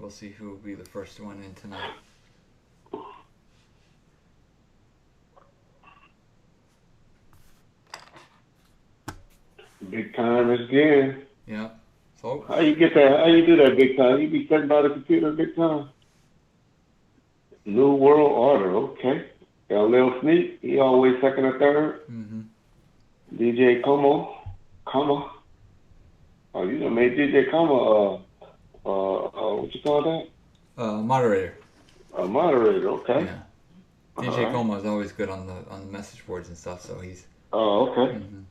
we'll see who will be the first one in tonight. Big time again. Yeah. So how you get that? How you do that, big time? You be sitting by the computer, big time. New World Order, okay. Got a little sneak. He always second or third. Mm-hmm. DJ Como. Oh, you done made DJ Como what you call that? Moderator. A moderator, okay. Yeah. DJ Como is always good on the message boards and stuff, so he's. Oh, okay. Mm-hmm.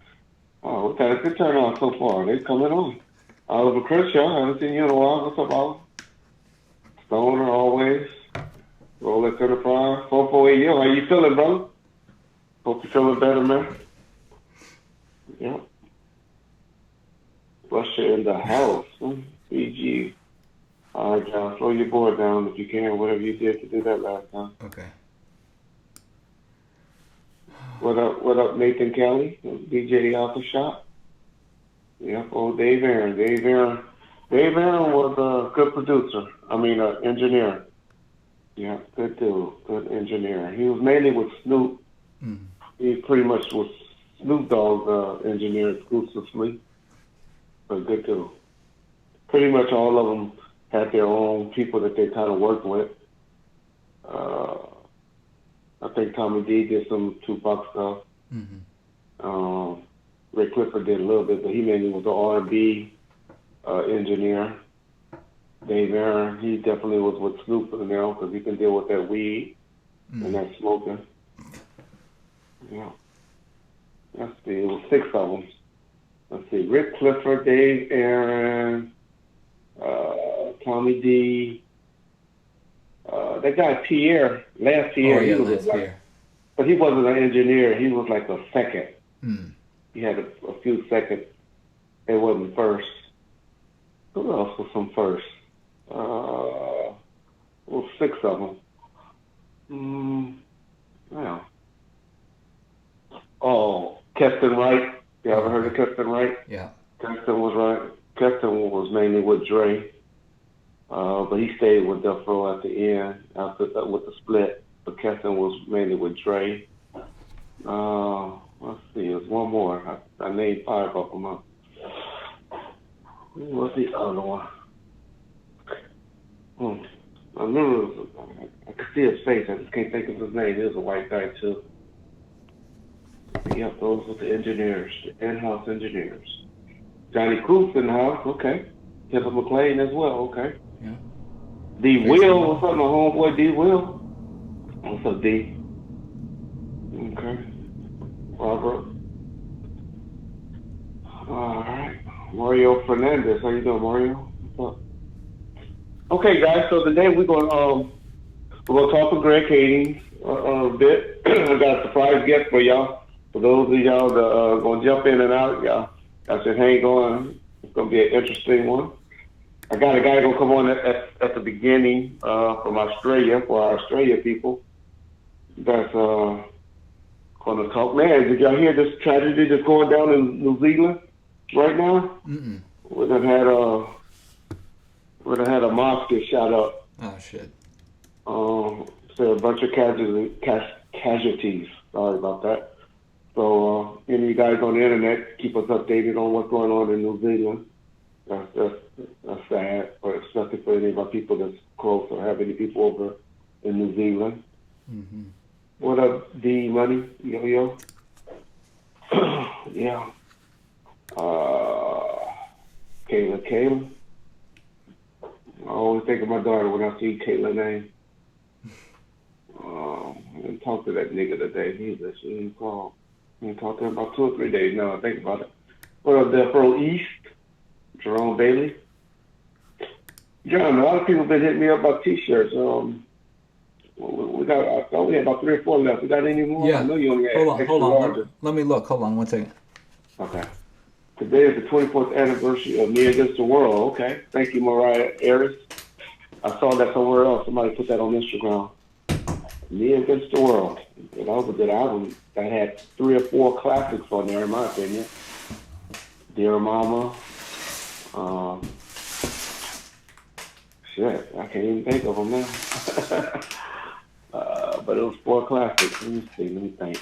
Oh, we got a good turnout so far. They coming on. Oliver Kershaw, haven't seen you in a while. What's up, Oliver? Stoner always. Rolex Enterprise. 448 Yo, how you feeling, brother? Hope you're feeling better, man. Yeah. Russia in the house. BG. All right, John. Slow your board down if you can. Whatever you did to do that last time. Okay. What up, Nathan Kelly? DJ Alpha Shop. Yep. Oh, Dave Aaron. Dave Aaron was a good producer. Engineer. Yeah, good dude. Good engineer. He was mainly with Snoop. Mm. He pretty much was Snoop Dogg's engineer exclusively. But good dude. Pretty much all of them had their own people that they kind of worked with. I think Tommy D did some Tupac stuff. Mm-hmm. Ray Clifford did a little bit, but he mainly was an R&B engineer. Dave Aaron, he definitely was with Snoop in there because he can deal with that weed and that smoking. Yeah. Let's see, it was 6 of them. Let's see, Rick Clifford, Dave Aaron, Tommy D, that guy Pierre, Lance Pierre. Oh, yeah, he was Lance Pierre. But he wasn't an engineer. He was like a second. Mm. He had a few seconds. It wasn't first. Who else was some first? Well, 6 of them. Yeah. Oh, Keston Wright. You ever heard of Keston Wright? Yeah. Keston was right. Keston was mainly with Dre. But he stayed with Death Row at the end with the split. But Keston was mainly with Dre. Let's see, there's one more. I named 5 of them up. What's the other one? I remember, I could see his face. I just can't think of his name. He was a white guy, too. Yep, those were the engineers, the in-house engineers. Johnny Coop's in the house, okay. Kevin McClain as well, okay. Yeah. D. Will, what's up, my homeboy D. Will? What's up, D? Okay. Robert. All right. Mario Fernandez, how you doing, Mario? What's up? Okay, guys. So today we're gonna talk with Greg Kading a bit. I got a surprise guest for y'all. For those of y'all that are gonna jump in and out, y'all should hang on. It's gonna be an interesting one. I got a guy gonna come on at the beginning from Australia for our Australia people. That's gonna talk. Man, did y'all hear this tragedy that's going down in New Zealand right now? Mm-mm. We done had a mosque get shot up. Oh shit. So a bunch of casualties. Sorry about that. So any of you guys on the internet, keep us updated on what's going on in New Zealand. That's sad, especially for any of our people that's close or have any people over in New Zealand. Mm-hmm. What up, D Money? Yo. Yeah. Kayla. I always think of my daughter when I see Kayla's name. I didn't talk to that nigga today. He didn't call. I didn't talk to him about 2 or 3 days now. I think about it. What up, Death Row East? Jerome Bailey. John, a lot of people have been hitting me up about T-shirts. We only have about 3 or 4 left. We got any more? Yeah. I know you only had Hold on. Let me look. Hold on 1 second. Okay. Today is the 24th anniversary of Me Against the World. Okay. Thank you, Mariah Harris. I saw that somewhere else. Somebody put that on Instagram. Me Against the World. That was a good album. That had 3 or 4 classics on there, in my opinion. Dear Mama. Shit, I can't even think of them now. But it was 4 classics. Let me see. Let me think.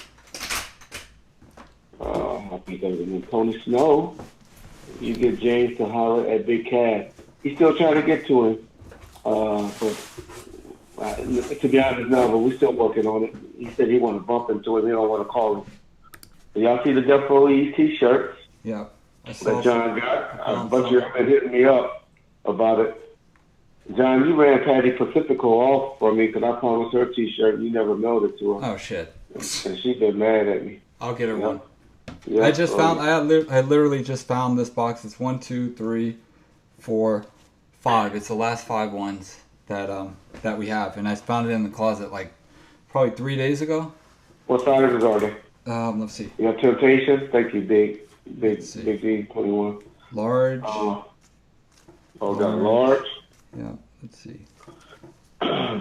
I think of it. Tony Snow. You get James to holler at Big Cat. He's still trying to get to him. But to be honest now, but we're still working on it. He said he want to bump into him. He don't want to call him. So y'all see the Death Row East t-shirts? Yeah. That John got. A bunch of you have been hitting me up about it. John, you ran Patty Pacifico off for me because I promised her t-shirt and you never mailed it to her. Oh, shit. And she's been mad at me. I'll get her one. Yeah, I just found, I literally just found this box. It's 1, 2, 3, 4, 5. It's the last 5 ones that we have. And I found it in the closet like probably 3 days ago. What sizes are they? Let's see. You have Temptations? Thank you, Big D 21. Large. Large. Yeah, let's see.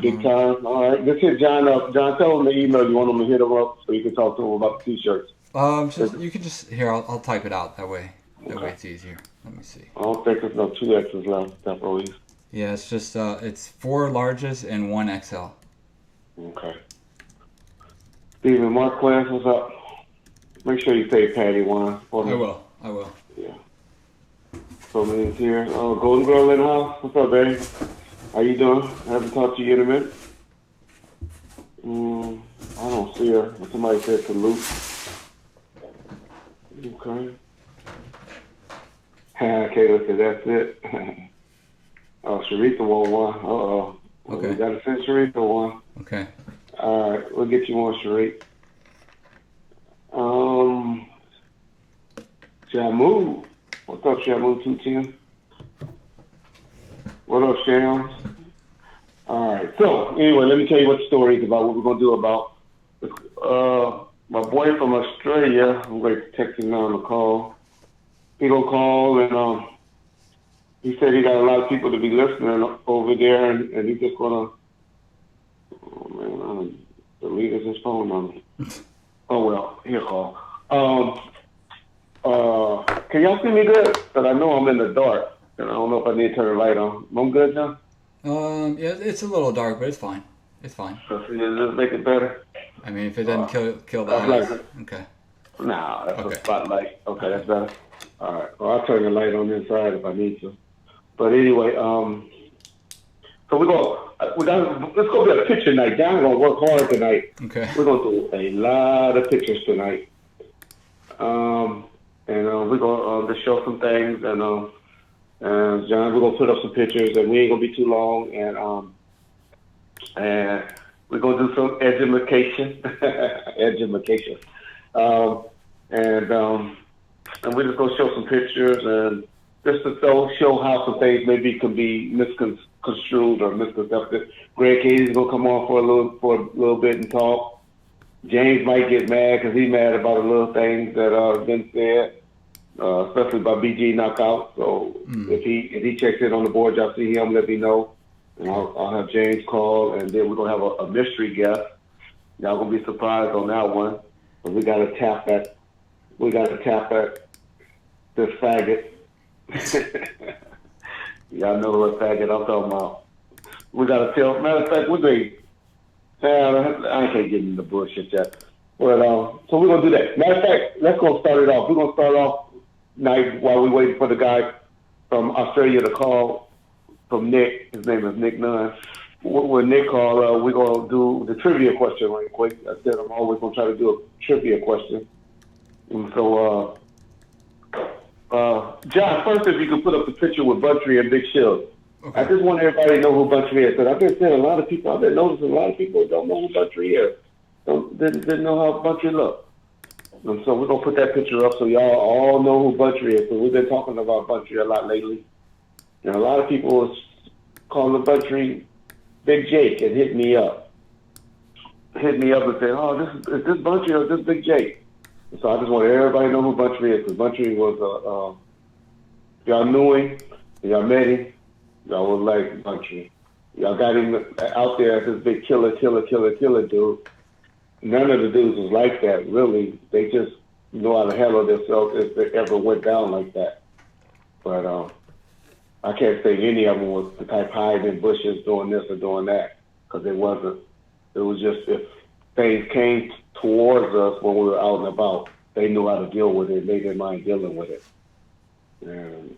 Big time. All right. Let's hit John up. John, tell him the email. You want him to hit him up so you can talk to him about the t-shirts. You can just, here, I'll type it out. That way it's easier. Let me see. I don't think there's no 2X's left. That's always. Yeah, it's just, it's 4 larges and 1 XL. Okay. Steven Marquez, what's up? Make sure you pay Patty one for me. I will. Yeah. So many's here. Oh, Golden Girl in the house. What's up, baby? How you doing? I haven't talked to you in a minute. I don't see her. Somebody said salute. Okay. Kayla said that's it. Oh, Sharita won one. Uh-oh. Okay. We gotta send Sharita one. Okay. All right, we'll get you one, Sharita. Shamu. What's up, Shamu 210? What up, Shams? All right. So, anyway, let me tell you what the story is about, what we're going to do about my boy from Australia. I'm going to text him now on the call. He going to call, and he said he got a lot of people to be listening over there, and he's just going to, oh, man, I'm deleted his phone number. Oh, well, here, call. Can y'all see me good? Because I know I'm in the dark, and I don't know if I need to turn the light on. I'm good now? Yeah, it's a little dark, but it's fine. It's fine. So does this make it better? I mean, if it doesn't kill the eyes. Okay. Nah, that's a spotlight. Okay, that's better. All right. Well, I'll turn the light on inside if I need to. But anyway, so let's go be a picture night. John's gonna work hard tonight. Okay. We're gonna do a lot of pictures tonight. And we're gonna just show some things, and John, we're gonna put up some pictures, and we ain't gonna be too long, and we're gonna do some edumacation, and we're just gonna show some pictures, and just to show how some things maybe can be misconstrued or misconcepted. Greg Katie's gonna come on for a little bit and talk. James might get mad because he's mad about a little things that have been said, especially by BG Knockout. So if he checks in on the board, y'all see him, let me know. And I'll have James call, and then we're going to have a mystery guest. Y'all going to be surprised on that one. But we got to tap that. We got to tap that. This faggot. Y'all know what faggot I'm talking about. We got to tell. Matter of fact, we're going I can't get into the bullshit yet. But, so we're going to do that. Matter of fact, let's go start it off. We're going to start off night while we're waiting for the guy from Australia to call from Nick. His name is Nick Nunn. When Nick called, we're going to do the trivia question right quick. I said I'm always going to try to do a trivia question. And so, John, first if you could put up the picture with Buntry and Big Shield. Okay. I just want everybody to know who Buntry is, because I've been saying I've been noticing a lot of people don't know who Buntry is. Didn't know how Buntry looked. And so we're going to put that picture up so y'all all know who Buntry is, because we've been talking about Buntry a lot lately. And a lot of people is calling Buntry Big Jake and hit me up. Hit me up and say, oh, is this Buntry or is this Big Jake? And so I just want everybody to know who Buntry is, because Buntry was, y'all knew him, y'all met him, y'all was like Buntry. Y'all got him out there as this big killer dude. None of the dudes was like that, really. They just know how to handle themselves if they ever went down like that. But I can't say any of them was the type hiding in bushes doing this or doing that, because it wasn't. It was just if things came towards us when we were out and about, they knew how to deal with it. They didn't mind dealing with it. And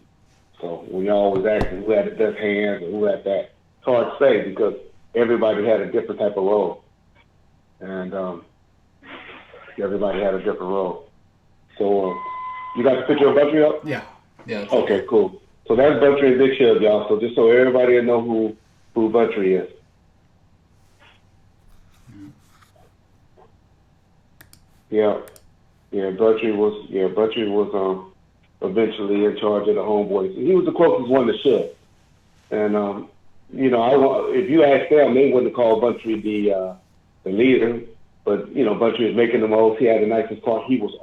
so when y'all was asking who had the best hands or who had that, it's hard to say because everybody had a different type of role. And everybody had a different role. So you got the picture of Buttrey up? Yeah. Yeah. Okay, cool. So that's Buttrey and Big Shug, y'all. So just so everybody know who Buttrey is. Yeah. Yeah, Buttrey was eventually in charge of the homeboys. He was the closest one to Shug. And if you ask them, they wouldn't call Buttrey the leader. But Buttrey was making the most. He had the nicest car. It was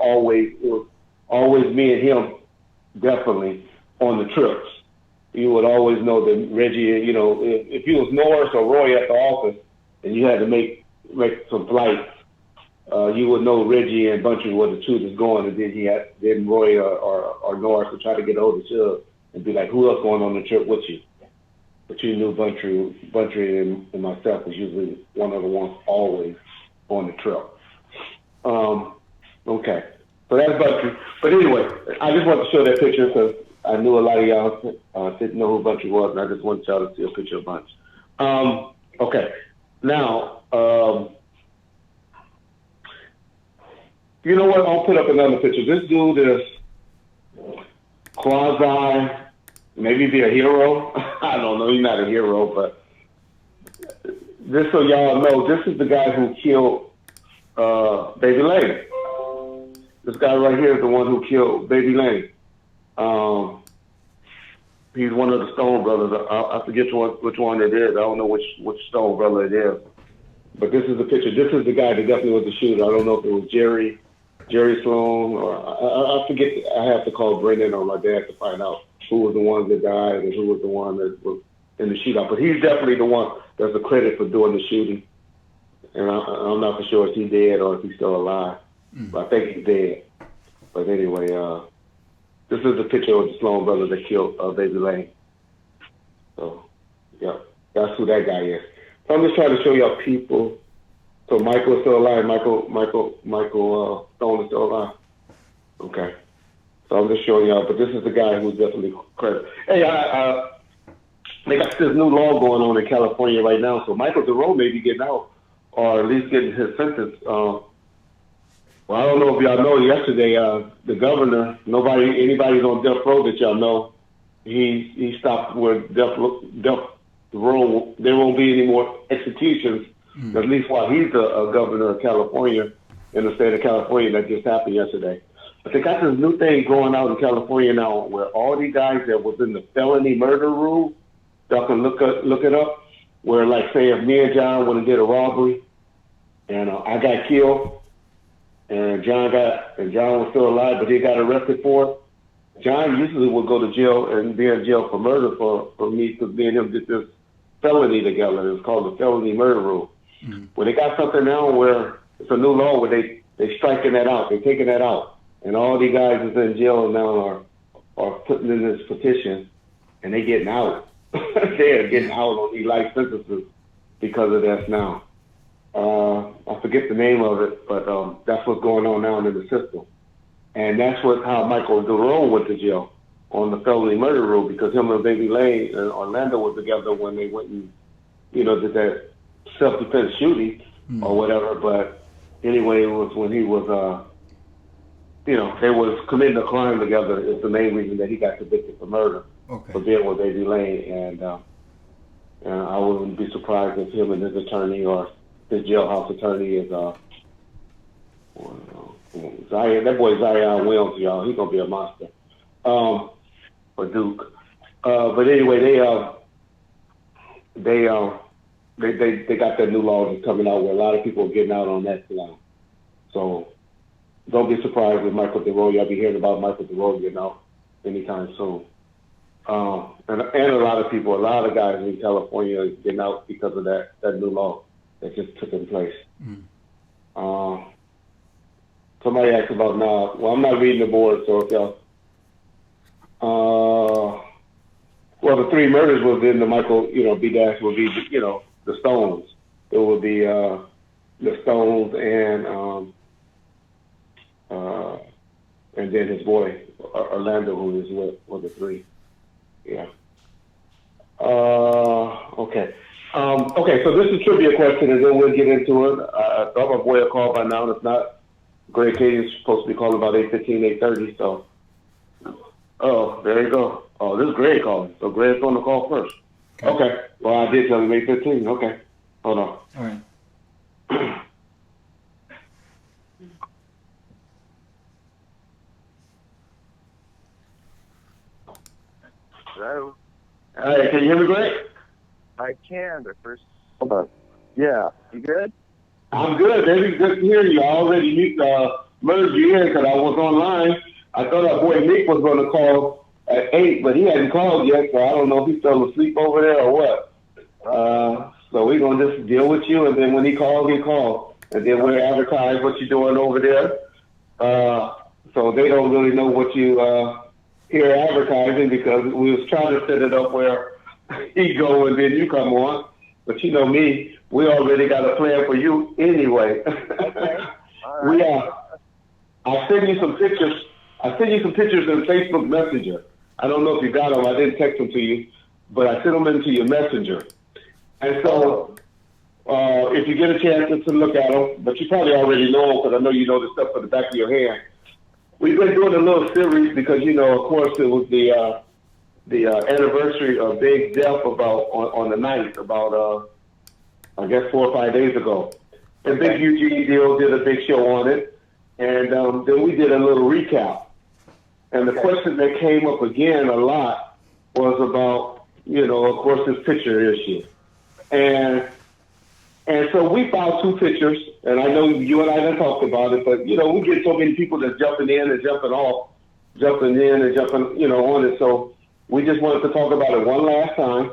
always me and him, definitely on the trips. You would always know that Reggie. If you was Norris or Roy at the office, and you had to make some flights, you would know Reggie and Buttrey were the two that's going, and then Roy or Norris would try to get hold of Shug and be like, "Who else going on the trip with you?" But you knew Buttrey and myself was usually one of the ones always on the trip. Okay, so that's Buttrey. But anyway, I just wanted to show that picture because I knew a lot of y'all didn't know who Buttrey was, and I just wanted y'all to see a picture of Bunch. Okay, now, you know what? I'll put up another picture. This dude is quasi, maybe be a hero. I don't know. He's not a hero, but just so y'all know, this is the guy who killed Baby Lane. This guy right here is the one who killed Baby Lane. He's one of the Stone brothers. I forget which one it is. I don't know which Stone brother it is. But this is the picture. This is the guy that definitely was the shooter. I don't know if it was Jerry Sloan, or I forget. I have to call Brendan or my dad to find out who was the one that died and who was the one that was in the shootout. But he's definitely the one that's the credit for doing the shooting. And I'm not for sure if he's dead or if he's still alive. But I think he's dead. But anyway, this is the picture of the Sloan brother that killed Baby Lane. So, yeah, that's who that guy is. So I'm just trying to show y'all people. So Michael is still alive. Michael Stone is still alive. Okay. So I'm just showing y'all. But this is the guy who's definitely credit. Hey, they got this new law going on in California right now. So Michael DeRoe may be getting out, or at least getting his sentence. Well, I don't know if y'all know. Yesterday, the governor, anybody's on death row that y'all know, he stopped with death row. There won't be any more executions. At least while he's a governor of California, in the state of California, that just happened yesterday. But they got this new thing going out in California now, where all these guys that was in the felony murder rule, y'all can look it up. Where, like, say if me and John would have did a robbery, and I got killed. And John was still alive, but he got arrested for it. John usually would go to jail and be in jail for murder for me, because me and him did this felony together. It's called the felony murder rule. Well, they got something now where it's a new law where they striking that out. They're taking that out. And all these guys that's in jail now are putting in this petition, and they getting out. They're getting out on these life sentences because of that now. I forget the name of it, but that's what's going on now in the system. And that's how Michael DeRoe went to jail on the felony murder rule, because him and Baby Lane and Orlando were together when they went and, did that self-defense shooting or whatever. But anyway, it was when he was, they was committing a crime together. It's the main reason that he got convicted for murder. Okay. For being with Baby Lane. And I wouldn't be surprised if him and his attorney or his jailhouse attorney is Zion. That boy Zion Williams, y'all. He's gonna be a monster. For Duke. But anyway, they got that new law that's coming out where a lot of people are getting out on that now. So don't be surprised with Michael DeRoe. Y'all be hearing about Michael DeRoe getting out anytime soon. And a lot of guys in California getting out because of that new law that just took in place. Somebody asked about now. Well, I'm not reading the board, so if y'all, Well, the three murders was in the Michael, B dash would be, the Stones. It would be the Stones and then his boy Orlando, who is with the three. Yeah. Okay. Okay. So this is trivia question, and then we'll get into it. I thought my boy would call by now. If not, Greg Kading is supposed to be calling about 8:15, 8:30. So. Oh, there you go. Oh, this is Greg calling. So Greg's on the call first. Okay. Well, I did tell him 8:15. Okay. Hold on. All right. Hello? Hey, can you hear me, Greg? I can, but first, hold on. Yeah, you good? I'm good, baby. Good to hear you. I already merged you in because I was online. I thought our boy Nick was going to call at 8, but he hadn't called yet, so I don't know if he's still asleep over there or what. So we're going to just deal with you, and then when he calls, he calls. And then we'll advertise what you're doing over there. So they don't really know what you hear advertising because we was trying to set it up where he go and then you come on. But you know me, we already got a plan for you anyway. Okay. All right. I sent you some pictures. I sent you some pictures in Facebook Messenger. I don't know if you got them. I didn't text them to you, but I sent them into your Messenger. And so, if you get a chance to look at them, but you probably already know them because I know you know the stuff at the back of your hand. We've been doing a little series because, of course, it was the anniversary of Big's death on the 9th, about, I guess, 4 or 5 days ago. And Big Eugene Deal did a big show on it. And then we did a little recap. And the question that came up again a lot was about, of course, this picture issue. And so we found 2 pictures, and I know you and I have talked about it, but, we get so many people that's jumping in and jumping off, jumping in and jumping, on it. So we just wanted to talk about it one last time,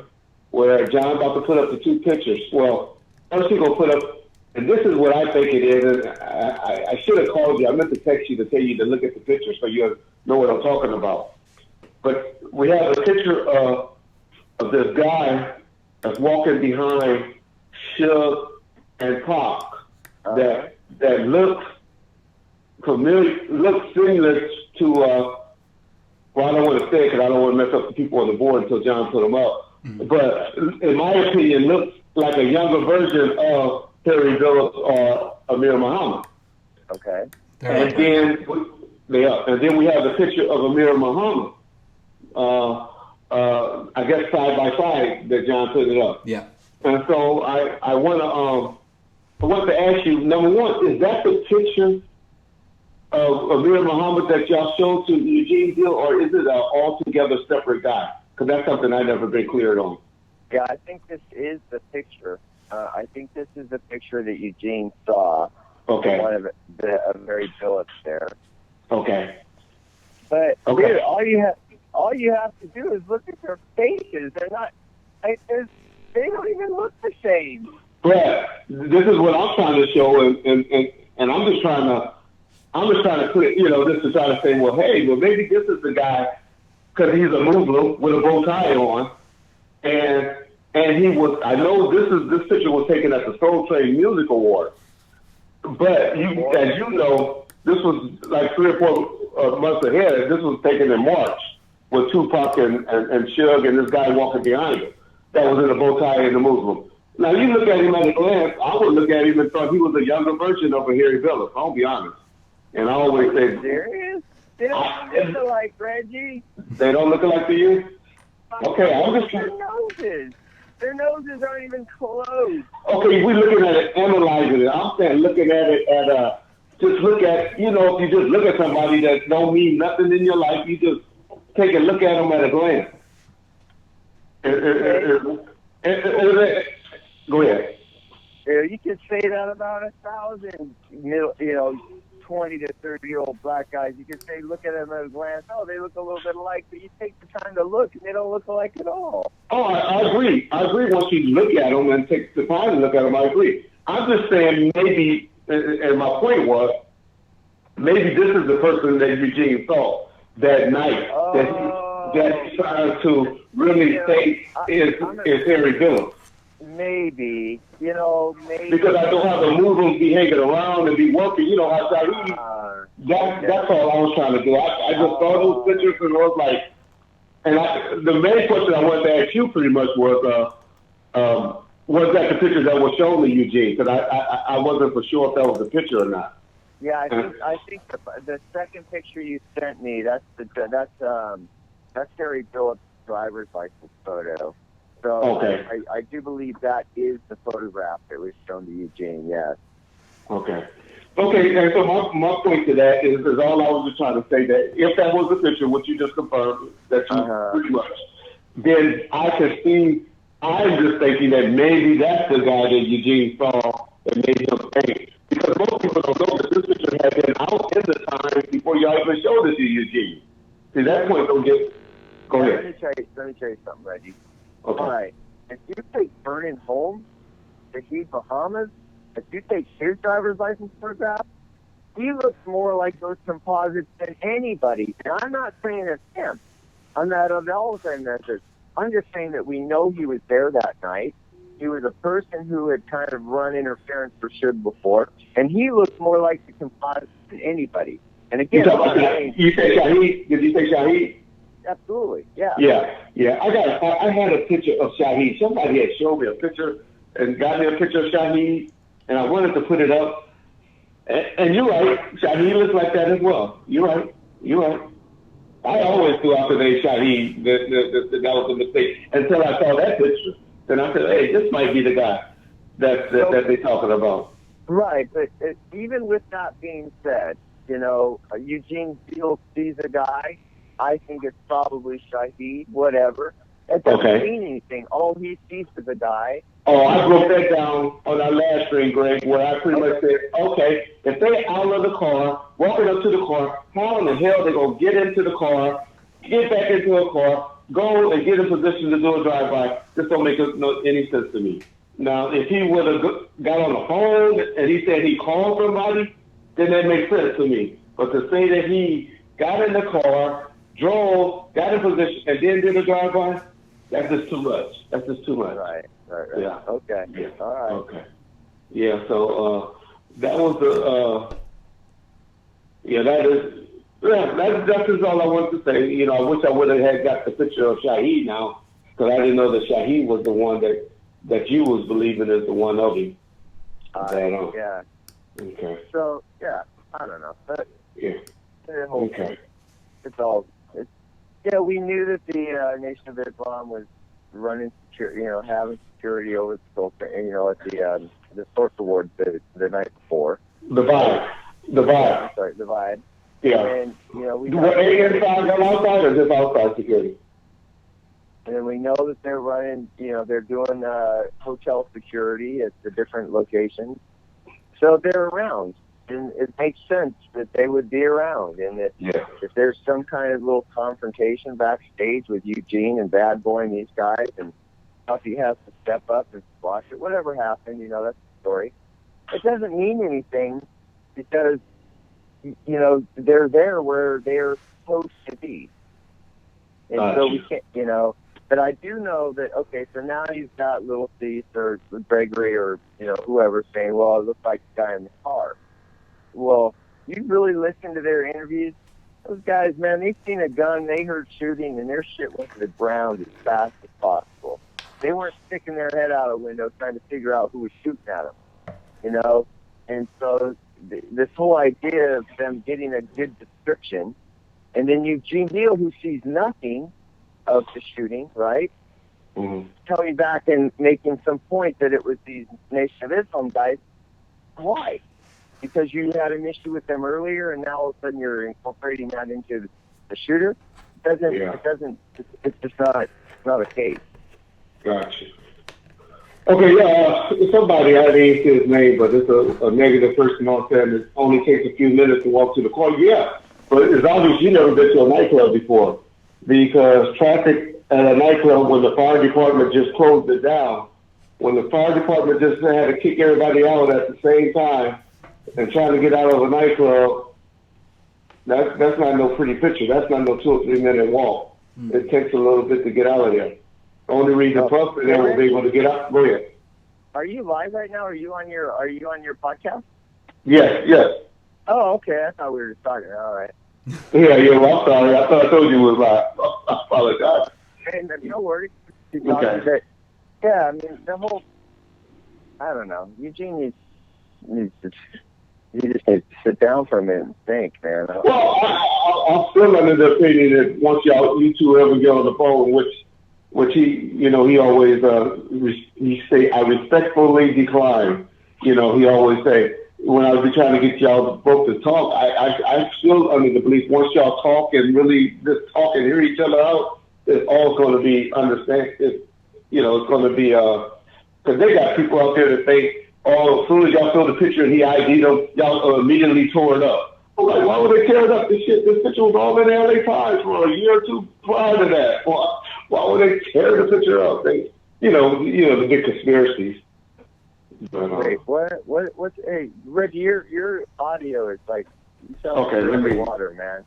where John about to put up the 2 pictures. Well, first he's going to put up, and this is what I think it is, and I should have called you. I meant to text you to tell you to look at the picture so you know what I'm talking about. But we have a picture of this guy that's walking behind Suge and Pac that looks familiar, looks similar to, well, I don't want to say it because I don't want to mess up the people on the board until John put them up. Mm-hmm. But in my opinion, looks like a younger version of Terry Phillips or Amir Muhammad. Okay. And then we have the picture of Amir Muhammad. I guess side by side that John put it up. Yeah. And so I want to ask you, number one, is that the picture of Amir Muhammad that y'all showed to Eugene Deal, or is it an altogether separate guy? Because that's something I never been cleared on. Yeah, I think this is the picture. I think this is the picture that Eugene saw. Okay. One of the Mary Phillips there. Okay. But okay. Dude, all you have to do is look at their faces. They're not. They don't even look the same. Brad, this is what I'm trying to show, and I'm just trying to put, this to try to say, well, hey, maybe this is the guy because he's a Muslim with a bow tie on, and he was. I know this picture was taken at the Soul Train Music Awards, but as you know, this was like 3 or 4 months ahead. This was taken in March with Tupac and Suge and this guy walking behind him that was in a bow tie and a Muslim. Now, you look at him at a glance, I would look at him and thought he was a younger version of a Harry Phillips. I'll be honest. And I always say... Serious? They don't look alike, Reggie. They don't look alike to you? Okay, I'm just trying... Their noses aren't even close. Okay, we're looking at it, analyzing it. I'm saying looking at it at just look at, if you just look at somebody that don't mean nothing in your life, you just take a look at them at a glance. Go ahead. You could say that about 1,000, 20 to 30-year-old black guys. You could say, look at them at a glance. Oh, they look a little bit alike, but you take the time to look, and they don't look alike at all. Oh, I agree. I agree. Once you look at them and take the time to look at them, I agree. I'm just saying maybe, and my point was, maybe this is the person that Eugene saw that night. that's trying to really say is Harry Phillips. Maybe, maybe. Because I know how the movers be hanging around and be working, how Shaheed. That's all I was trying to do. I just saw those pictures and I was like, the main question I wanted to ask you pretty much was that the picture that was shown to Eugene? Because I wasn't for sure if that was the picture or not. Yeah, I think the second picture you sent me, that's Harry Phillips' driver's license photo. So okay. I do believe that is the photograph that was shown to Eugene. Yes. Okay. Okay, and so my point to that is all I was just trying to say that if that was the picture, which you just confirmed, that you pretty much, then I could see. I'm just thinking that maybe that's the guy that Eugene saw that made him think. Because most people don't know that this picture had been out in the time before y'all even showed it to Eugene. See, that point don't get. Go ahead. Let me tell you something, Reggie. Okay. All right. If you take Vernon Holmes, Shahid Bahamas, if you take his driver's license photograph, he looks more like those composites than anybody. And I'm not saying it's him. I'm not all saying that. I'm just saying that we know he was there that night. He was a person who had kind of run interference for Suge before, and he looks more like the composites than anybody. And again, you say Shaheed? Did you say Shaheed? Absolutely, yeah. Yeah. I had a picture of Shaheed. Somebody had showed me a picture and got me a picture of Shaheed, and I wanted to put it up. And you're right, Shaheed looks like that as well. You're right. I always threw out the name Shaheed. That was a mistake until I saw that picture. Then I said, hey, this might be the guy that they're talking about. Right, but even with that being said, Eugene Fields sees a guy. I think it's probably Shaheed, whatever. It doesn't mean anything. All he sees is a guy. Oh, I broke that down on our last stream, Greg, where I pretty much said, okay, if they're out of the car, walking up to the car, how in the hell they going to get into the car, get back into a car, go and get in position to do a drive-by? This don't make any sense to me. Now, if he would have got on the phone and he said he called somebody, then that makes sense to me. But to say that he got in the car, drove, got in position, and then did a drive-by, that's just too much. Right. Yeah. Okay. Yeah. All right. Okay. Yeah, so that was that's just all I wanted to say. I wish I would have had got the picture of Shaheed now, because I didn't know that Shaheed was the one that you was believing is the one of him. Yeah. Okay. So, yeah, I don't know. But yeah. Okay. We knew that the Nation of Islam was running security, having security over the Sultan, at the Source Awards the night before. The Vibe. I'm sorry, the Vibe. Yeah. And, we were they inside and outside or just outside security? And then we know that they're running, they're doing hotel security at the different locations. So they're around. And it makes sense that they would be around, and that if there's some kind of little confrontation backstage with Eugene and Bad Boy and these guys, and Puffy has to step up and squash it, whatever happened, that's the story. It doesn't mean anything because, they're there where they're supposed to be. And so we can't, but I do know that, okay, so now you've got Little Cease or Gregory or, whoever saying, well, it looks like the guy in the car. Well, you really listen to their interviews. Those guys, man, they've seen a gun, they heard shooting, and their shit went to the ground as fast as possible. They weren't sticking their head out a window trying to figure out who was shooting at them, And so this whole idea of them getting a good description, and then Eugene Deal, who sees nothing of the shooting, right? Mm-hmm. Coming back and making some point that it was these Nation of Islam guys. Why? Because you had an issue with them earlier, and now all of a sudden you're incorporating that into the shooter. It's just not a case. Gotcha. Okay, somebody, I didn't see his name, but it's a negative person on set, and it only takes a few minutes to walk to the car. Yeah, but it's obvious you never been to a nightclub before, because traffic at a nightclub, when the fire department just closed it down, when the fire department just had to kick everybody out at the same time, and trying to get out of a nightclub, that's not no pretty picture. That's not no 2 or 3 minute walk. It takes a little bit to get out of there. Only reason Puff and them was able to get out. Go ahead. Are you live right now? Are you on your podcast? Yes, yes. Oh, okay. I thought we were just talking. All right. Yeah. Well, I'm sorry. I thought I told you it was live. I apologize. Hey, no worries. Okay. Yeah, I mean, the whole, I don't know. Eugene needs to, you just need to sit down for a minute and think, man. Well, I'm still under the opinion that once you two ever get on the phone, which he always, he say, I respectfully decline. He always say, when I was trying to get y'all both to talk, I'm still under the belief once y'all talk and really just talk and hear each other out, it's all going to be understand. It's going to be, because they got people out there that think, as soon as y'all saw the picture and he ID'd them, y'all immediately tore it up. I'm like, why would they tear it up? This picture was all in the LA Times for a year or two prior to that. Why would they tear the picture up? They, the big conspiracies. But, wait, what's, hey, Reggie, your audio is like, you sound okay, like let me, water, man.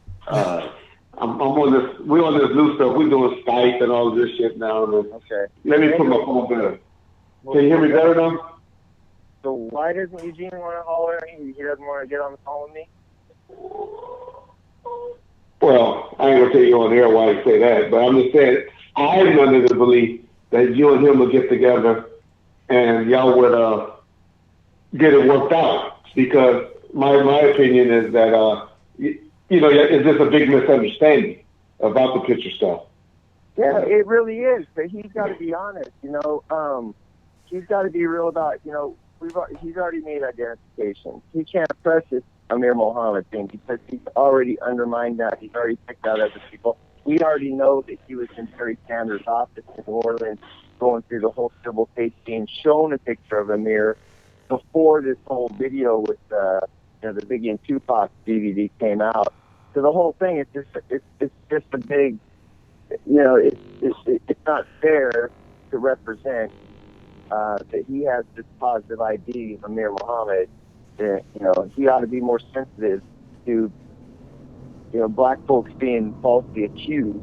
I'm on this. We're on this new stuff. We're doing Skype and all of this shit now. Okay. Let me put my phone better. Can you hear me better now? So why doesn't Eugene want to holler at me? He doesn't want to get on the phone with me? Well, I ain't gonna tell you on air why you say that, but I'm just saying I'm under the belief that you and him will get together and y'all would get it worked out. Because my opinion is that it's just a big misunderstanding about the picture stuff. Yeah, it really is. But he's got to be honest. He's got to be real about. He's already made identifications. He can't press this Amir Mohammed thing because he's already undermined that. He's already picked out other people. We already know that he was in Terry Sanders' office in New Orleans going through the whole civil case, being shown a picture of Amir before this whole video with the Biggie and Tupac DVD came out. So the whole thing is it's just a big, it's not fair to represent that he has this positive ID of Amir Mohammed. That, he ought to be more sensitive to, black folks being falsely accused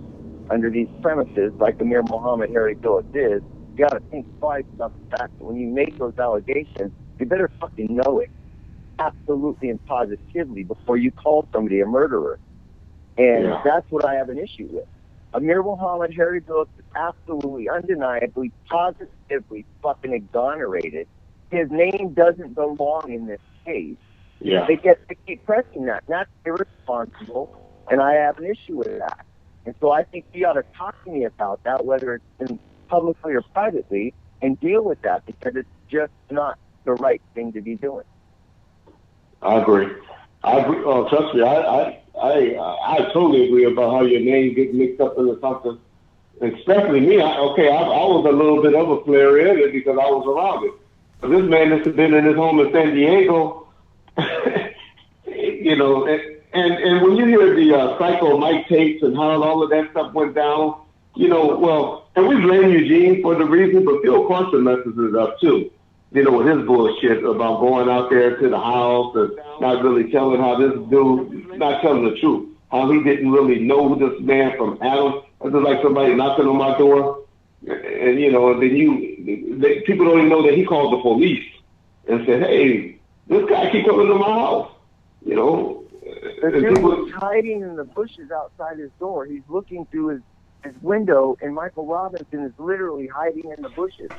under these premises like Amir Mohammed, Harry Phillips is. You got to think twice about the fact that when you make those allegations, you better fucking know it absolutely and positively before you call somebody a murderer. And that's what I have an issue with. Amir Mohammed, Harry Phillips is absolutely, undeniably, positively fucking exonerated. His name doesn't belong in this case. Yeah. They keep pressing that. And that's irresponsible, and I have an issue with that. And so I think he ought to talk to me about that, whether it's publicly or privately, and deal with that, because it's just not the right thing to be doing. I agree. Trust me, I totally agree about how your name gets mixed up into something. Especially me. I was a little bit of a player in it because I was around it. But this man has been in his home in San Diego, and when you hear the Psycho Mike tapes and how all of that stuff went down, and we blame Eugene for the reason, but Phil Carson messes it up too. With his bullshit about going out there to the house and not really telling how this dude, not telling the truth, how he didn't really know this man from Adam. It's just like somebody knocking on my door, and then people don't even know that he called the police and said, "Hey, this guy keep coming to my house," The dude was hiding in the bushes outside his door. He's looking through his window, and Michael Robinson is literally hiding in the bushes.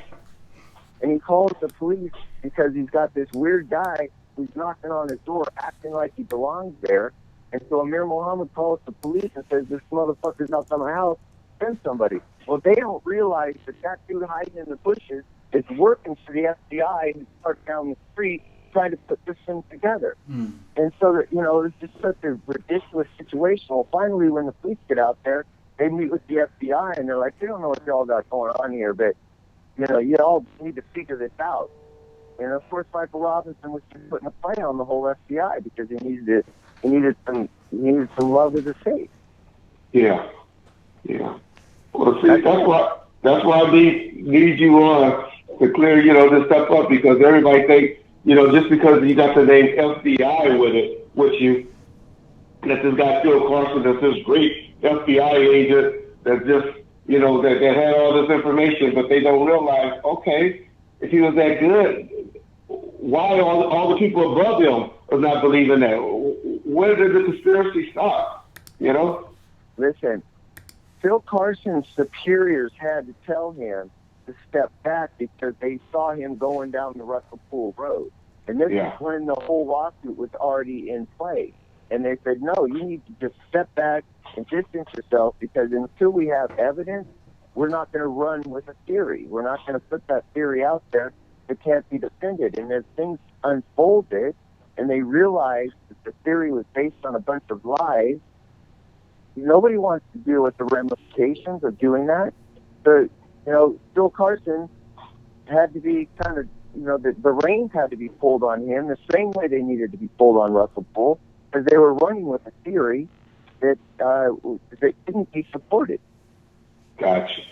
And he calls the police because he's got this weird guy who's knocking on his door, acting like he belongs there. And so Amir Mohammed calls the police and says, "This motherfucker's outside my house. Send somebody." Well, they don't realize that dude hiding in the bushes is working for the FBI who's parked down the street trying to put this thing together. And so that, it's just such a ridiculous situation. Well, finally, when the police get out there, they meet with the FBI and they're like, "They don't know what y'all got going on here, but you all need to figure this out." And of course, Michael Robinson was just putting a fight on the whole FBI because he needed some love as a state. Yeah. Well, see, that's why I need you on to clear, this stuff up, because everybody thinks, just because you got the name FBI with you, that this guy Phil Carson, that's this great FBI agent that just, that had all this information, but they don't realize, okay, if he was that good, why all the people above him are not believing that? Where did the conspiracy stop? Listen, Phil Carson's superiors had to tell him to step back because they saw him going down the Russell Pool Road. And this is when the whole lawsuit was already in play. And they said, no, you need to just step back and distance yourself, because until we have evidence, we're not going to run with a theory. We're not going to put that theory out there that can't be defended. And as things unfolded and they realized that the theory was based on a bunch of lies, nobody wants to deal with the ramifications of doing that. But, Phil Carson had to be kind of, the reins had to be pulled on him the same way they needed to be pulled on Russell Poole, because they were running with a theory that didn't be supported. Gotcha.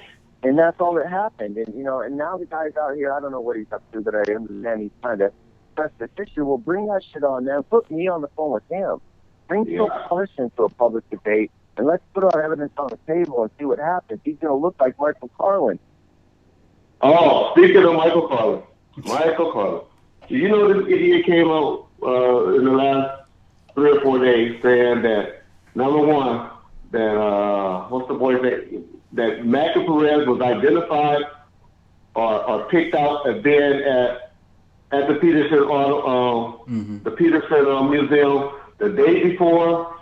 And that's all that happened. And, and now the guy's out here, I don't know what he's up to, but I understand he's trying to press this issue. Well, bring that shit on now. Put me on the phone with him. Bring Phil Carson to a public debate, and let's put our evidence on the table and see what happens. He's going to look like Michael Carlin. Oh, speaking of Michael Carlin. This idiot came out in the last 3 or 4 days saying that, number one, that, what's the boy's name? That Maca Perez was identified or picked out as being at the Peterson the Peterson Museum the day before,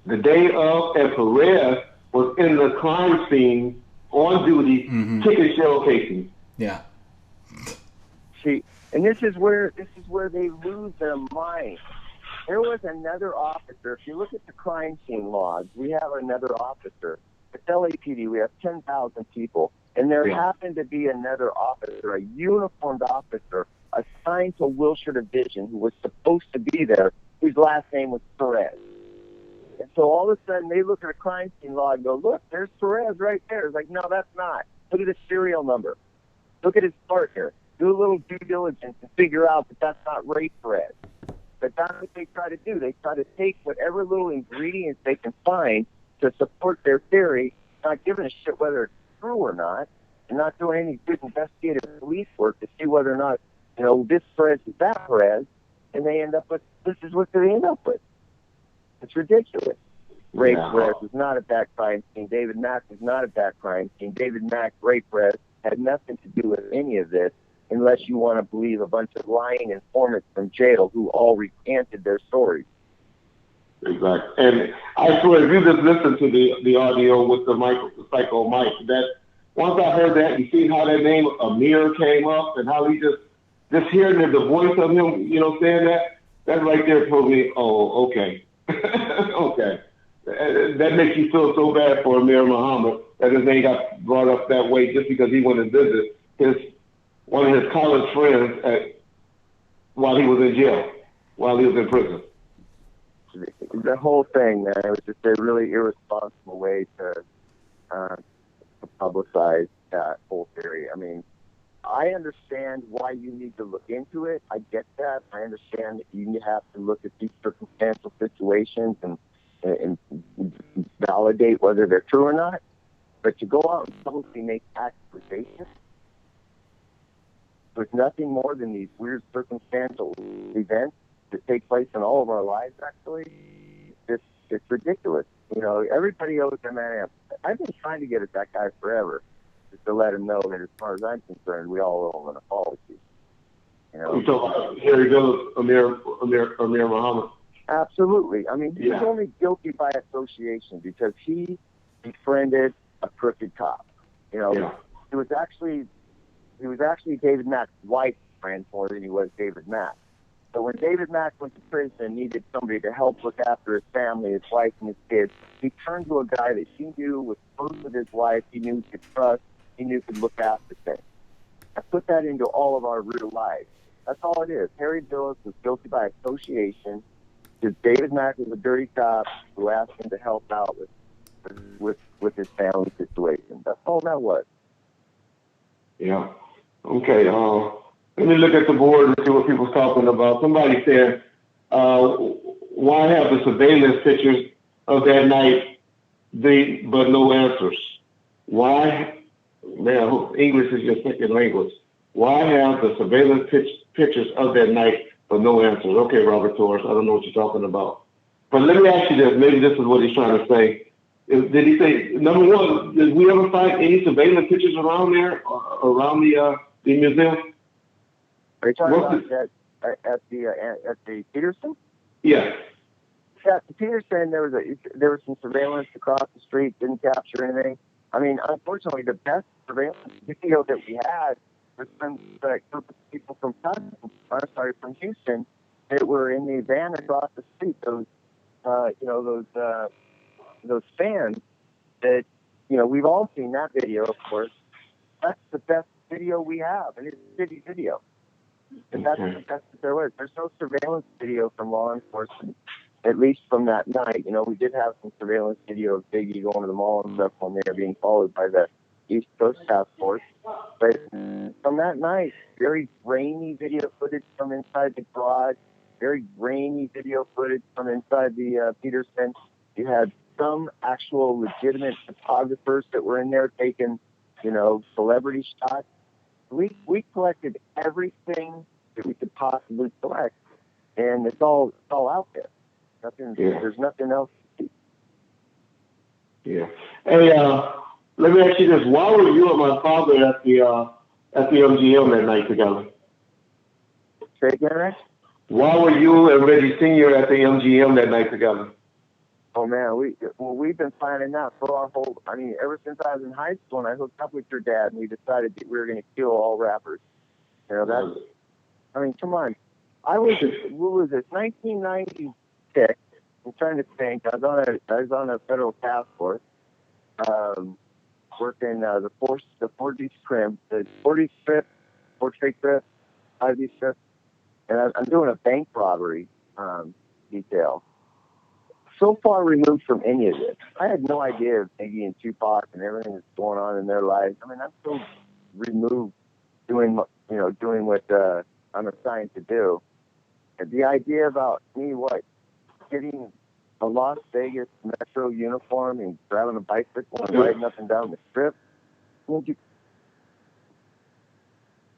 the day of, and Perez was in the crime scene on duty, kicking shell casings. Yeah. See, and this is where they lose their mind. There was another officer. If you look at the crime scene logs, we have another officer. At LAPD, we have 10,000 people, and there happened to be another officer, a uniformed officer, assigned to Wilshire Division, who was supposed to be there, whose last name was Perez. And so all of a sudden, they look at a crime scene log and go, look, there's Perez right there. It's like, no, that's not. Look at his serial number. Look at his partner. Do a little due diligence and figure out that that's not Ray Perez. But that's what they try to do. They try to take whatever little ingredients they can find to support their theory, not giving a shit whether it's true or not, and not doing any good investigative police work to see whether or not, this Perez is that Perez, and they end up with, this is what they end up with. It's ridiculous. Ray Perez was not at that crime scene. David Mack was not at that crime scene. David Mack, Ray Perez had nothing to do with any of this, unless you want to believe a bunch of lying informants from jail who all recanted their stories. Exactly. And I swear, if you just listen to the audio with the Psycho Mike, that once I heard that, you see how that name Amir came up and how he just hearing the voice of him, saying that right there told me, oh, okay. Okay. That makes you feel so bad for Amir Muhammad that his name got brought up that way just because he went to visit one of his college friends while he was in jail, while he was in prison. The whole thing, man, it was just a really irresponsible way to publicize that whole theory. I mean, I understand why you need to look into it. I get that. I understand that you have to look at these circumstantial situations and validate whether they're true or not. But to go out and publicly make accusations with nothing more than these weird circumstantial events that take place in all of our lives, actually, it's ridiculous. Everybody owes him an answer. I've been trying to get at that guy forever, just to let him know that as far as I'm concerned, we all owe him an apology. You talking here he goes, Amir Muhammad. Absolutely. I mean, he's only guilty by association because he befriended a crooked cop. He was actually David Mack's wife's friend more than he was David Mack. So when David Mack went to prison and needed somebody to help look after his family, his wife, and his kids, he turned to a guy that he knew was close with his wife, he knew could trust, he knew could look after things. I put that into all of our real lives. That's all it is. Harry Billis was guilty by association because David Mack was a dirty cop who asked him to help out with his family situation. That's all that was. Yeah. Okay. Let me look at the board and see what people's talking about. Somebody said, why have the surveillance pictures of that night, but no answers? why, man, English is your second language. Why have the surveillance pictures of that night but no answers? Okay, Robert Torres, I don't know what you're talking about. But let me ask you this. Maybe this is what he's trying to say. Did he say, number one, did we ever find any surveillance pictures around there, around the museum? Are you talking about at the Peterson? Yes. Yeah, at the Peterson, there was some surveillance across the street, didn't capture anything. I mean, unfortunately, the best surveillance video that we had was from the group of people from Houston that were in the van across the street. Those fans that, we've all seen that video, of course. That's the best video we have, and it's a city video. And that's what there was. There's no surveillance video from law enforcement, at least from that night. We did have some surveillance video of Biggie going to the mall and stuff when they were being followed by the East Coast Task Force. But from that night, very grainy video footage from inside the garage, very grainy video footage from inside the Peterson. You had some actual legitimate photographers that were in there taking, celebrity shots. We collected everything that we could possibly collect, and it's all out there. There's nothing else to see. Yeah. Hey, let me ask you this: why were you and my father at the MGM that night together? Say again, Rex? Why were you and Reggie Sr. at the MGM that night together? Oh man, we've been planning that for our whole. I mean, ever since I was in high school, and I hooked up with your dad, and we decided that we were going to kill all rappers. I mean, come on. What was it? 1996. I'm trying to think. I was on a federal task force, working the 40th Crim, the 45th, 45th, 55th, and I'm doing a bank robbery detail. So far removed from any of this. I had no idea of Biggie and Tupac and everything that's going on in their lives. I mean, I'm so removed doing what I'm assigned to do. And the idea about me, getting a Las Vegas Metro uniform and driving a bicycle and riding up and down the strip.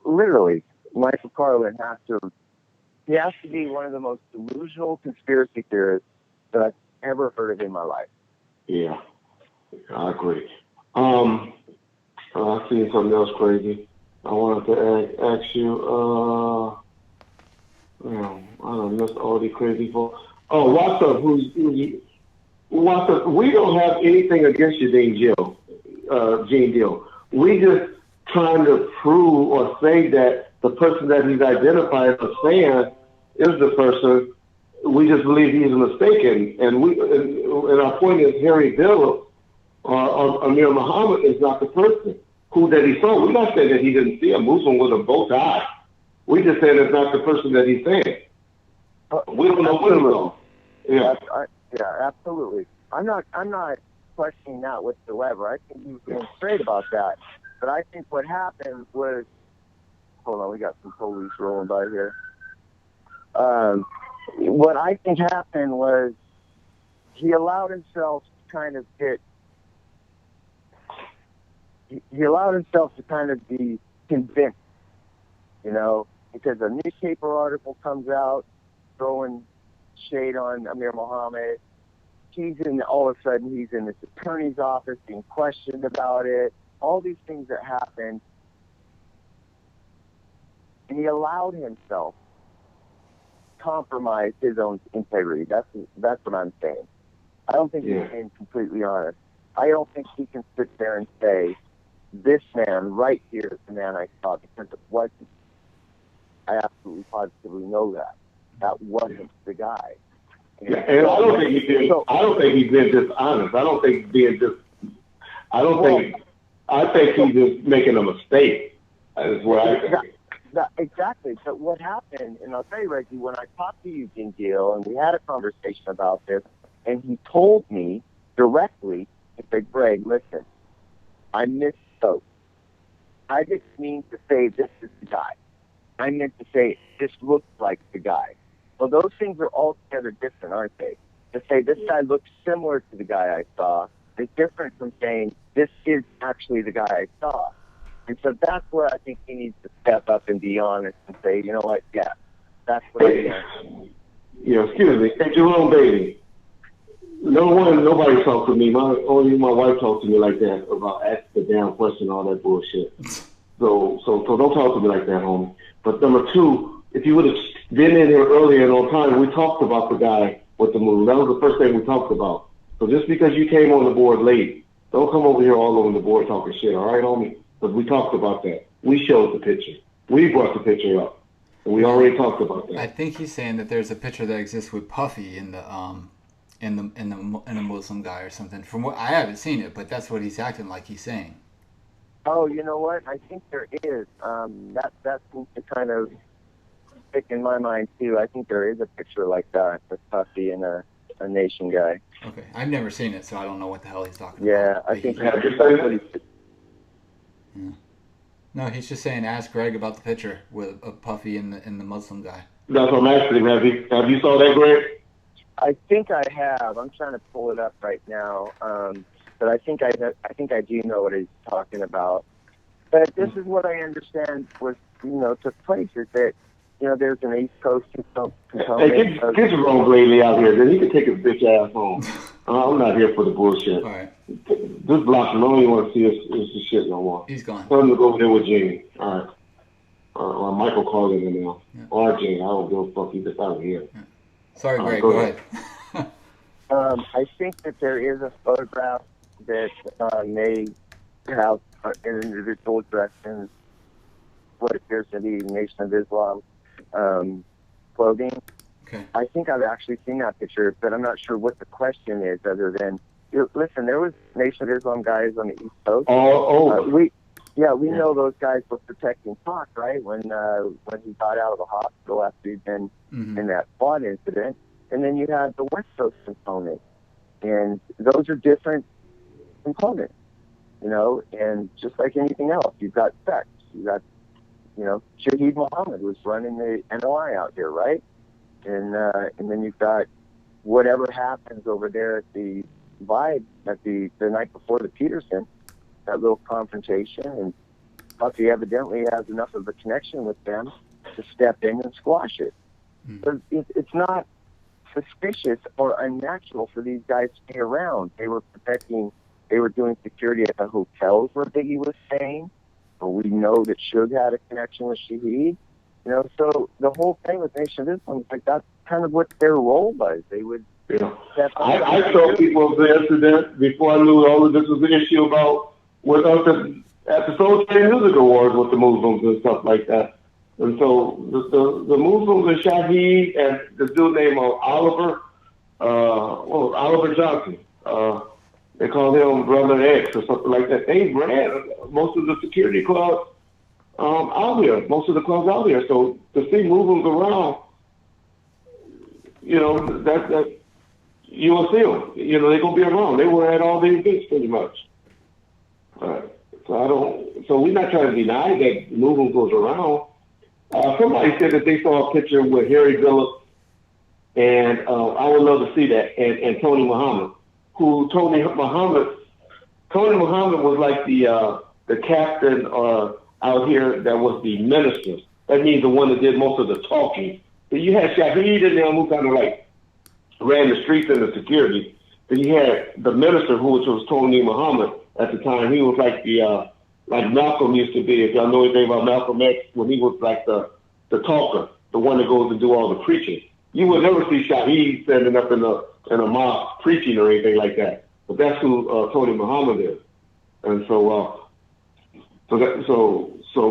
Literally, Michael Carlin has to be one of the most delusional conspiracy theorists that I've ever heard of in my life. Yeah, I agree. I seen something else crazy. I wanted to ask you. I don't miss all these crazy folks. Oh, what's up? What's up? We don't have anything against you, Gene Deal. We just trying to prove or say that the person that he's identified as saying is the person. We just believe he's mistaken, and our point is Harry Bill or Amir Muhammad is not the person who that he saw. We're not saying that he didn't see a Muslim with a bow tie. We just saying it's not the person that he's saying. We don't know what he saw. Yeah. Yeah, absolutely. I'm not questioning that whatsoever. I think he was being straight about that. But I think what happened was, hold on, we got some police rolling by here. What I think happened was he allowed himself to kind of be convinced, because a newspaper article comes out throwing shade on Amir Muhammad. All of a sudden he's in this attorney's office being questioned about it. All these things that happened, and he allowed himself compromise his own integrity. That's what I'm saying. I don't think he's being completely honest. I don't think he can sit there and say, this man right here is the man I saw, because it wasn't. I absolutely positively know that. That wasn't the guy. And I don't think he's being dishonest. I think he's just making a mistake. That's what I think. Exactly. But what happened, and I'll tell you, Reggie, when I talked to Eugene Gill and we had a conversation about this, and he told me directly, he said, Greg, listen, I misspoke. I didn't mean to say this is the guy. I meant to say this looks like the guy. Well, those things are altogether different, aren't they? To say this guy looks similar to the guy I saw, is different from saying, this is actually the guy I saw. And so that's where I think he needs to step up and be honest and say, you know what, yeah, that's what I am. Yeah, excuse me. Hey, Jerome, baby. Nobody talked to me. Only my wife talked to me like that about ask the damn question, all that bullshit. So don't talk to me like that, homie. But number two, if you would have been in here earlier and on time, we talked about the guy with the move. That was the first thing we talked about. So just because you came on the board late, don't come over here all over the board talking shit, all right, homie? Because we talked about that. We showed the picture. We brought the picture up. And we already talked about that. I think he's saying that there's a picture that exists with Puffy in the Muslim guy or something. From what I haven't seen it, but that's what he's acting like he's saying. Oh, you know what? I think there is. That seems to kind of stick in my mind too. I think there is a picture like that with Puffy and a Nation guy. Okay, I've never seen it, so I don't know what the hell he's talking Yeah, about. I think. Yeah. No, he's just saying ask Greg about the picture with Puffy and the Muslim guy. That's what I'm asking, have you saw that, Greg? I think I have. I'm trying to pull it up right now, but I think I do know what he's talking about. But this is what I understand was took place is that there's an East Coast component. Hey, get Jerome Blaley out here, then he can take his bitch ass home. I'm not here for the bullshit. All right. Just block him. I don't even want to see this shit no more. He's gone. Tell him to go over there with Jamie. All right. Or Michael calling him now. Yeah. Or Jamie. I don't give a fuck. He's just out of here. Yeah. Sorry, Greg. Go Go ahead. I think that there is a photograph that may have an individual dressed in what appears to be Nation of Islam clothing. Okay. I think I've actually seen that picture, but I'm not sure what the question is other than, listen, there was Nation of Islam guys on the East Coast. We know those guys were protecting Pac, right? When he got out of the hospital after he'd been in that quad incident. And then you had the West Coast component. And those are different components, and just like anything else, you've got sects. You got, Shaheed Muhammad was running the NOI out here, right? And then you've got whatever happens over there at the Vibe at the night before the Peterson, that little confrontation, and Puffy evidently has enough of a connection with them to step in and squash it. So it's not suspicious or unnatural for these guys to be around. They were doing security at the hotels where Biggie was staying. But we know that Suge had a connection with Shaheed. So the whole thing with Nation of Islam is like that's kind of what their role was. They would. I told people of the incident before I knew all of this was an issue about with us at the Soul Train Music Awards with the Muslims and stuff like that. And so the Muslims and Shaheed and this dude named Oliver Johnson. They call him Brother X or something like that. They ran most of the security clubs out here, most of the clubs out here. So to see Muslims around, that you will see them. They're gonna be around. They were at all the events pretty much. So we're not trying to deny that Muslims goes around. Somebody said that they saw a picture with Harry Phillips, and I would love to see that, and Tony Muhammad. Tony Muhammad was like the captain out here that was the minister. That means the one that did most of the talking. So you had Shaheed in them who kind of like ran the streets and the security. Then you had the minister who was Tony Muhammad at the time. He was like the like Malcolm used to be. If y'all know anything about Malcolm X, when he was like the talker, the one that goes and do all the preaching. You would never see Shaheed standing up in a mosque preaching or anything like that. But that's who Tony Muhammad is. And so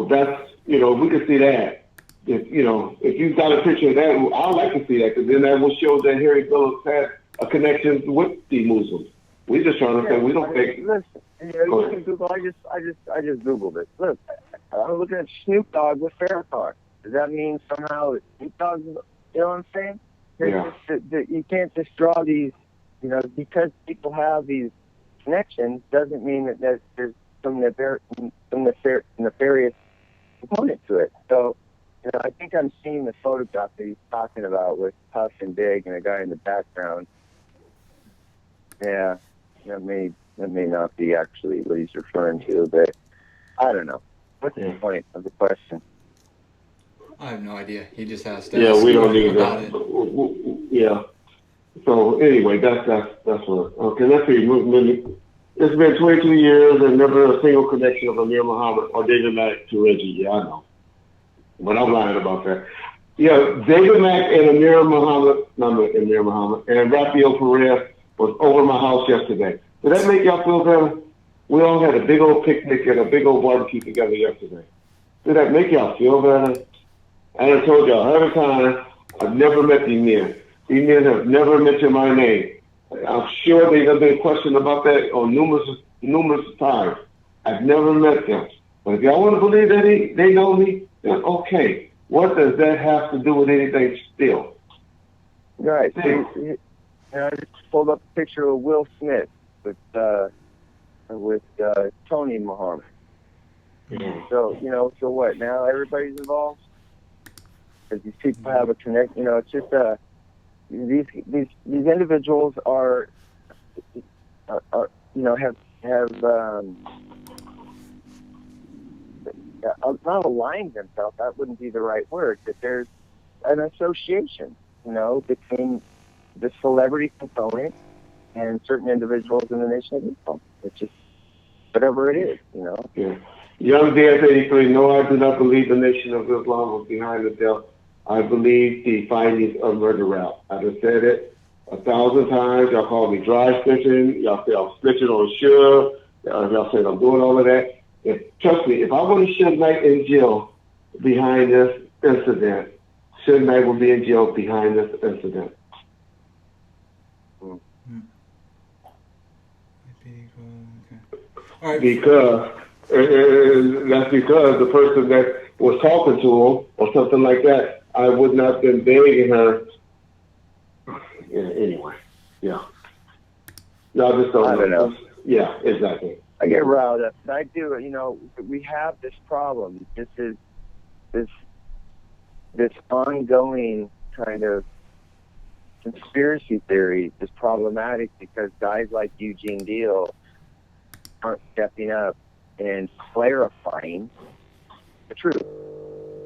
that's we can see that. If you've got a picture of that, I'd like to see that because then that will show that Harry Phillips had a connection with the Muslims. We're just trying to say we don't think. Listen, you can Google. I just Googled it. Look, I'm looking at Snoop Dogg with Farrakhan. Does that mean somehow Snoop Dogg? You know what I'm saying? You can't just draw these. Because people have these connections doesn't mean that there's some nefarious component to it. So. I think I'm seeing the photograph that he's talking about with Puff and Big and a guy in the background. Yeah, that may That may not be actually what he's referring to, but I don't know. What's the point of the question? I have no idea. He just asked Yeah, us we don't about either. it. Yeah. So anyway, that's what. Okay, let's see. It's been 22 years and never a single connection of Amir Muhammad or David Mack to Reggie. Yeah, I know, but I'm lying about that. Yeah, David Mack and Amir Muhammad, not Amir Muhammad, and Rafael Perez was over my house yesterday. Did that make y'all feel better? We all had a big old picnic and a big old barbecue together yesterday. Did that make y'all feel better? I done told y'all every time, I've never met these men. These men have never mentioned my name. I'm sure they have been questioned about that on numerous times. I've never met them. But if y'all want to believe that they know me, then okay. What does that have to do with anything still? Right. So, I just pulled up a picture of Will Smith with Tony Muhammad. Mm-hmm. So, so what? Now everybody's involved? Because these people have a connect. It's just these individuals are have not aligned themselves. That wouldn't be the right word. But there's an association, between the celebrity component and certain individuals in the Nation of Islam. It's just whatever it is, Yeah. Young Dance 83, no, I do not believe the Nation of Islam was behind the death. I believe the findings of murder route. I just said it 1,000 times. Y'all call me dry snitching. Y'all say I'm snitching on Suge. Y'all say I'm doing all of that. Trust me, if I want to Suge Knight in jail behind this incident, Suge Knight will be in jail behind this incident. All right. Because that's because the person that was talking to him or something like that, I would not have been begging her. Yeah, anyway, yeah. Y'all just don't know. Yeah, exactly. I get riled up. I do. We have this problem. This is this ongoing kind of conspiracy theory is problematic because guys like Eugene Deal aren't stepping up and clarifying the truth.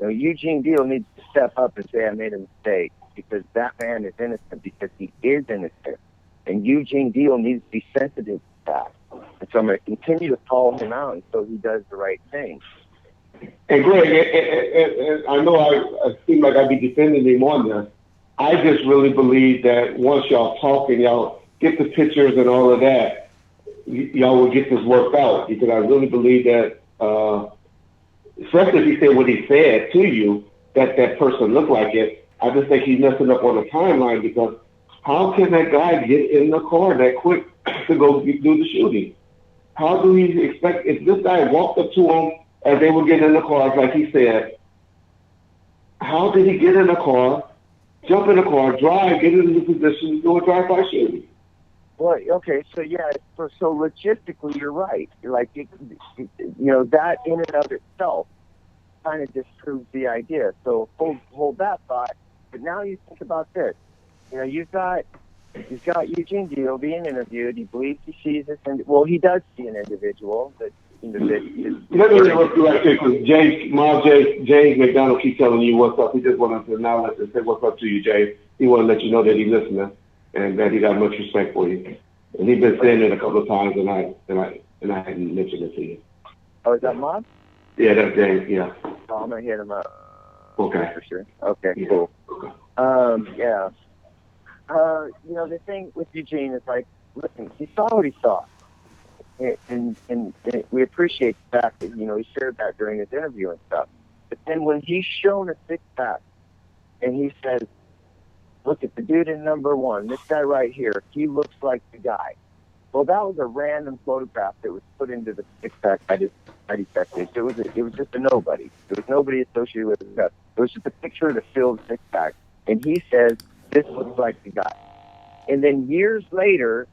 Eugene Deal needs to step up and say, I made a mistake, because that man is innocent, because he is innocent. And Eugene Deal needs to be sensitive to that. And so I'm going to continue to call him out until he does the right thing. And Greg, and I know I seem like I'd be defending him on this. I just really believe that once y'all talk and y'all get the pictures and all of that, y'all will get this worked out, because I really believe that, especially if he said what he said to you, that person looked like it. I just think he's messing up on the timeline, because how can that guy get in the car that quick to go do the shooting? How do he expect, if this guy walked up to him as they were getting in the car, like he said, how did he get in the car, jump in the car, drive, get into the position to do a drive-by shooting? Well, okay, so yeah, so logistically, you're right. Like, that in and of itself kind of disproves the idea. So hold that thought. But now you think about this. You've got Eugene Deal being interviewed. He believes he sees this, he does see an individual that. Let me interrupt you right there, because James McDonald keeps telling you what's up. He just wanted to acknowledge and say what's up to you, James. He want to let you know that he's listening and that he got much respect for you. And he's been saying it a couple of times, and I hadn't mentioned it to you. Oh, is that Mob? Yeah, that's James. Yeah. Oh, I'm gonna hit him up. Okay. For sure. Okay. Yeah. Cool. Okay. Yeah. The thing with Eugene is like, listen, he saw what he saw. And we appreciate the fact that, he shared that during his interview and stuff. But then when he's shown a six-pack and he says, look at the dude in number one, this guy right here, he looks like the guy. Well, that was a random photograph that was put into the six-pack I detected. It was just a nobody. There was nobody associated with it. It was just a picture of the filled six-pack. And he says, this looks like the guy. And then years later,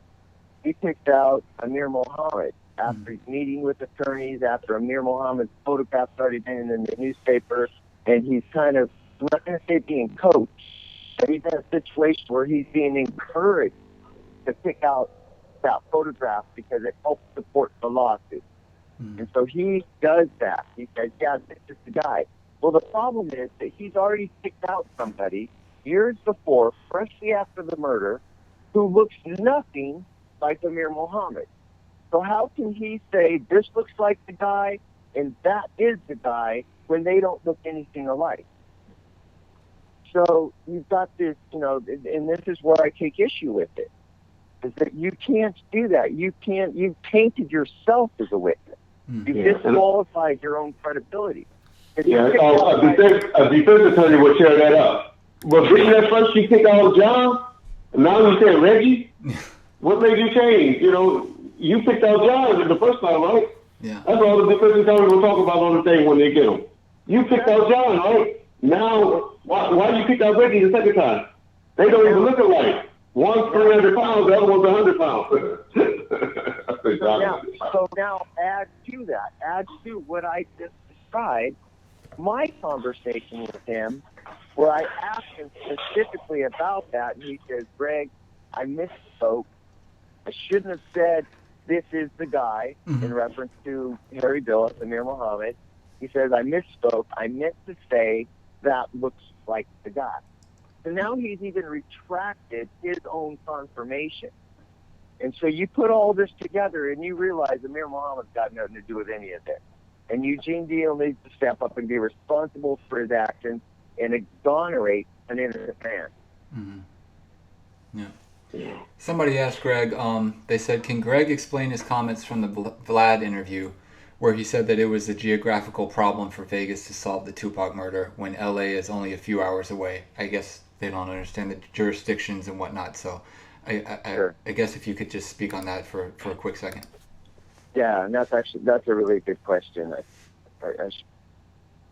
he picked out Amir Muhammad after he's meeting with attorneys, after Amir Muhammad's photograph started being in the newspaper, and he's kind of, I'm not going to say being coached, but he's in a situation where he's being encouraged to pick out that photograph because it helps support the lawsuit. Mm. And so he does that. He says, yeah, this is the guy. Well, the problem is that he's already picked out somebody years before, freshly after the murder, who looks nothing like Amir Muhammad. So how can he say this looks like the guy and that is the guy when they don't look anything alike? So you've got this, and this is where I take issue with it, is that you can't do that. You've tainted yourself as a witness. You've disqualified your own credibility. Yeah, a defense attorney would tear that up. But didn't that first you pick out John, and now you say Reggie? What made you change? You picked out John the first time, right? Yeah. That's all the defense attorney will talk about on the thing when they get him. You picked out John, right? Now, why you picked out Reggie the second time? They don't even look alike. One's 300 pounds, the other one's 100 pounds. So now add to what I just described, my conversation with him, where I asked him specifically about that, and he says, Greg, I misspoke. I shouldn't have said this is the guy in reference to Harry Billis, Amir Muhammad. He says, I misspoke. I meant to say that looks like the guy. So now he's even retracted his own confirmation. And so you put all this together and you realize Amir Muhammad's got nothing to do with any of this. And Eugene Deal needs to step up and be responsible for his actions and exonerate an innocent man. Mm-hmm. Yeah. Somebody asked Greg, they said, can Greg explain his comments from the Vlad interview where he said that it was a geographical problem for Vegas to solve the Tupac murder when LA is only a few hours away? I guess they don't understand the jurisdictions and whatnot. So I guess if you could just speak on that for a quick second. Yeah, and that's a really good question.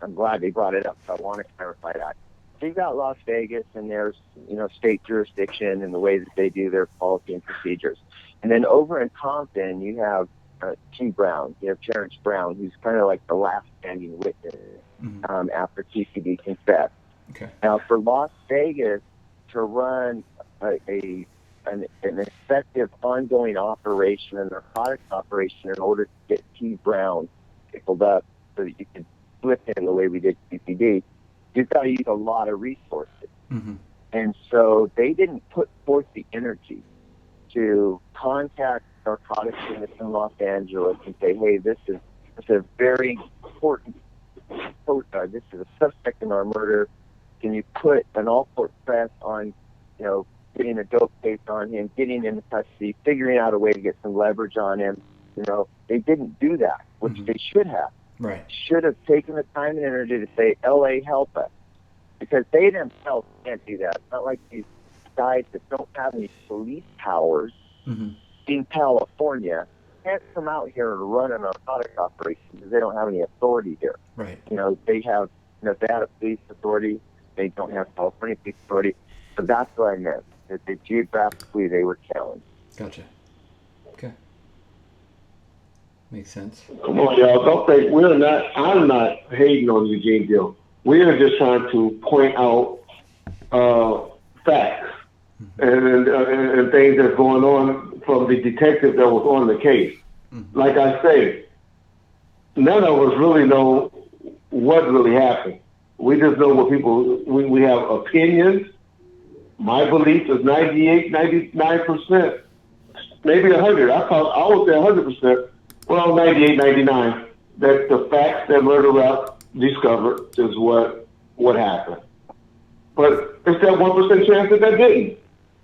I'm glad they brought it up. So I want to clarify that. So you've got Las Vegas, and there's state jurisdiction and the way that they do their policy and procedures. And then over in Compton, you have T. Brown. You have Terrence Brown, who's kind of like the last standing witness after TCD confessed. Okay. Now, for Las Vegas to run an effective ongoing operation, a narcotics operation, in order to get T. Brown pickled up so that you can flip him the way we did TCD, you've got to use a lot of resources. Mm-hmm. And so they didn't put forth the energy to contact narcotics units in Los Angeles and say, hey, this is a very important, this is a suspect in our murder. Can you put an all-court press on, getting a dope case on him, getting him into custody, figuring out a way to get some leverage on him? They didn't do that, which they should have. Right. Should have taken the time and energy to say, LA, help us. Because they themselves can't do that. It's not like these guys that don't have any police powers in California can't come out here and run a narcotics operation because they don't have any authority here. Right. They have, if they had a police authority, they don't have California police authority. So that's what I meant, that geographically they were challenged. Gotcha. Okay. Makes sense. Come on, y'all. Don't think I'm not hating on Eugene Deal. We are just trying to point out facts and things that's going on from the detective that was on the case. Like I say, none of us really know what really happened. We just know what we have opinions. My belief is 98, 99%, maybe 100. I would say 100%. Well, 98, 99. That the facts that Murder Rap discovered is what happened. But it's that 1% chance that didn't.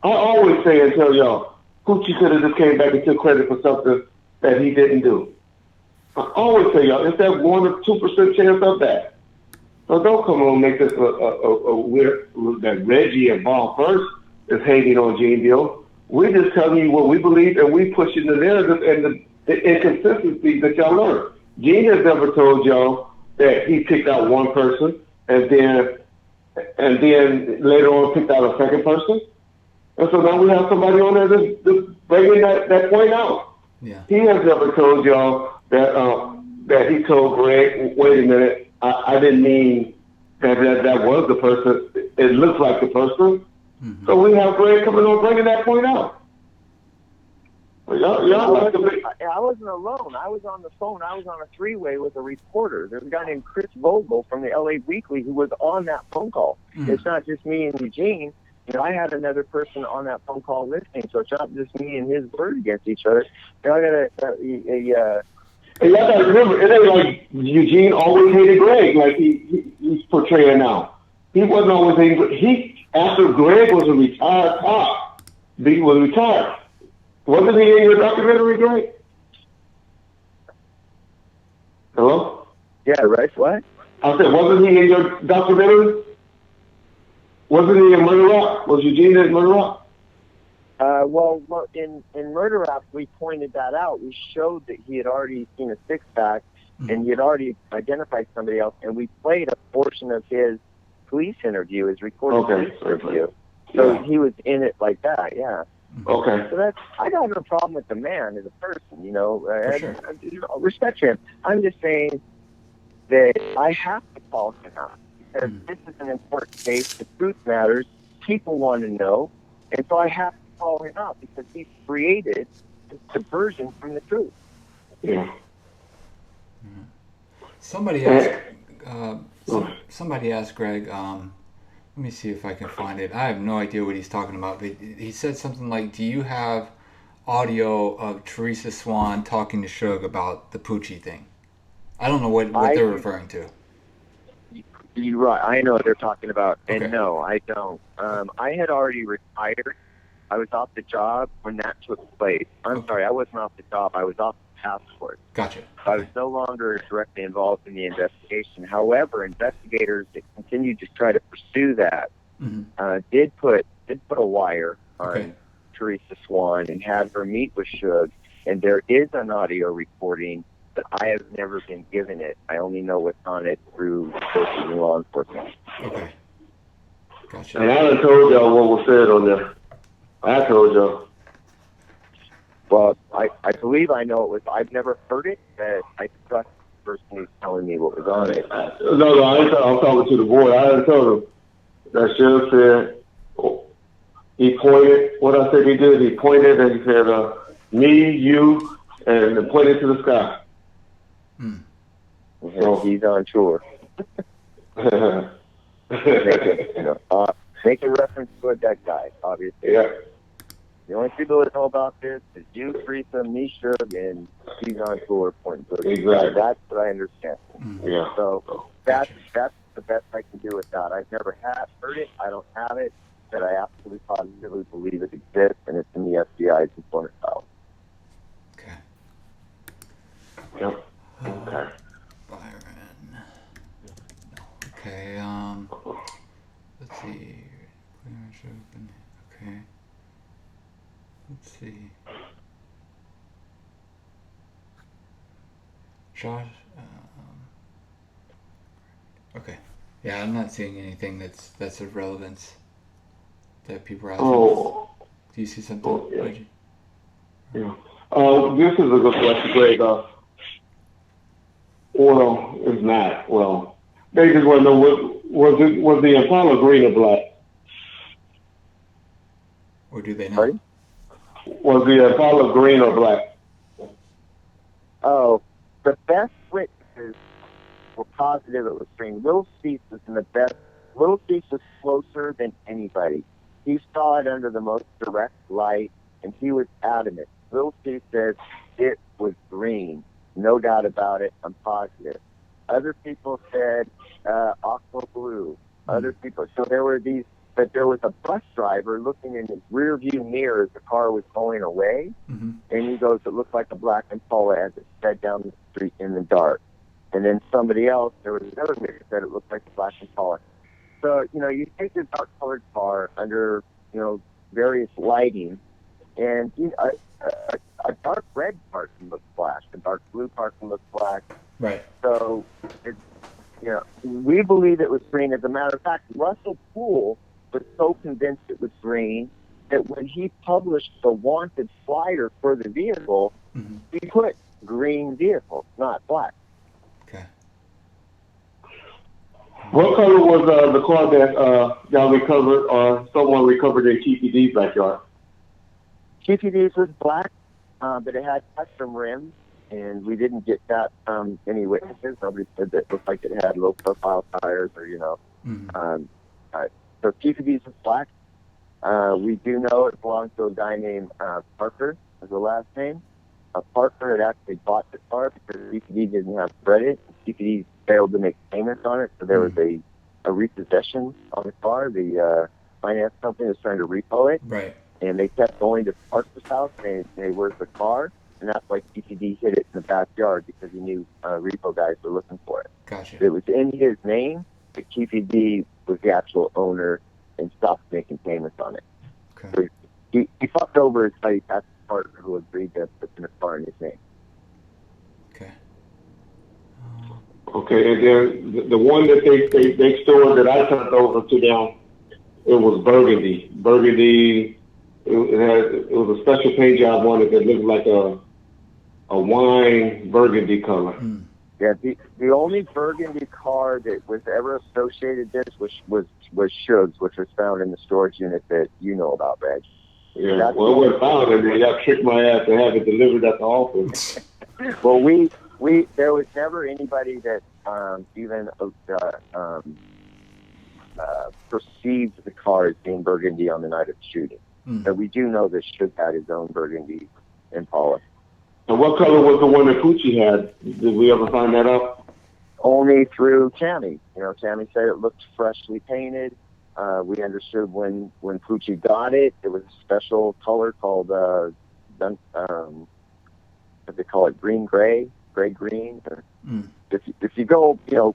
I always say and tell y'all, Gucci could have just came back and took credit for something that he didn't do. I always say y'all, it's that 1 or 2% chance of that. So don't come on and make this a weird that Reggie and Ball first is hating on Gene Deal. We're just telling you what we believe, and we pushing the narrative and the inconsistencies that y'all learn. Gene has never told y'all that he picked out one person and then later on picked out a second person. And so now we have somebody on there that's bringing that point out. Yeah. He has never told y'all that he told Greg, wait a minute, I didn't mean that was the person. It looks like the person. So we have Greg coming on bringing that point out. I wasn't alone. I was on the phone. I was on a three-way with a reporter. There's a guy named Chris Vogel from the LA Weekly who was on that phone call. It's not just me and Eugene. I had another person on that phone call listening, so it's not just me and his word against each other. I got and y'all gotta remember, it ain't like Eugene always hated Greg like he's portraying now. He wasn't always hating. After Greg was a retired cop, he was retired. Wasn't he in your documentary, Greg? Hello? Yeah, right. What? I said, wasn't he in your documentary? Wasn't he in Murder Rock? Was Eugene in Murder Rock? Well, in Murder Rock, we pointed that out. We showed that he had already seen a six-pack, and he had already identified somebody else, and we played a portion of his police interview, his recorded police interview. So he was in it like that, yeah. Okay. So I don't have a problem with the man as a person, For sure. Respect him. I'm just saying that I have to call him out because this is an important case. The truth matters. People want to know, and so I have to call him out because he's created a diversion from the truth. Yeah. Somebody asked. Somebody asked Greg. Let me see if I can find it. I have no idea what he's talking about. But he said something like, "Do you have audio of Teresa Swan talking to Suge about the Poochie thing?" I don't know what they're referring to. You're right. I know what they're talking about, and Okay. no, I don't. I had already retired. I was off the job when that took place. I'm sorry, I wasn't off the job. I was off the task force. Gotcha. I was no longer directly involved in the investigation. However, investigators that continued to try to pursue that did put a wire on Teresa Swan and had her meet with Suge. And there is an audio recording, but I have never been given it. I only know what's on it through sources in law enforcement. Okay. Gotcha. And I done told y'all what was said on there. I told y'all. Well, I believe I know it was. I've never heard it, but I trust the person who's telling me what was on it. No, I'm talking to the boy. I done told him that Suge said, he pointed, what I said he did, he pointed and he said, me, you, and pointed to the sky. So he's on tour. Making reference to a dead guy, obviously. Yeah. The only people that know about this is you, Teresa, me, Suge, and he's on tour pointing to it. Exactly. That's what I understand. Yeah. So that's the best I can do with that. I've never heard it. I don't have it, but I absolutely positively believe it exists, and it's in the FBI's informant file. Okay. Yep. Okay. Byron. Okay. Let's see. Okay. Let's see. Josh. Okay. Yeah, I'm not seeing anything that's of relevance that people are asking. Oh. Do you see something, Yeah. Reggie? Yeah. This is a good question, Greg. Well, it's not. Well, they just want to know was the Impala green or black? Or do they know? Sorry? Was the Impala green or black? Oh, the best witnesses were positive it was green. Little Cease was in the best. Little Cease was closer than anybody. He saw it under the most direct light, and he was adamant. Little Cease says it was green. No doubt about it. I'm positive. Other people said aqua blue. Other people. So there were these. But there was a bus driver looking in his rear view mirror as the car was going away, and he goes, "It looked like a black Impala as it sped down the street in the dark." And then somebody else, there was another mirror that said it looked like a black Impala. So you take this dark-colored car under various lighting, and a dark red car can look black, a dark blue car can look black. Right. So it's we believe it was green. As a matter of fact, Russell Poole was so convinced it was green that when he published the wanted flyer for the vehicle, he put green vehicle, not black. Okay. What color was the car that y'all recovered or someone recovered in TPD's backyard? TPD's was black. but it had custom rims, and we didn't get that from any witnesses. Nobody said that it looked like it had low-profile tires or, so TCB's is black. We do know it belongs to a guy named Parker, as the last name. Parker had actually bought the car because TCB didn't have credit. TCB failed to make payments on it, so there was a repossession on the car. The finance company was trying to repo it. Right. And they kept going to Parker's house, and they where's the car? And that's why TCD hid it in the backyard because he knew repo guys were looking for it. Gotcha. It was in his name, but TCD was the actual owner and stopped making payments on it. Okay. So he fucked over his buddy Pastor Parker, who agreed to put in a car in his name. Okay. Okay, and then the one that they stored that I turned over to them, it was burgundy. Burgundy. It was a special paint job on it that looked like a wine burgundy color. Mm. Yeah, the only burgundy car that was ever associated with this was Shug's, which was found in the storage unit that you know about, Reg. Yeah, well, it was found, and they got tricked my ass to have it delivered at the office. Well, there was never anybody that even perceived the car as being burgundy on the night of the shooting. Mm. But we do know that Shug had his own burgundy Impala. And what color was the one that Poochie had? Did we ever find that out? Only through Tammy. Tammy said it looked freshly painted. We understood when Poochie got it, it was a special color called what they call it, gray-green. If you go, do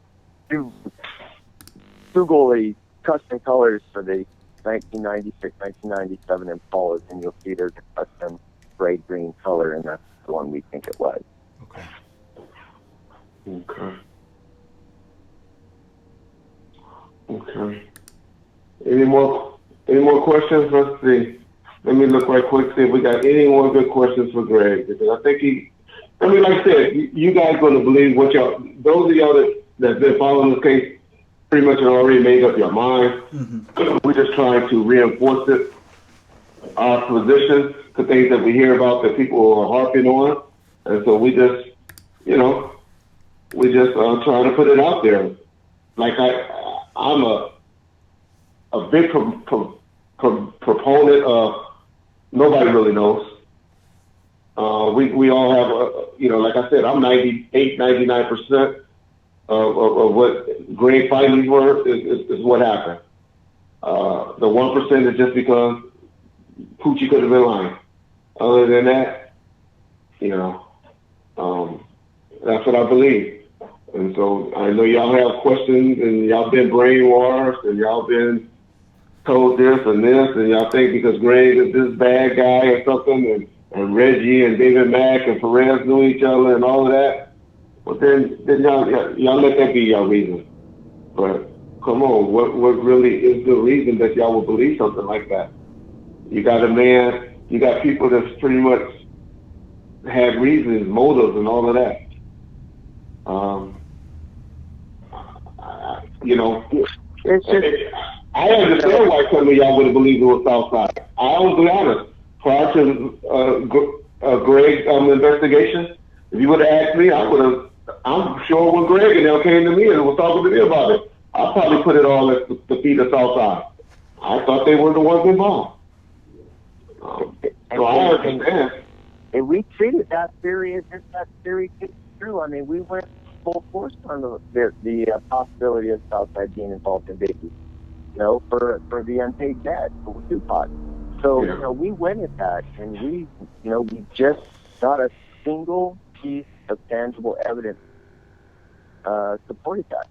Google the custom colors for the 1996, 1997 Impalas, and you'll see there's a custom gray-green color, and that's the one we think it was. Okay. Okay. Any more questions? Let's see. Let me look right quick, see if we got any more good questions for Greg. Because I think like I said, you guys going to believe what those of y'all that's been following this case pretty much have already made up your mind. Mm-hmm. We're just trying to reinforce it, our position, the things that we hear about that people are harping on. And so we just, trying to put it out there. Like I'm a big proponent of nobody really knows. We all have, like I said, I'm 98, 99% of what Greg findings were is what happened. The 1% is just because Poochie could have been lying. Other than that, that's what I believe. And so I know y'all have questions, and y'all been brainwashed, and y'all been told this and this, and y'all think because Greg is this bad guy or something, and Reggie and David Mack and Perez knew each other and all of that. Well, then y'all let that be y'all reason. But come on, what really is the reason that y'all would believe something like that? You got people that's pretty much had reasons, motives, and all of that. It's just, I understand why some of y'all would have believed it was Southside. I'll be honest. Prior to Greg's investigation, if you would have asked me, I'm sure when Greg and them came to me and was talking to me about it, I probably put it all at the feet of Southside. I thought they were the ones involved. So I understand. And we treated that theory as if that theory is true. I mean, we went full force on the possibility of Southside being involved in Biggie, for the unpaid debt for Tupac. So, we went at that, and we just got a single piece of tangible evidence supported that.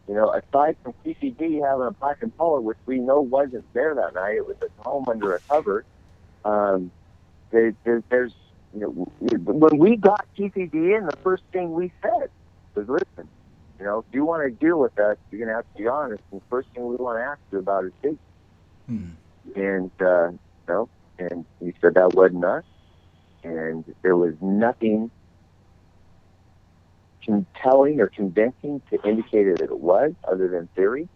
Aside from CCD having a black Impala, which we know wasn't there that night, it was at home under a cover. There's when we got TCD in, the first thing we said was, listen, if you want to deal with us, you're going to have to be honest. And the first thing we want to ask you about is Biggie. And, and he said that wasn't us. And there was nothing compelling or convincing to indicate that it was, other than theory.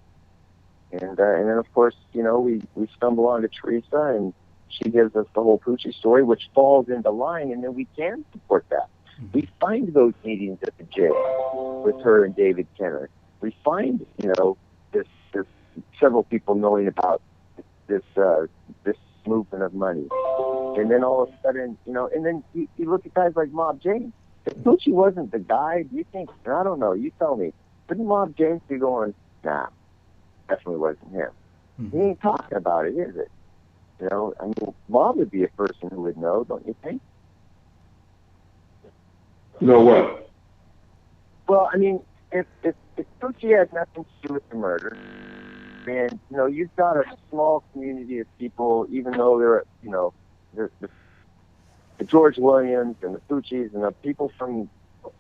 And then, of course, we stumble onto Teresa, and she gives us the whole Poochie story, which falls into line, and then we can support that. We find those meetings at the jail with her and David Kenner. We find, this several people knowing about this movement of money. And then all of a sudden, and then you look at guys like Mob James. If Poochie wasn't the guy, do you think, I don't know, you tell me, wouldn't Mob James be going, nah, definitely wasn't him? He ain't talking about it, is it? Mob would be a person who would know, don't you think? Know what? Well, I mean, if Poochie had nothing to do with the murder, and you've got a small community of people, even though they're the George Williams and the Poochies and the people from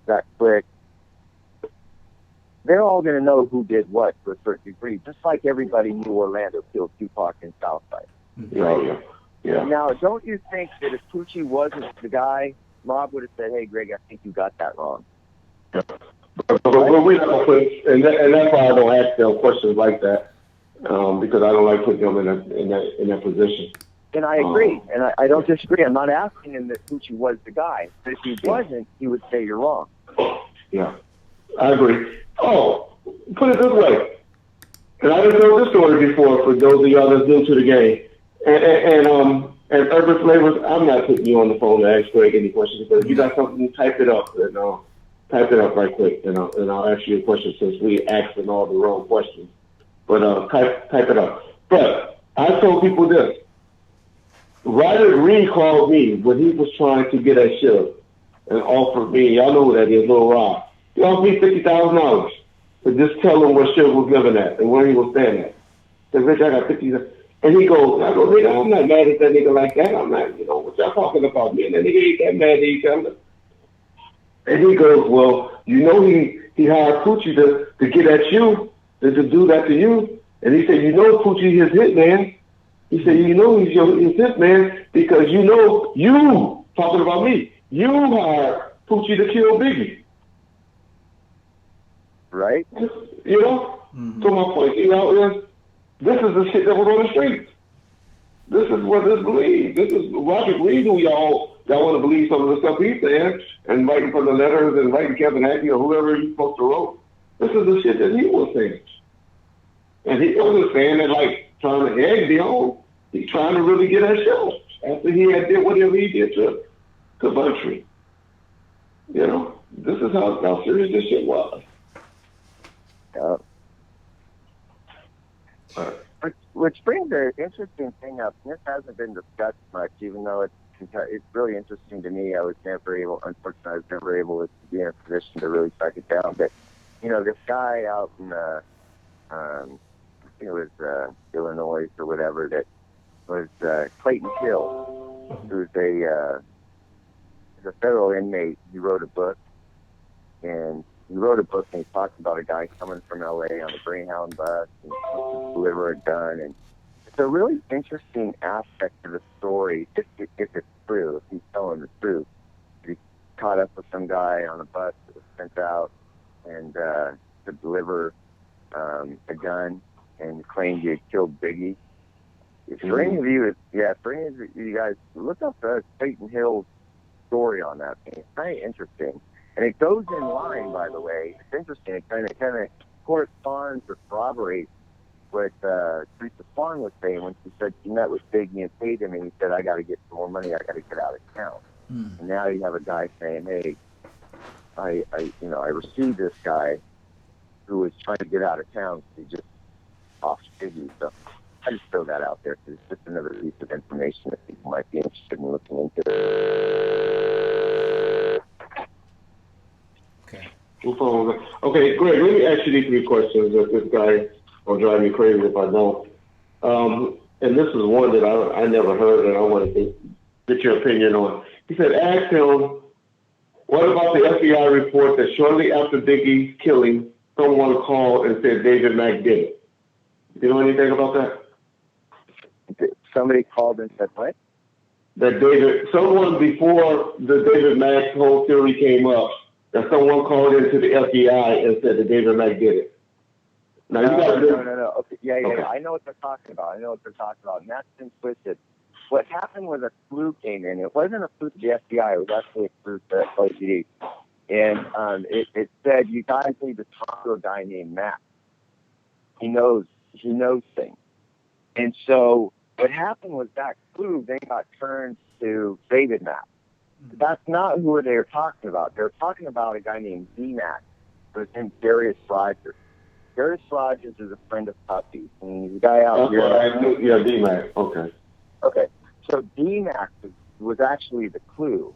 that clique, they're all going to know who did what to a certain degree, just like everybody knew Orlando killed Tupac in Southside. Right? Yeah. Now, don't you think that if Poochie wasn't the guy, Mob would have said, "Hey, Greg, I think you got that wrong." Yeah. But we don't put, and that's why I don't ask them questions like that, because I don't like putting them in that position. And I agree, and I don't disagree. I'm not asking him that Poochie was the guy, but if he wasn't, he would say you're wrong. Yeah, I agree. Oh, put it this way, and I didn't know this story before for those of y'all that's new to the game. And Urban Flavors, I'm not putting you on the phone to ask Greg any questions, but if you got something, type it up, and type it up right quick, and I'll ask you a question since we asking all the wrong questions. But type it up. But I told people this. Ryder Reed called me when he was trying to get at Shiv and offered me, y'all know who that is, Lil Rob. He offered me $50,000 to just tell him where Shiv was living at and where he was staying at. I said, Rich, I got $50,000. And he goes, nigga, I'm not mad at that nigga like that. I'm not, what y'all talking about? Me and that nigga ain't that mad at each other. And he goes, well, he hired Poochie to get at you, to do that to you. And he said, Poochie his hitman. He said, he's his man because you, talking about me, you hired Poochie to kill Biggie. Right? So my point, is, this is the shit that was on the streets. This is what this believes. This is Roger Reed, who y'all want to believe some of the stuff he's saying and writing from the letters and writing Kevin Hackey or whoever he's supposed to wrote. This is the shit that he was saying. And he wasn't saying it like trying to egg the on. He's trying to really get that show after he had did whatever he did to Buntry. This is how serious this shit was. Yeah. Which brings an interesting thing up. This hasn't been discussed much, even though it's really interesting to me. Unfortunately, I was never able to be in a position to really track it down. But, this guy out in, I think it was Illinois or whatever, that was Clayton Hill, who's a federal inmate. He wrote a book, and he talked about a guy coming from L.A. on a Greyhound bus and deliver a gun. And it's a really interesting aspect of the story, if it's true, if he's telling the truth. He caught up with some guy on a bus that was sent out and to deliver a gun and claimed he had killed Biggie. For any of you guys, look up Clayton Hill's story on that thing. It's kind of interesting. And it goes in line, by the way. It's interesting. It kind of corresponds or corroborates what Teresa Swan was saying when she said she met with Biggie and paid him, and he said, I got to get some more money. I got to get out of town. And now you have a guy saying, hey, I received this guy who was trying to get out of town. So he just offed Biggie. So I just throw that out there because it's just another piece of information that people might be interested in looking into. Okay, Greg, let me ask you these 3 questions. If this guy will drive me crazy if I don't. And this is one that I never heard, and I want to get your opinion on. He said, ask him, what about the FBI report that shortly after Biggie's killing, someone called and said David Mack did it? Do you know anything about that? Somebody called and said what? That someone before the David Mack whole theory came up, that someone called into the FBI and said that David Mack did it. Now, No. Okay. Yeah. I know what they're talking about. And that's been twisted. what happened was a fluke came in. It wasn't a fluke to the FBI. It was actually a fluke to LAPD. And it said, you guys need to talk to a guy named Matt. He knows things. And so what happened was that clue then got turned to David Matt. That's not who they were talking about. They were talking about a guy named D-Mac, who's named Darius Rogers. Darius Rogers is a friend of Puffy. And he's a guy out here. Yeah, D-Mac. Okay. Okay. So D-Mac was actually the clue.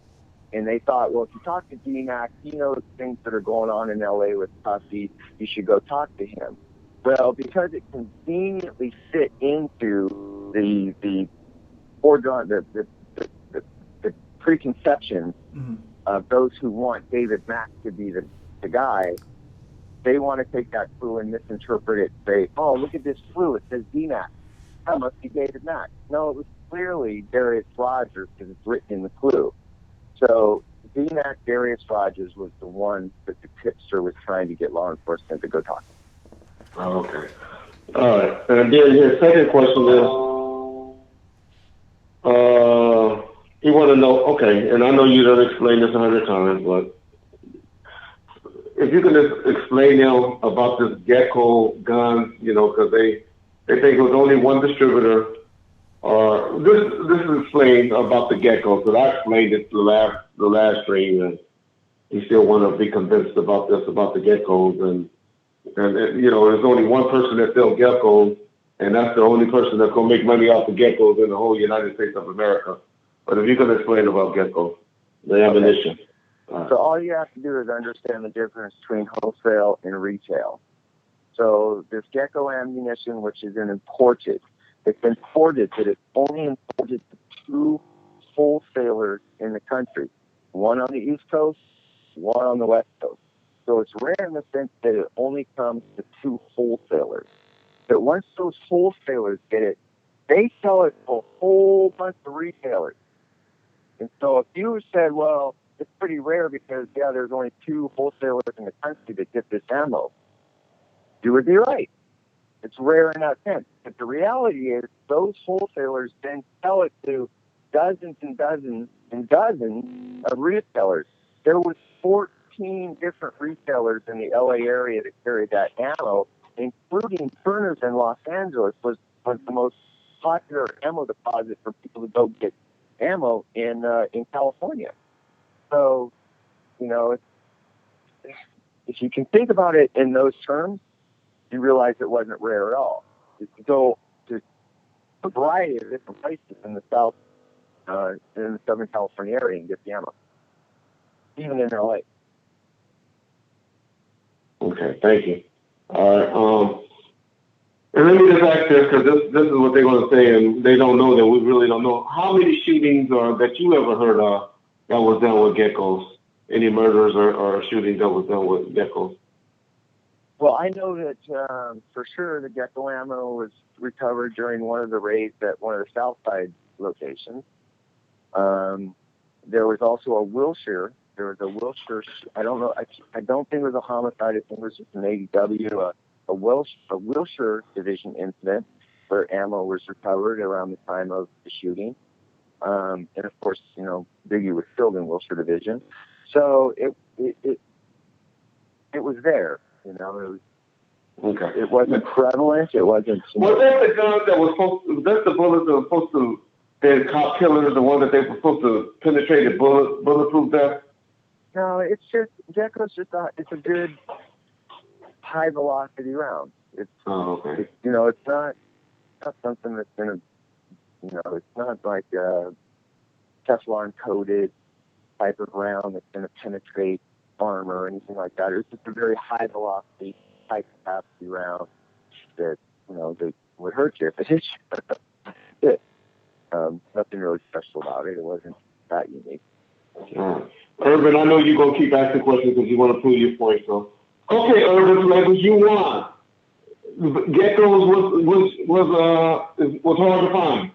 And they thought, well, if you talk to D-Mac, he knows things that are going on in L.A. with Puffy. You should go talk to him. Well, because it conveniently fit into the foregone, the preconceptions of those who want David Mack to be the guy, they want to take that clue and misinterpret it. Say, oh, look at this clue. It says D-Mac. That must be David Mack. No, it was clearly Darius Rogers because it's written in the clue. So D-Mac Darius Rogers was the one that the tipster was trying to get law enforcement to go talk to. Oh, okay. All right. And then his second question is, he want to know, okay, and I know you done explained this 100 times, but if you can just explain them about this gecko gun, because they think it was only one distributor. This is explained about the gecko, because I explained it the last stream, and he still want to be convinced about this, about the geckos, and there's only one person that sells geckos, and that's the only person that's going to make money off the geckos in the whole United States of America. But if you can explain about geckos, the ammunition. So all you have to do is understand the difference between wholesale and retail. So this gecko ammunition, which is imported, but it's only imported to 2 wholesalers in the country, one on the East Coast, one on the West Coast. So it's rare in the sense that it only comes to 2 wholesalers. But once those wholesalers get it, they sell it to a whole bunch of retailers. And so if you said, well, it's pretty rare because, there's only 2 wholesalers in the country that get this ammo, you would be right. It's rare in that sense. But the reality is those wholesalers then sell it to dozens and dozens and dozens of retailers. There was 14 different retailers in the LA area that carried that ammo, including Turner's in Los Angeles was the most popular ammo deposit for people to go get ammo in California. So, if you can think about it in those terms, you realize it wasn't rare at all. You could go to a variety of different places in the South, in the Southern California area and get the ammo, even in LA. Okay, thank you. All right. And let me just ask this, because this is what they're going to say, and they don't know that we really don't know. How many shootings that you ever heard of that was done with geckos? Any murders or shootings that was done with geckos? Well, I know that for sure the gecko ammo was recovered during one of the raids at one of the Southside locations. There was also a Wilshire. There was a Wilshire. I don't know. I don't think it was a homicide. I think it was just an ADW, a Wilshire division incident where ammo was recovered around the time of the shooting. And of course, Biggie was killed in Wilshire division. So it was there. It was. Okay. It wasn't prevalent. It wasn't. Was that the gun that was supposed? Was that the bullet that was supposed to? The cop killer, the one that they were supposed to penetrate a bulletproof vest? No, it's just gecko's just it's a good high velocity round. It's okay. It's not something that's gonna it's not like a Teflon coated type of round that's gonna penetrate armor or anything like that. It's just a very high velocity, high capacity round that that would hurt you if it hit you. Nothing really special about it. It wasn't that unique. Urban, I know you're going to keep asking questions because you want to prove your point. So, okay, Urban, like you won. Geckos was hard to find.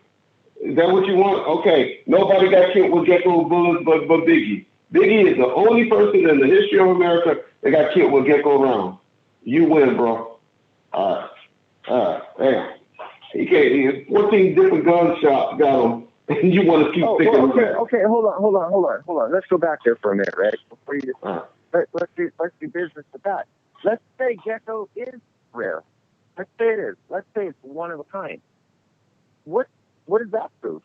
Is that what you want? Okay. Nobody got killed with gecko bullets but Biggie. Biggie is the only person in the history of America that got killed with gecko rounds. You win, bro. Damn. He 14 different gun shops got him, and you want to keep thinking. Okay. Hold on. Let's go back there for a minute, Reg. Before you let's do business with that. Let's say gecko is rare. Let's say it is. Let's say it's one of a kind. What does that prove?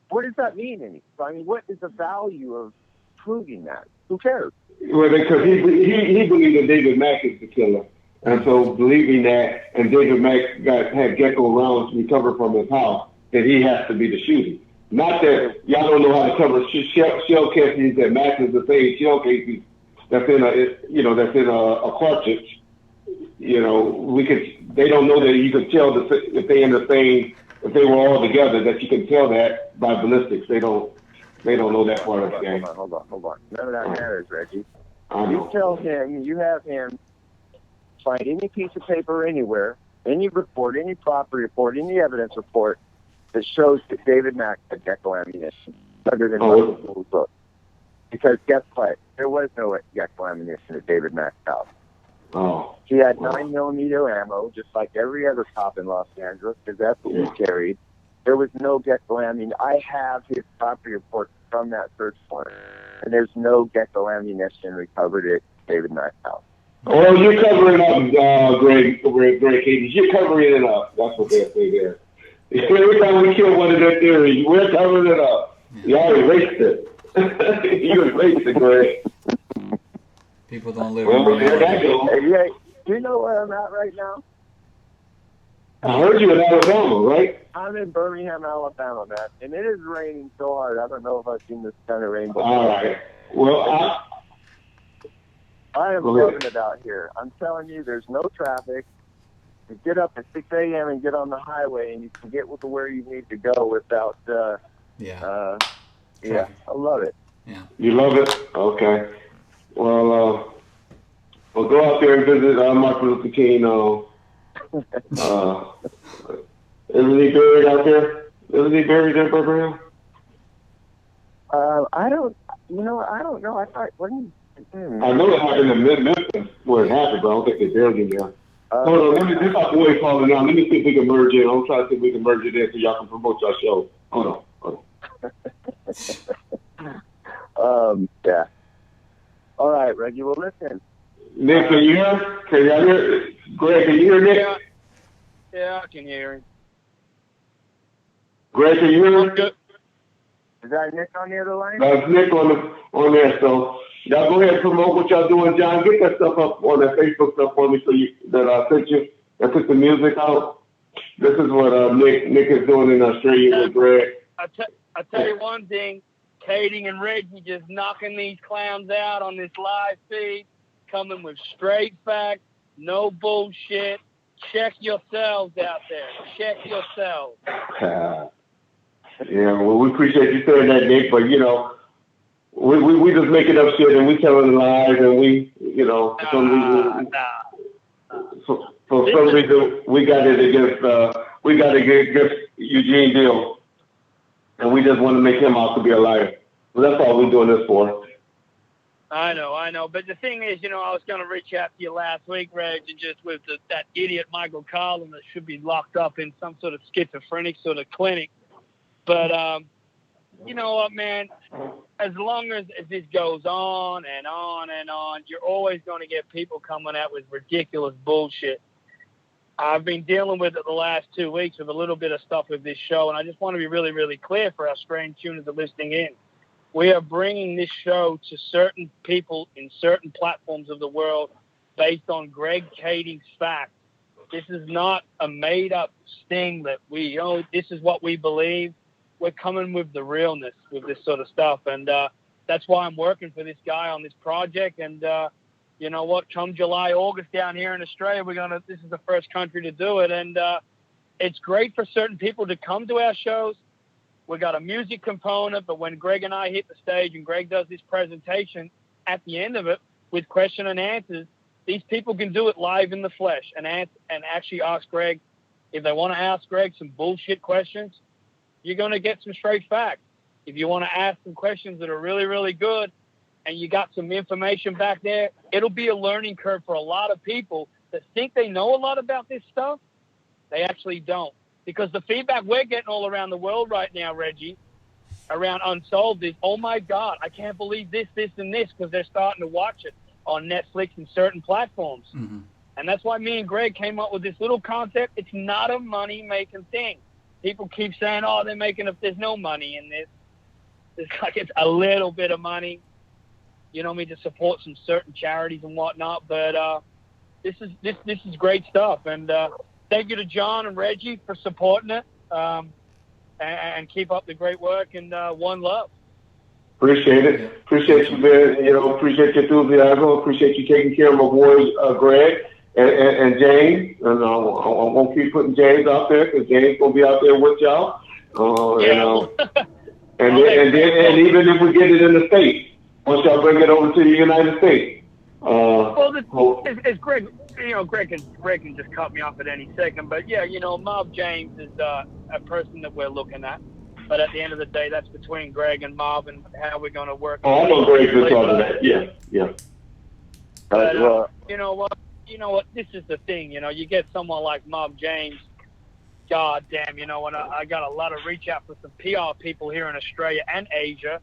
What does that mean? I mean, what is the value of proving that? Who cares? Well, because he believed that David Mack is the killer. And so believing that, and David Mack had gecko rounds recovered from his house, that he has to be the shooter. Not that y'all don't know how to cover shell casings that matches the same shell casings that's in a cartridge. You know, they don't know that you can tell if if they were all together, that you can tell that by ballistics. They don't know that part of the game. Hold on. None of that matters, Reggie. You have him find any piece of paper anywhere, any report, any property report, any evidence report that shows that David Mack had gecko ammunition other than Russell's book. Because guess what? There was no gecko ammunition at David Mack's house. Oh. He had 9mm ammo, just like every other cop in Los Angeles, because that's what he carried. There was no gecko ammunition. I have his property report from that search warrant, and there's no gecko ammunition recovered at David Mack's house. Well, you're covering up, Greg Kading. You're covering it up. That's what they say there. Every time we kill one of their theories, we're covering it up. Y'all erased it. You erased it, Greg. People don't live in reality. Hey, do you know where I'm at right now? I heard you in Alabama, right? I'm in Birmingham, Alabama, man. And it is raining so hard. I don't know if I've seen this kind of rain before. All right. Well, I am loving it out here. I'm telling you, there's no traffic. You get up at 6 a.m. and get on the highway, and you can get to where you need to go without. I love it. Yeah. You love it? Okay. Well, we'll go out there and visit Martin Luther King. Isn't he buried out there? Isn't he buried in Birmingham? I don't know. I thought I know it happened in Memphis where it happened, but I don't think they buried him there. Hold on, this is our boy calling now. Let me see if we can merge it. I'm trying to see if we can merge it in so y'all can promote your show. Hold on. Yeah. All right, Reggie. Well, listen. Nick, can you hear? Can y'all hear? Greg, can you hear Nick? Yeah, I can hear him. Greg, can you hear him? Is that Nick on the other line? That's Nick on there. So y'all go ahead and promote what y'all doing, John. Get that stuff up on that Facebook stuff for me that I sent you. I took the music out. This is what Nick is doing in Australia with Greg. I tell you one thing, Kading and Reggie just knocking these clowns out on this live feed, coming with straight facts, no bullshit. Check yourselves out there. Check yourselves. Yeah, well, we appreciate you saying that, Nick, but, you know, we just making up shit and we telling lies and we, you know, for some reason, for some reason we got it against Eugene Deal, and we just want to make him out to be a liar. So that's all we're doing this for. I know. But the thing is, you know, I was going to reach out to you last week, Reg, and just with that idiot Michael Collin that should be locked up in some sort of schizophrenic sort of clinic. But, you know what, man, as long as this goes on and on and on, you're always going to get people coming out with ridiculous bullshit. I've been dealing with it the last 2 weeks with a little bit of stuff with this show, and I just want to be really, really clear for our strange tuners that are listening in. We are bringing this show to certain people in certain platforms of the world based on Greg Kading's facts. This is not a made-up sting that this is what we believe. We're coming with the realness with this sort of stuff, and that's why I'm working for this guy on this project. And you know what? Come July, August down here in Australia, this is the first country to do it, and it's great for certain people to come to our shows. We got a music component, but when Greg and I hit the stage and Greg does this presentation at the end of it with question and answers, these people can do it live in the flesh and actually ask Greg. If they want to ask Greg some bullshit questions, you're going to get some straight facts. If you want to ask some questions that are really, really good and you got some information back there, it'll be a learning curve for a lot of people that think they know a lot about this stuff. They actually don't. Because the feedback we're getting all around the world right now, Reggie, around Unsolved is, oh my God, I can't believe this, and this, because they're starting to watch it on Netflix and certain platforms. Mm-hmm. And that's why me and Greg came up with this little concept. It's not a money-making thing. People keep saying, oh, they're making up, there's no money in this. It's like it's a little bit of money, you know what I mean, to support some certain charities and whatnot. But this is great stuff. And thank you to John and Reggie for supporting it. And keep up the great work, and one love. Appreciate it. Appreciate you, man. You know, appreciate your enthusiasm. Appreciate you taking care of my boys, Greg and James. And I won't keep putting James out there because James gonna be out there with y'all. And even if we get it in the States, once y'all bring it over to the United States. It's Greg. You know, Greg can just cut me off at any second. But yeah, you know, Mob James is a person that we're looking at. But at the end of the day, that's between Greg and Mob and how we're going to work. Oh, I know Greg's been talking that. Yeah. But you know what? This is the thing. You know, you get someone like Mob James. God damn, you know, and I got a lot of reach out for some PR people here in Australia and Asia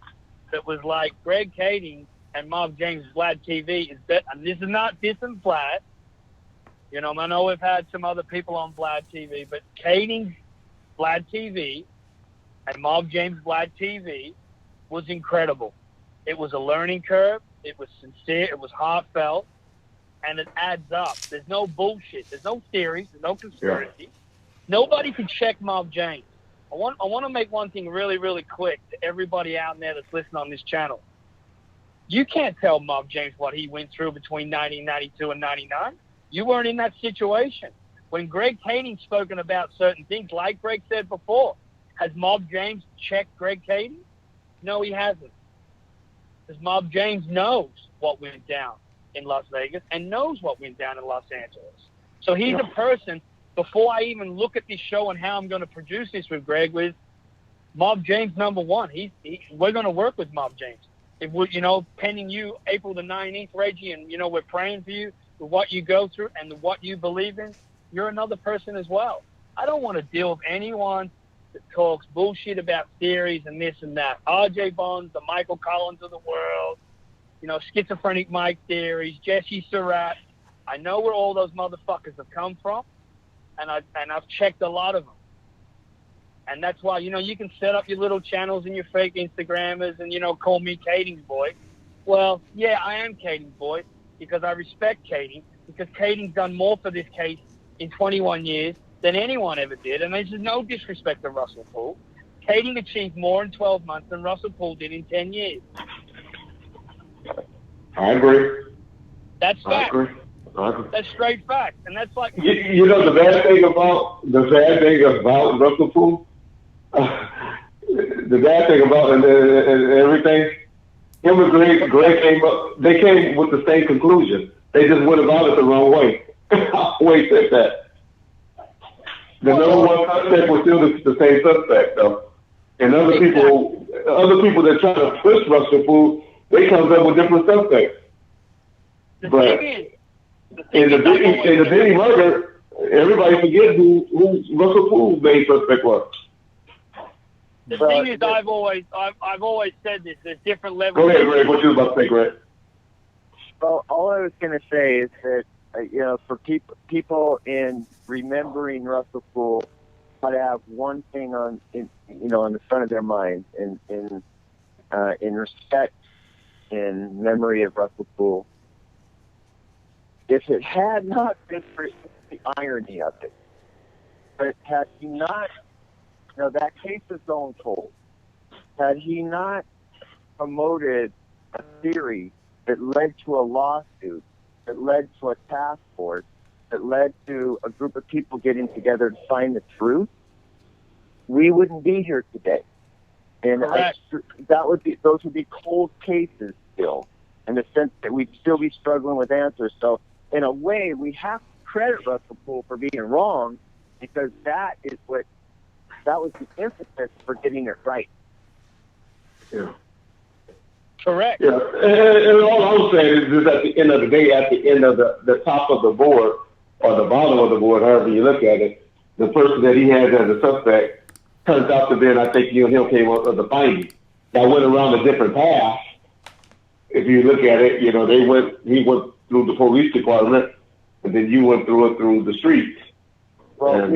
that was like, Greg Kading and Mob James Vlad TV is better. And this is not dissing Vlad. You know, I know we've had some other people on Vlad TV, but Kading's Vlad TV and Mob James Vlad TV was incredible. It was a learning curve. It was sincere. It was heartfelt. And it adds up. There's no bullshit. There's no theories. There's no conspiracy. Yeah. Nobody can check Mob James. I want to make one thing really, really quick to everybody out there that's listening on this channel. You can't tell Mob James what he went through between 1992 and 99. You weren't in that situation. When Greg Kading's spoken about certain things, like Greg said before, has Mob James checked Greg Kading? No, he hasn't. Because Mob James knows what went down in Las Vegas and knows what went down in Los Angeles. So he's a person, before I even look at this show and how I'm going to produce this with Greg, with Mob James, number one. We're going to work with Mob James. If we, you know, pending you April the 19th, Reggie, and, you know, we're praying for you, with what you go through and what you believe in, you're another person as well. I don't want to deal with anyone that talks bullshit about theories and this and that. R.J. Bonds, the Michael Collins of the world, you know, schizophrenic Mike theories, Jesse Surratt. I know where all those motherfuckers have come from, and I've checked a lot of them. And that's why, you know, you can set up your little channels and your fake Instagrammers and, you know, call me Kading's boy. Well, yeah, I am Kading's boy, because I respect Kading, because Kading's done more for this case in 21 years than anyone ever did. And there's no disrespect to Russell Poole. Kading achieved more in 12 months than Russell Poole did in 10 years. I agree. That's fact. That's straight fact. And that's like... You know, the bad thing about Russell Poole, the bad thing about and everything, him and Greg they came with the same conclusion. They just went about it the wrong way. I always said that. The number one suspect was still the same suspect, though. And other people that try to push Russell Poole, they come up with different suspects. But in the Biggie murder, everybody forget who Russell Poole's main suspect was. The thing is, I've always said this. There's different levels. Go ahead, Greg. What you about to say, Greg? Well, all I was going to say is that you know, for people in remembering Russell Poole, ought to have one thing on the front of their mind, in respect, in memory of Russell Poole. If it had not been for the irony of it, but had he not, you know, that case is going cold. Had he not promoted a theory that led to a lawsuit, that led to a task force, that led to a group of people getting together to find the truth, we wouldn't be here today. And those would be cold cases still, in the sense that we'd still be struggling with answers. So in a way, we have to credit Russell Poole for being wrong, because that was the impetus for getting it right. Yeah. Correct. Yeah, and all I'm saying is at the end of the day, at the end of the top of the board, or the bottom of the board, however you look at it, the person that he has as a suspect turns out to be, I think you and him came up with the finding. That went around a different path. If you look at it, he went through the police department, and then you went through the streets. Well, And,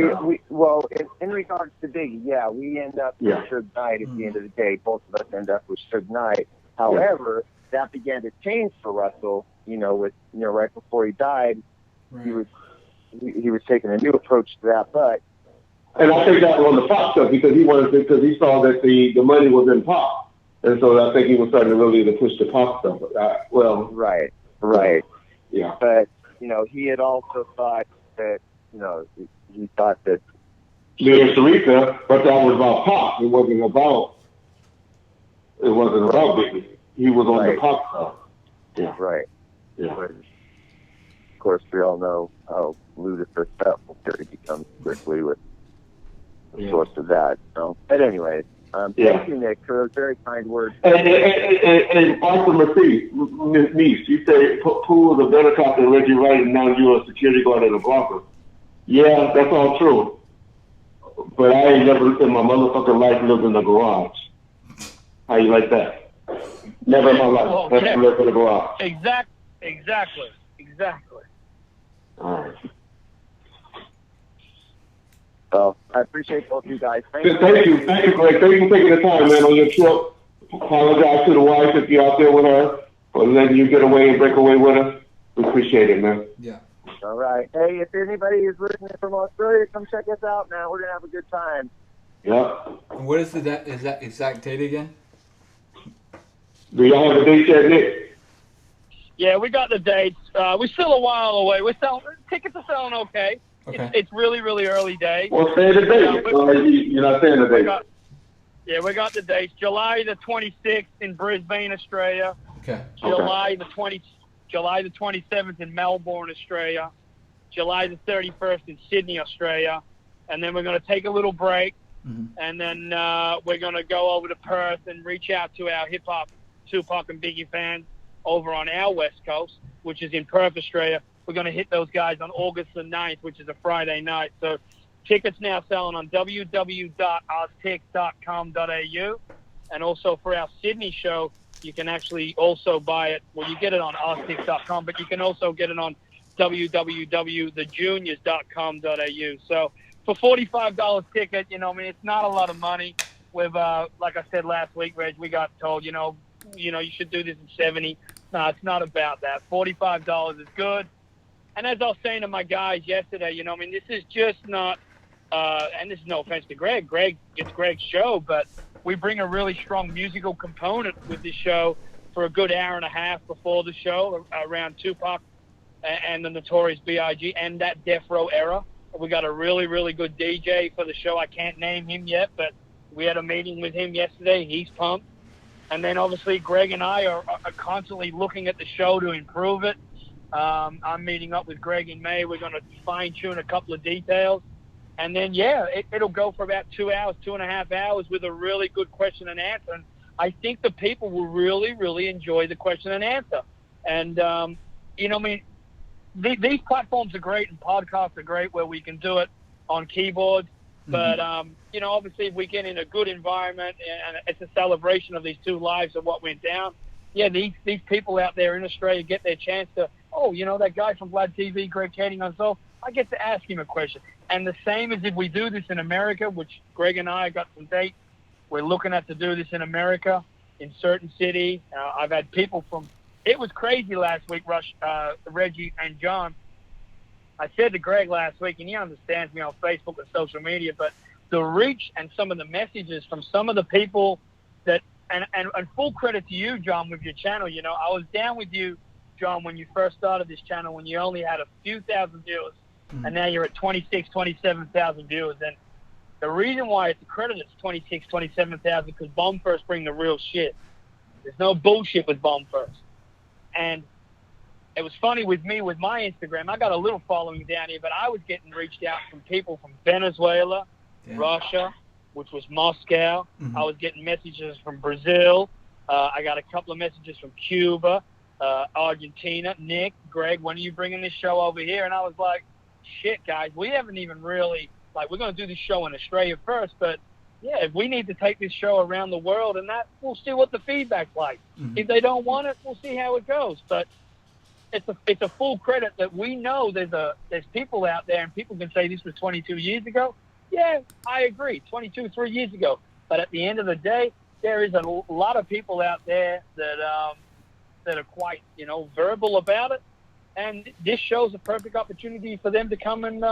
in regards to Biggie, yeah, we end up with Suge Knight at the end of the day. Both of us end up with Suge Knight. However, that began to change for Russell. Right before he died, Right. he was taking a new approach to that. But I think that was on the pop stuff because he saw that the money was in pop, and so I think he was starting to really push the pop stuff. Right. Yeah. But he had also thought that he thought that Me and Sharika, but that was about pop. It wasn't about Biggie. He was on the pop stuff. Yeah. Right. Yeah. But, of course, we all know how ludicrous that theory becomes quickly with the source of that. So, but anyways, thank you, Nick, for those very kind words. And Arthur Niece, you say Pooh was a better cop than Reggie Wright, and now you're a security guard at a Bronco. Yeah, that's all true. But I ain't never in my motherfucking life lived in a garage. How you like that? Never in my life. Never lived in a garage. Exactly. All right. Well, I appreciate both you guys. Thank you, Greg. Thank you for taking the time, man, on your trip. Apologize to the wife if you're out there with her, for letting you get away and break away with us. We appreciate it, man. Yeah. All right. Hey, if anybody is listening from Australia, come check us out, man. We're gonna have a good time. Yeah. And what is that exact date again? Do y'all have a date yet, Nick? Yeah, we got the dates. We're still a while away. Tickets are selling okay. It's really, really early days. Well, say the date. You're not saying the date. We got the dates. July the 26th in Brisbane, Australia. Okay. July the 27th in Melbourne, Australia. July the 31st in Sydney, Australia. And then we're going to take a little break. Mm-hmm. And then we're going to go over to Perth and reach out to our hip-hop, Tupac and Biggie fans over on our West Coast, which is in Perth, Australia. We're going to hit those guys on August the 9th, which is a Friday night. So tickets now selling on www.oztix.com.au. And also for our Sydney show, you can actually also buy it. Well, you get it on oztix.com, but you can also get it on www.thejuniors.com.au. So for $45 ticket, it's not a lot of money. With like I said last week, Reg, we got told, you should do this in 70. No, it's not about that. $45 is good. And as I was saying to my guys yesterday, this is just not, and this is no offense to Greg. It's Greg's show, but we bring a really strong musical component with this show for a good hour and a half before the show around Tupac and the Notorious B.I.G. and that Death Row era. We got a really, really good DJ for the show. I can't name him yet, but we had a meeting with him yesterday. He's pumped. And then obviously Greg and I are constantly looking at the show to improve it. I'm meeting up with Greg in May. We're going to fine-tune a couple of details. And then, it'll go for about 2 hours, 2.5 hours with a really good question and answer. And I think the people will really, really enjoy the question and answer. And, these platforms are great and podcasts are great where we can do it on keyboards. But, obviously if we get in a good environment and it's a celebration of these two lives of what went down, these people out there in Australia get their chance to, that guy from Vlad TV, Greg Kading on Soul, I get to ask him a question. And the same as if we do this in America, which Greg and I got some dates, we're looking at to do this in America, in certain cities. I've had people it was crazy last week, Reggie and John. I said to Greg last week, and he understands me on Facebook and social media, but the reach and some of the messages from some of the people that, and full credit to you, John, with your channel. I was down with you, John, when you first started this channel, when you only had a few thousand viewers, and now you're at 27,000 viewers. And the reason why it's accredited to 27,000 because Bomb First bring the real shit. There's no bullshit with Bomb First. And it was funny with me, with my Instagram, I got a little following down here, but I was getting reached out from people from Venezuela, Russia, which was Moscow. Mm-hmm. I was getting messages from Brazil. I got a couple of messages from Cuba, Argentina. Nick, Greg, when are you bringing this show over here? And I was like, shit, guys, we haven't even really like we're going to do this show in Australia first, but yeah, we need to take this show around the world, and that we'll see what the feedback's like. Mm-hmm. If they don't want it, we'll see how it goes. But it's a full credit that we know there's people out there, and people can say this was 22 years ago. Yeah, I agree, 3 years ago. But at the end of the day, there is a lot of people out there that are quite, verbal about it. And this show's a perfect opportunity for them to come and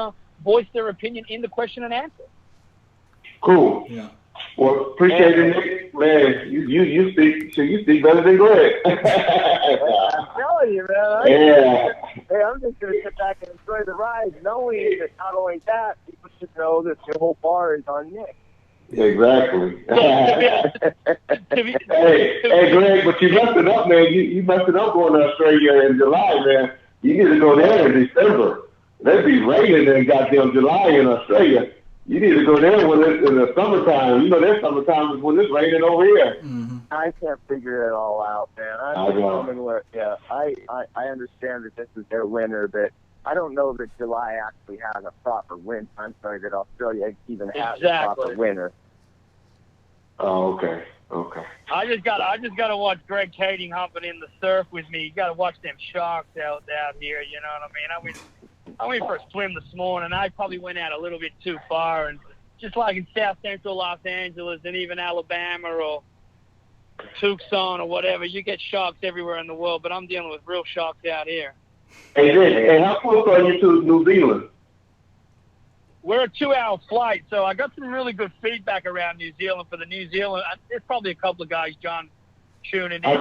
voice their opinion in the question and answer. Cool. Yeah. Well, appreciate it, Nick. Man, you speak better than Greg. I'm telling you, man. I'm just going to sit back and enjoy the ride, knowing that not only that, people should know that the whole bar is on Nick. Exactly. Hey, Greg, but you messed it up, man. You messed it up going to Australia in July, man. You need to go there in December. That'd be raining in goddamn July in Australia. You need to go there when it's in the summertime. Their summertime is when it's raining over here. Mm-hmm. I can't figure it all out, man. I understand that this is their winter, but I don't know that July actually has a proper winter. I'm sorry, that Australia even has a proper winter. Oh, okay. I just gotta watch Greg Kading humping in the surf with me. You gotta watch them sharks out here. You know what I mean? I went for a swim this morning. I probably went out a little bit too far, and just like in South Central Los Angeles and even Alabama or Tucson or whatever, you get sharks everywhere in the world. But I'm dealing with real sharks out here. Hey, how close are you to New Zealand? We're a 2-hour flight, so I got some really good feedback around New Zealand for the New Zealand. There's probably a couple of guys, John, tuning in. It's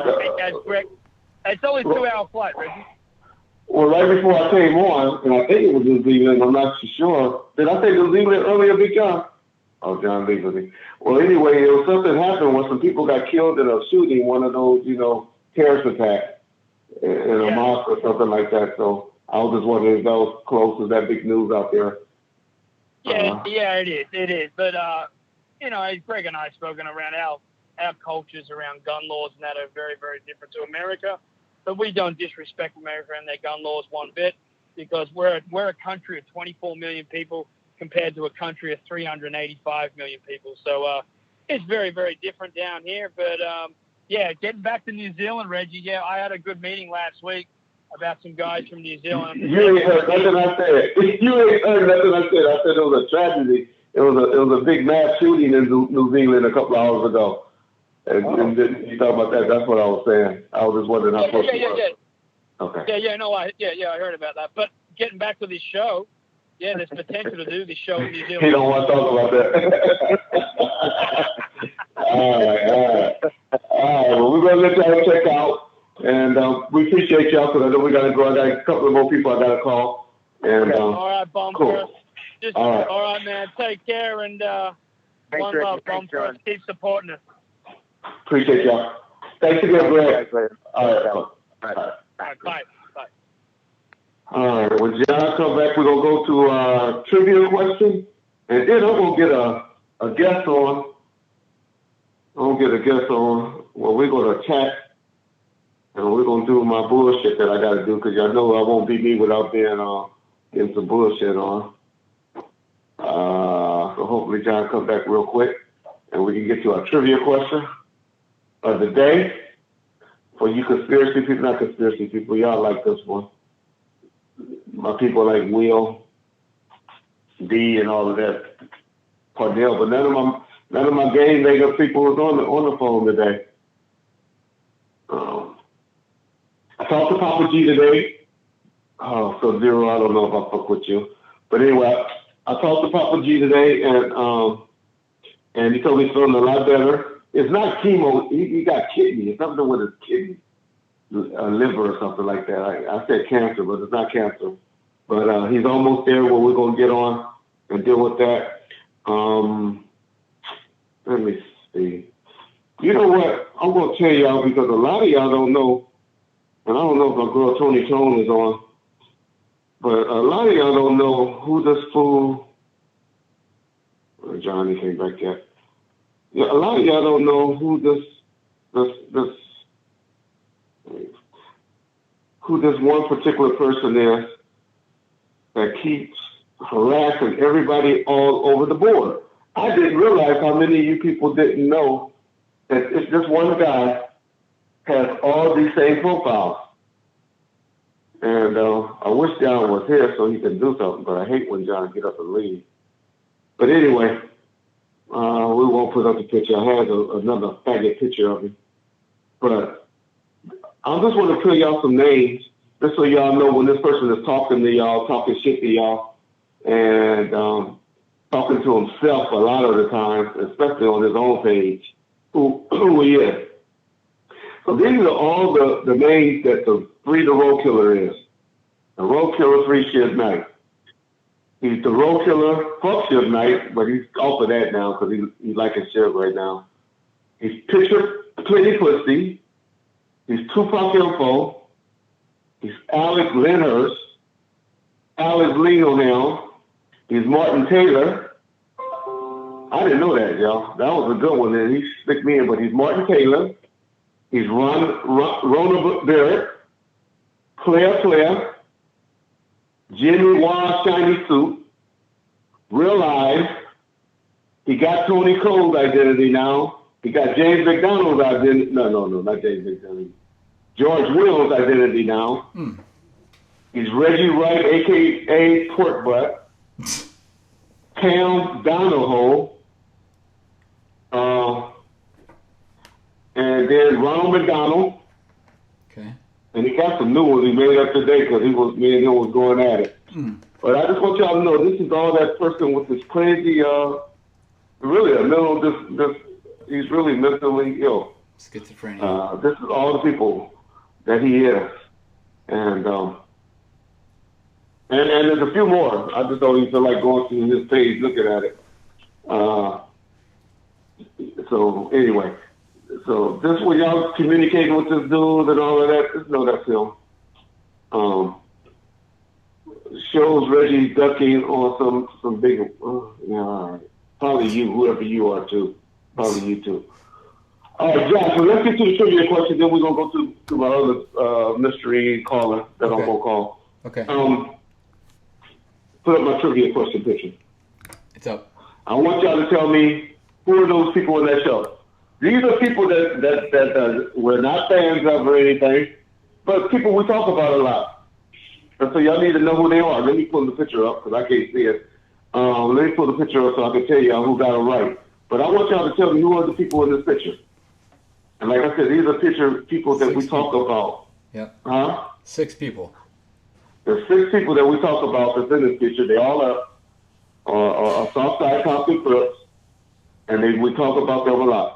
only a 2-hour flight, Reggie. Well, right before I came on, and I think it was New Zealand, I'm not too sure. Did I say New Zealand earlier, Big John? Oh, John Lee. Well, anyway, something happened when some people got killed in a shooting, one of those, terrorist attacks in a mosque or something like that. So I was just wondering if that was close. Is that big news out there? Yeah, it is. But, Greg and I have spoken around our cultures around gun laws, and that are very, very different to America. But we don't disrespect America and their gun laws one bit, because we're a country of 24 million people compared to a country of 385 million people. So it's very, very different down here. But, getting back to New Zealand, Reggie, I had a good meeting last week about some guys from New Zealand. You ain't heard nothing I said. You ain't heard nothing I said. I said it was a tragedy. It was a big mass shooting in New Zealand a couple of hours ago. And you talk about that. That's what I was saying. I was just wondering how close it was. Okay. I heard about that. But getting back to this show, there's potential to do this show in New Zealand. He don't want to talk about that. All right. Well, we're going to let y'all check out. And we appreciate y'all, because I know we got to go. I got a couple of more people I got to call. And, all right, Bumper. Cool. All right, man. Take care. And one love, Bumper. Keep supporting us. Appreciate y'all. Thanks again, Greg. All right. Bye. All right. When John come back, we're going to go to trivia question. And then I'm going to get a guest on. Well, we're going to chat. And we're going to do my bullshit that I got to do, because y'all know I won't be me without getting some bullshit on. So hopefully John comes back real quick, and we can get to our trivia question of the day. For you conspiracy people, not conspiracy people, y'all like this one. My people like Will, D, and all of that. Cordell, but none of my game maker people was on the phone today. I talked to Papa G today. So Zero, I don't know if I fuck with you. But anyway, I talked to Papa G today, and he told me he's feeling a lot better. It's not chemo. He got kidney. It's something with his kidney, liver or something like that. I said cancer, but it's not cancer. But he's almost there where we're going to get on and deal with that. Let me see. You know what? I'm going to tell y'all, because a lot of y'all don't know. And I don't know if my girl Tony Tone is on, but a lot of y'all don't know who this fool. Johnny came back yet. Yeah, a lot of y'all don't know who this one particular person is that keeps harassing everybody all over the board. I didn't realize how many of you people didn't know that it's this one guy has all these same profiles. And I wish John was here so he could do something, but I hate when John get up and leave. But anyway, we won't put up the picture. I had another faggot picture of him. But I just want to tell y'all some names, just so y'all know when this person is talking to y'all, talking shit to y'all, and talking to himself a lot of the time, especially on his own page, who he is. So these are all the names that the road killer is. The road killer 3 Shiv Knight. He's the road killer, fuck Shiv Knight, but he's off of that now because he's liking Shiv right now. He's Picture Plenty Pussy. He's Tupac Info. He's Alex Lyndhurst. Alex Leohound. He's Martin Taylor. I didn't know that, y'all. That was a good one. And he stick me in, but he's Martin Taylor. He's Rona Barrett. Claire. Jimmy Wah Shiny Suit. Real Life. He got Tony Cole's identity now. He got James McDonald's identity. No, not James McDonald. George Will's identity now. He's Reggie Wright, a.k.a. Pork Butt. Cam Donahoe. And then Ronald McDonald. Okay. And he got some new ones he made up today because me and him was going at it. But I just want y'all to know this is all that person with this crazy, really a mental, he's really mentally ill. Schizophrenia. This is all the people that he is. And there's a few more. I just don't even feel like going through his page looking at it. So anyway, so this when y'all communicating with this dude and all of that, just know that's him. Shows Reggie ducking on some big, yeah, all right. Probably you, whoever you are too. Probably you too. All right, John, so let's get to the trivia question, then we're going to go to my other mystery caller that I'm going to call. Okay. Put up my trivia question picture. It's up. I want y'all to tell me who are those people in that show. These are people that we're not fans of or anything, but people we talk about a lot. And so y'all need to know who they are. Let me pull the picture up because I can't see it. Let me pull the picture up so I can tell y'all who got it right. But I want y'all to tell me who are the people in this picture. And like I said, these are people that we talk about. Yep. Huh? 6 people. There's 6 people that we talk about that's in this picture. They all are Southside Compton Crips, and we talk about them a lot.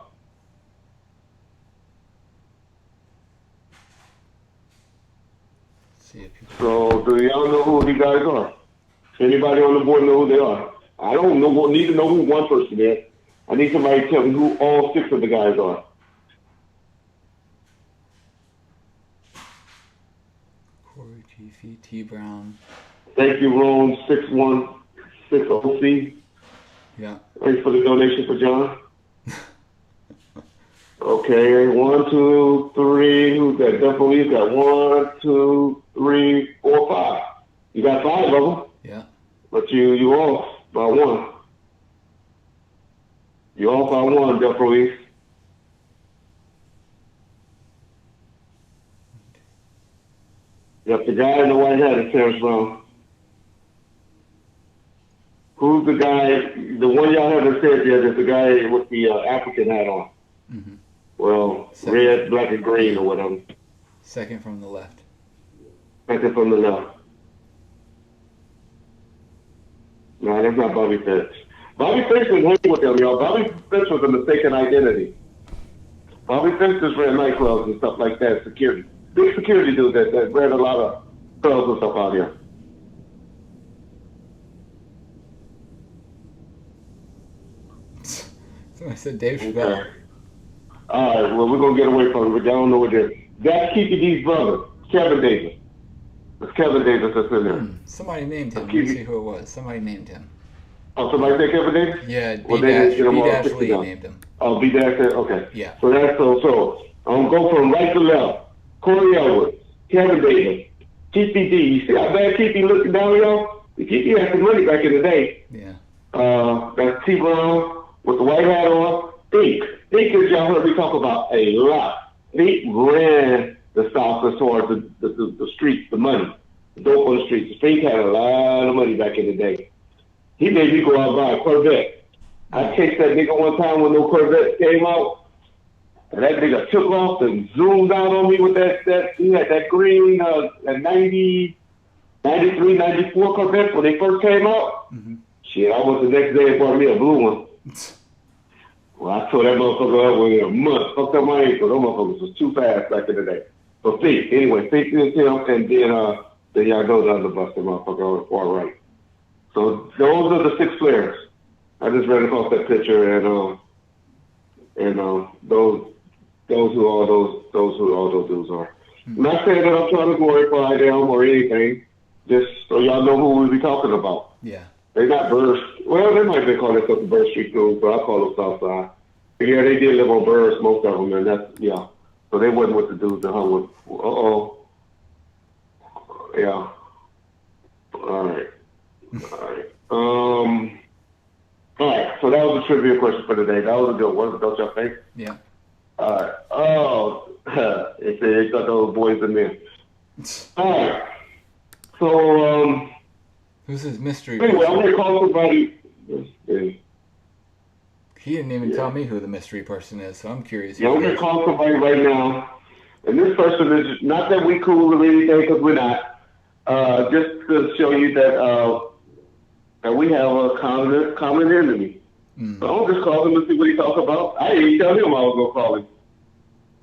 So do y'all know who these guys are? Anybody on the board know who they are? I don't know. Need to know who one person is. I need somebody to tell me who all 6 of the guys are. Corey, G.C., T. Brown. Thank you, Ron 6160C. Yeah. Thanks for the donation for John. Okay, 1, 2, 3. Who's that? Definitely, you got 1, 2, 3, 4, 5. You got 5 of them. Yeah. But you off by 1. You off by 1, definitely. Yep, the guy in the white hat is Terrence Brown. Who's the guy? The one y'all haven't said yet is the guy with the African hat on. Mm-hmm. Well, red, black, and green or whatever. Second from the left. Second from the left. No, that's not Bobby Fitch. Bobby Fitch was hanging with them, y'all. Bobby Fitch was a mistaken identity. Bobby Fitch just ran nightclubs and stuff like that, security. Big security dude that ran a lot of clubs and stuff out here. So I said Dave Chappelle. Okay. All right, well, we're going to get away from it, but y'all don't know what it is. That's Kiki D's brother, Kevin Davis. It's Kevin Davis that's in there. Somebody named him. Let's see who it was. Somebody named him. Oh, somebody said Kevin Davis? Yeah, well, B-Dash Lee named him. Oh, B-Dash, okay. Yeah. So that's so I'm going to go from right to left. Corey Edwards, Kevin Davis, TPD. You see how bad TP looking down, y'all? He had some money back in the day. Yeah. That's T Brown with the white hat on. Think, as y'all heard me talk about a lot. Think ran the South as far as the streets, the money, the dope on the streets. Think had a lot of money back in the day. He made me go out and buy a Corvette. I chased that nigga one time when no Corvette came out, and that nigga took off and zoomed out on me with that he had that green, that 90, 93, 94 Corvette when they first came out. Mm-hmm. Shit, I went the next day and bought me a blue one. Well, I tore that motherfucker up within a month. Fucked up my ankle. Those motherfuckers was too fast back in the day. But Fink, anyway, Fink is him, and then y'all go down the bus, the motherfucker on the far right. So those are the 6 players. I just ran across that picture, and those who all those dudes are. I'm not saying that I'm trying to glorify them or anything. Just so y'all know who we be talking about. Yeah. They not Burrs. Well, they might be calling themselves the Burrs Street Crew, but I call them Southside. But yeah, they did live on Burrs, most of them, and that's, yeah. So they wasn't with the dudes that hung with. Yeah. All right. All right. So that was a trivia question for today. That was a good one, don't y'all think? Yeah. All right. Oh, they got those boys in there. All right. So, who's his mystery anyway, person? I'm gonna call somebody. He didn't even tell me who the mystery person is, so I'm curious. Yeah, I'm gonna call somebody right now, and this person is not that we cool or anything, because we're not. Just to show you that we have a common enemy. Mm. So I'm just call him to see what he talks about. I didn't even tell him I was gonna call him.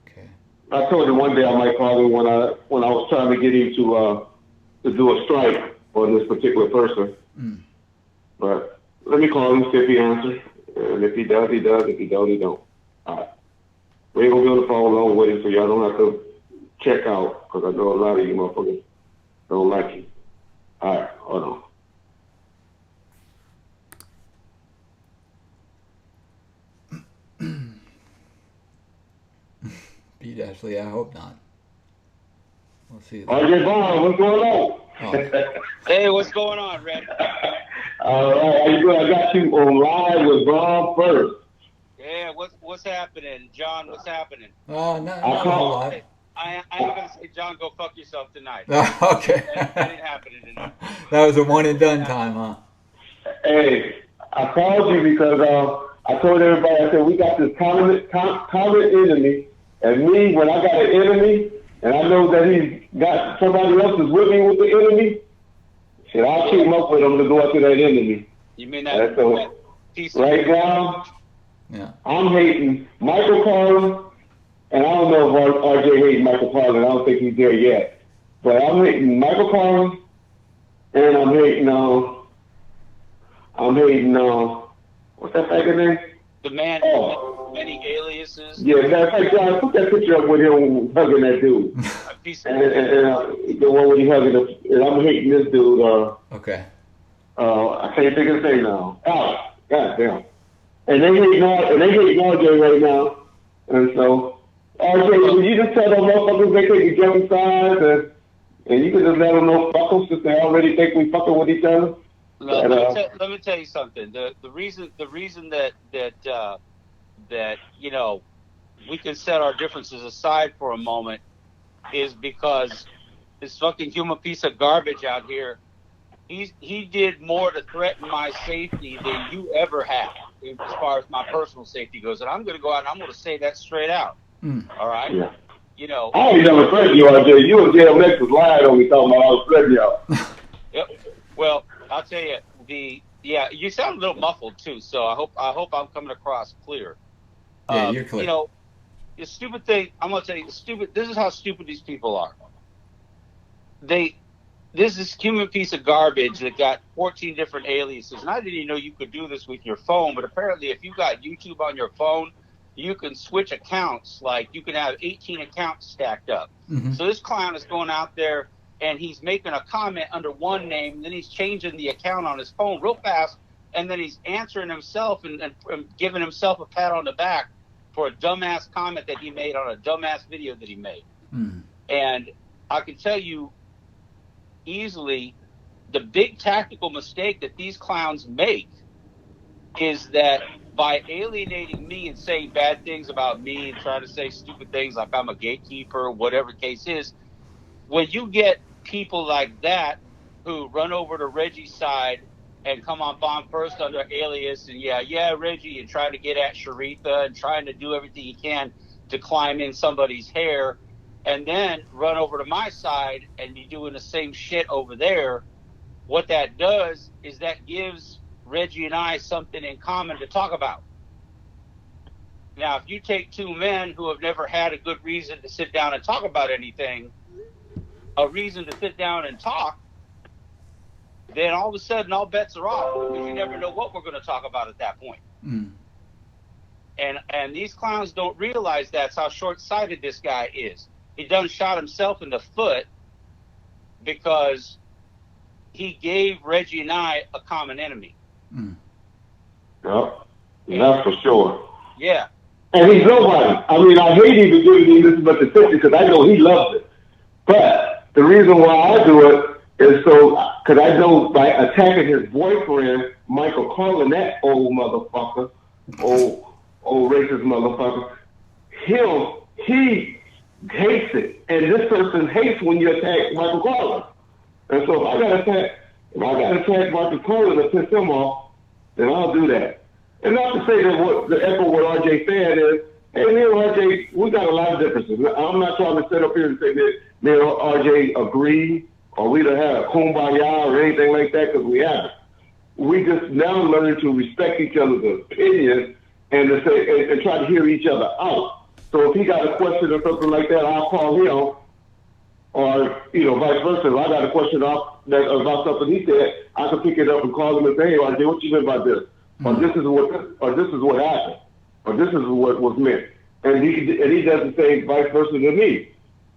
Okay. I told him one day I might call him when I was trying to get him to do a strike on this particular person. Mm. But let me call him, see if he answers. And if he does, he does. If he don't, he don't. All right. We ain't gonna be on the phone long with him, so y'all don't have to check out, because I know a lot of you motherfuckers don't like you. All right, hold on. Pete Ashley, I hope not. We'll see. RJ Vaughn, what's going on? Oh. Hey, what's going on, Red? All right, how you doing? I got you on live with Vaughn first. Yeah, what's happening, John? What's happening? Not a whole lot. I ain't gonna say, John, go fuck yourself tonight. Okay. That ain't happening tonight. That was a one and done time, huh? Hey, I called you because I told everybody, I said, we got this common enemy, and me, when I got an enemy, and I know that he's got somebody else is with me with the enemy, shit, I'll team up with him to go after that enemy. You mean that piece of right now, yeah. I'm hating Michael Carlin, and I don't know if RJ hating Michael Carlin. I don't think he's there yet. But I'm hating Michael Carlin, and I'm hating what's that faggot name? The man with many aliases. Yeah, that's like John. Put that picture up with him hugging that dude. And the one when he hugging him. And I'm hating this dude. Okay. I can't think of his name now. Alex. God damn. And they hating RJ right now. And so, RJ, would you just tell them motherfuckers they take each other's sides, and you can just let them know fuck them since they already think we fucking with each other? Let me tell you something. The reason that you know we can set our differences aside for a moment is because this fucking human piece of garbage out here, he did more to threaten my safety than you ever have as far as my personal safety goes. And I'm going to go out and I'm going to say that straight out. All right? Yeah. You know. I ain't never threatened you, RJ. You and JMX was lying on me talking about I was threatening y'all. Yep. Well, I'll tell you, you sound a little muffled too, so I hope I'm coming across clear. Yeah, you're clear. You know, the stupid thing, I'm gonna tell you, this is how stupid these people are. This is human piece of garbage that got 14 different aliases, and I didn't even know you could do this with your phone, but apparently if you got YouTube on your phone, you can switch accounts, like you can have 18 accounts stacked up. Mm-hmm. So this clown is going out there and he's making a comment under one name, and then he's changing the account on his phone real fast, and then he's answering himself and giving himself a pat on the back for a dumbass comment that he made on a dumbass video that he made. And I can tell you easily the big tactical mistake that these clowns make is that by alienating me and saying bad things about me and trying to say stupid things like I'm a gatekeeper, whatever the case is, when you get people like that who run over to Reggie's side and come on Bomb First under alias and Reggie, and try to get at Sharitha and trying to do everything he can to climb in somebody's hair, and then run over to my side and be doing the same shit over there, what that does is that gives Reggie and I something in common to talk about. Now, if you take two men who have never had a good reason to sit down and talk about anything, a reason to sit down and talk, then all of a sudden all bets are off, because you never know what we're going to talk about at that point. Mm. And these clowns don't realize that's how short-sighted this guy is. He done shot himself in the foot because he gave Reggie and I a common enemy. Mm. Yep, that's for sure. Yeah. And he's nobody. I mean, I hate even giving him this much attention because I know he loves it. But the reason why I do it is because I know by attacking his boyfriend, Michael Carlin, that old motherfucker, old racist motherfucker, he hates it. And this person hates when you attack Michael Carlin. And so if I got to attack Michael Carlin to piss him off, then I'll do that. And not to say that the echo what RJ said is, hey, me and RJ, we got a lot of differences. I'm not trying to sit up here and say that me and RJ agree or we don't have a kumbaya or anything like that, because we haven't. We just now learn to respect each other's opinions and to say and try to hear each other out. So if he got a question or something like that, I'll call him, or vice versa. If I got a question about something he said, I can pick it up and call him and say, hey, RJ, what you mean by this? Or this is what happened, or this is what was meant, and he does the same vice versa to me.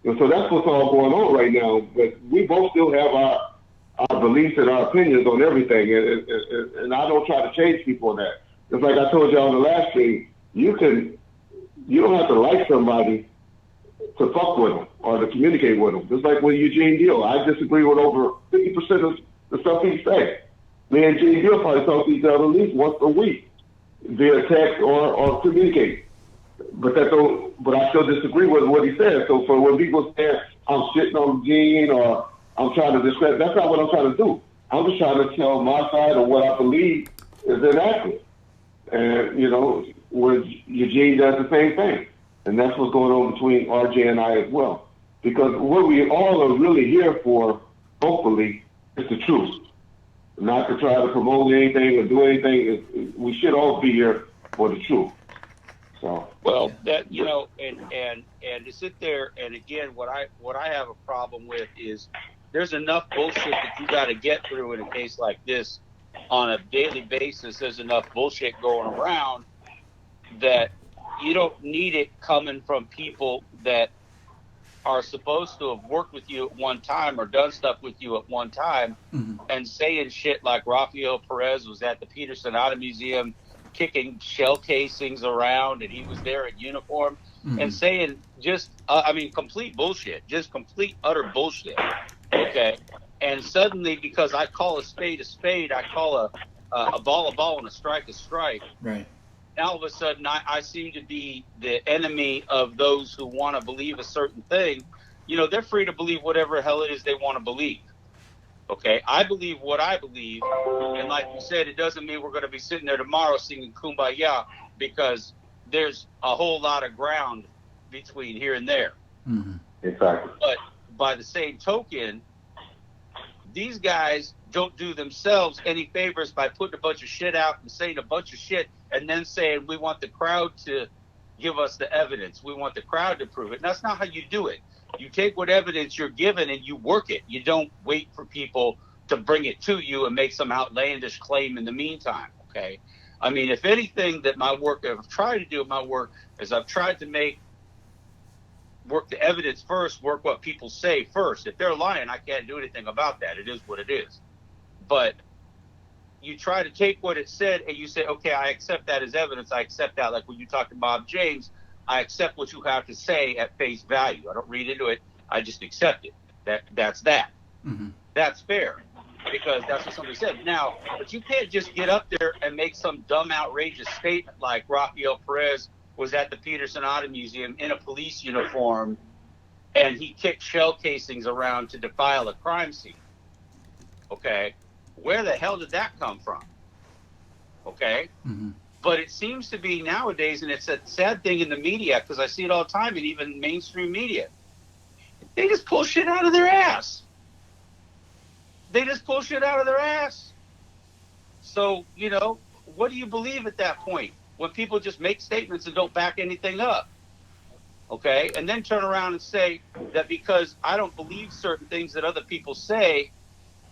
And so that's what's all going on right now. But we both still have our beliefs and our opinions on everything, and I don't try to change people on that. Just like I told y'all on the last stream, you don't have to like somebody to fuck with them or to communicate with them. Just like with Eugene Deal, I disagree with over 50% of the stuff he says. Me and Gene Deal probably talk to each other at least once a week via text or communicate. But I still disagree with what he says. So for when people say I'm shitting on Gene or I'm trying to discredit, that's not what I'm trying to do. I'm just trying to tell my side of what I believe is inaccurate. And, where Eugene does the same thing. And that's what's going on between RJ and I as well. Because what we all are really here for, hopefully, is the truth. Not to try to promote anything or do anything. We should all be here for the truth. So that and to sit there and again, what I have a problem with is there's enough bullshit that you got to get through in a case like this on a daily basis. There's enough bullshit going around that you don't need it coming from people that are supposed to have worked with you at one time or done stuff with you at one time, mm-hmm. and saying shit like Rafael Perez was at the Peterson Auto Museum kicking shell casings around and he was there in uniform, mm-hmm. and saying just, complete bullshit, just complete utter bullshit. Okay. And suddenly, because I call a spade, I call a ball and a strike. Right. Now all of a sudden I seem to be the enemy of those who want to believe a certain thing. They're free to believe whatever the hell it is they want to believe. Okay, I believe what I believe, and like you said, it doesn't mean we're going to be sitting there tomorrow singing Kumbaya, because there's a whole lot of ground between here and there. Mm-hmm. Exactly. But by the same token, these guys don't do themselves any favors by putting a bunch of shit out and saying a bunch of shit and then saying we want the crowd to give us the evidence. We want the crowd to prove it. And that's not how you do it. You take what evidence you're given and you work it. You don't wait for people to bring it to you and make some outlandish claim in the meantime, okay? I mean, if anything that I've tried to do in my work is I've tried to work the evidence first, work what people say first. If they're lying, I can't do anything about that. It is what it is. But you try to take what it said and you say, okay, I accept that as evidence. I accept that. Like when you talk to Bob James, I accept what you have to say at face value. I don't read into it. I just accept it. That's that. Mm-hmm. That's fair. because that's what somebody said. Now, but you can't just get up there and make some dumb, outrageous statement like Rafael Perez was at the Peterson Auto Museum in a police uniform and he kicked shell casings around to defile a crime scene. Okay? Where the hell did that come from? Okay? Mm-hmm. But it seems to be nowadays, and it's a sad thing in the media, because I see it all the time, and even mainstream media, they just pull shit out of their ass. They just pull shit out of their ass. So, you know, what do you believe at that point when people just make statements and don't back anything up? Okay? And then turn around and say that because I don't believe certain things that other people say,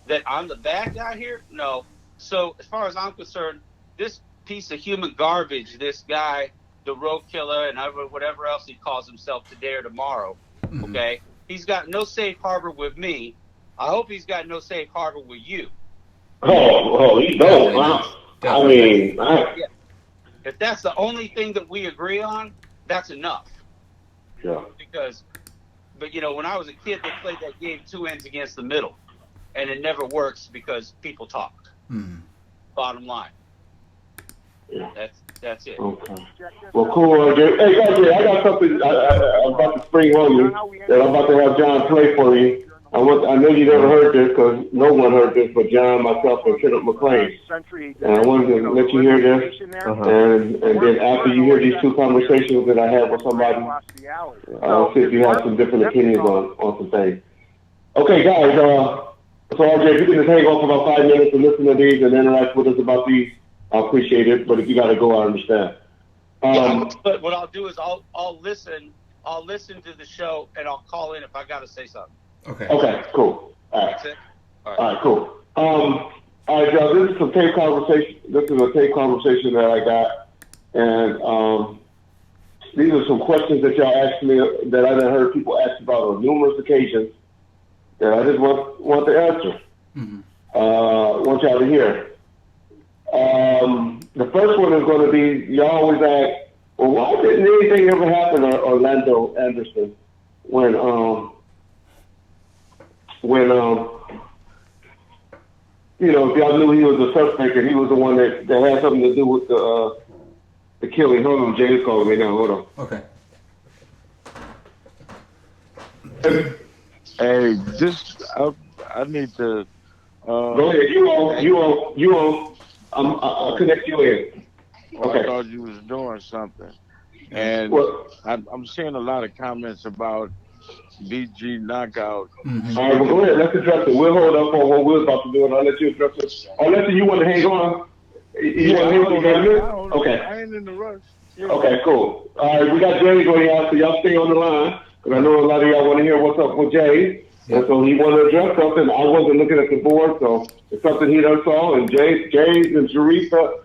that I'm the bad guy here? No. So, as far as I'm concerned, this piece of human garbage, this guy, the road killer, and whatever else he calls himself today or tomorrow, okay? He's got no safe harbor with me. I hope he's got no safe harbor with you. He don't. I mean, yeah. If that's the only thing that we agree on, that's enough. Yeah. But you know, when I was a kid, they played that game 2 ends against the middle, and it never works because people talk. Bottom line. Yeah. That's it. Okay. Well, cool. Hey, guys, I got something I'm about to spring on you that I'm about to have John play for you. I know you never heard this because no one heard this but John, myself, and Kenneth McClain. And I wanted to let you hear this. And then after you hear these two conversations that I had with somebody, I'll see if you have some different opinions on some things. Okay, guys. So RJ, if you can just hang on for about 5 minutes and listen to these and interact with us about these, I appreciate it. But if you got to go, I understand. But what I'll do is I'll listen to the show and I'll call in if I got to say something. Okay. Okay, cool. All right. That's it? All right, cool. All right, y'all, this is a tape conversation. This is a tape conversation that I got. And these are some questions that y'all asked me that I done heard people ask about on numerous occasions that I just want to answer. Want y'all to hear. The first one is going to be, y'all always ask, well, why didn't anything ever happen to Orlando Anderson when you know, if y'all knew he was a suspect and he was the one that had something to do with the killing. Hold on, James calling me now. Hold on. Okay. Hey, I need to. Go ahead. You on. I'll connect you in. Well, Okay. I thought you was doing something, and I'm seeing a lot of comments about BG Knockout. All right, well, go ahead. Let's address it. We'll hold up on what we're about to do, and I'll let you address it. Unless you want to hang on. You want to hang on? Okay. I ain't in the rush. Yeah. Okay, cool. All right, we got Jay going out, so y'all stay on the line. Because I know a lot of y'all want to hear what's up with Jay. And so he wanted to address something. I wasn't looking at the board, so it's something he done saw. And Jay and Sharifa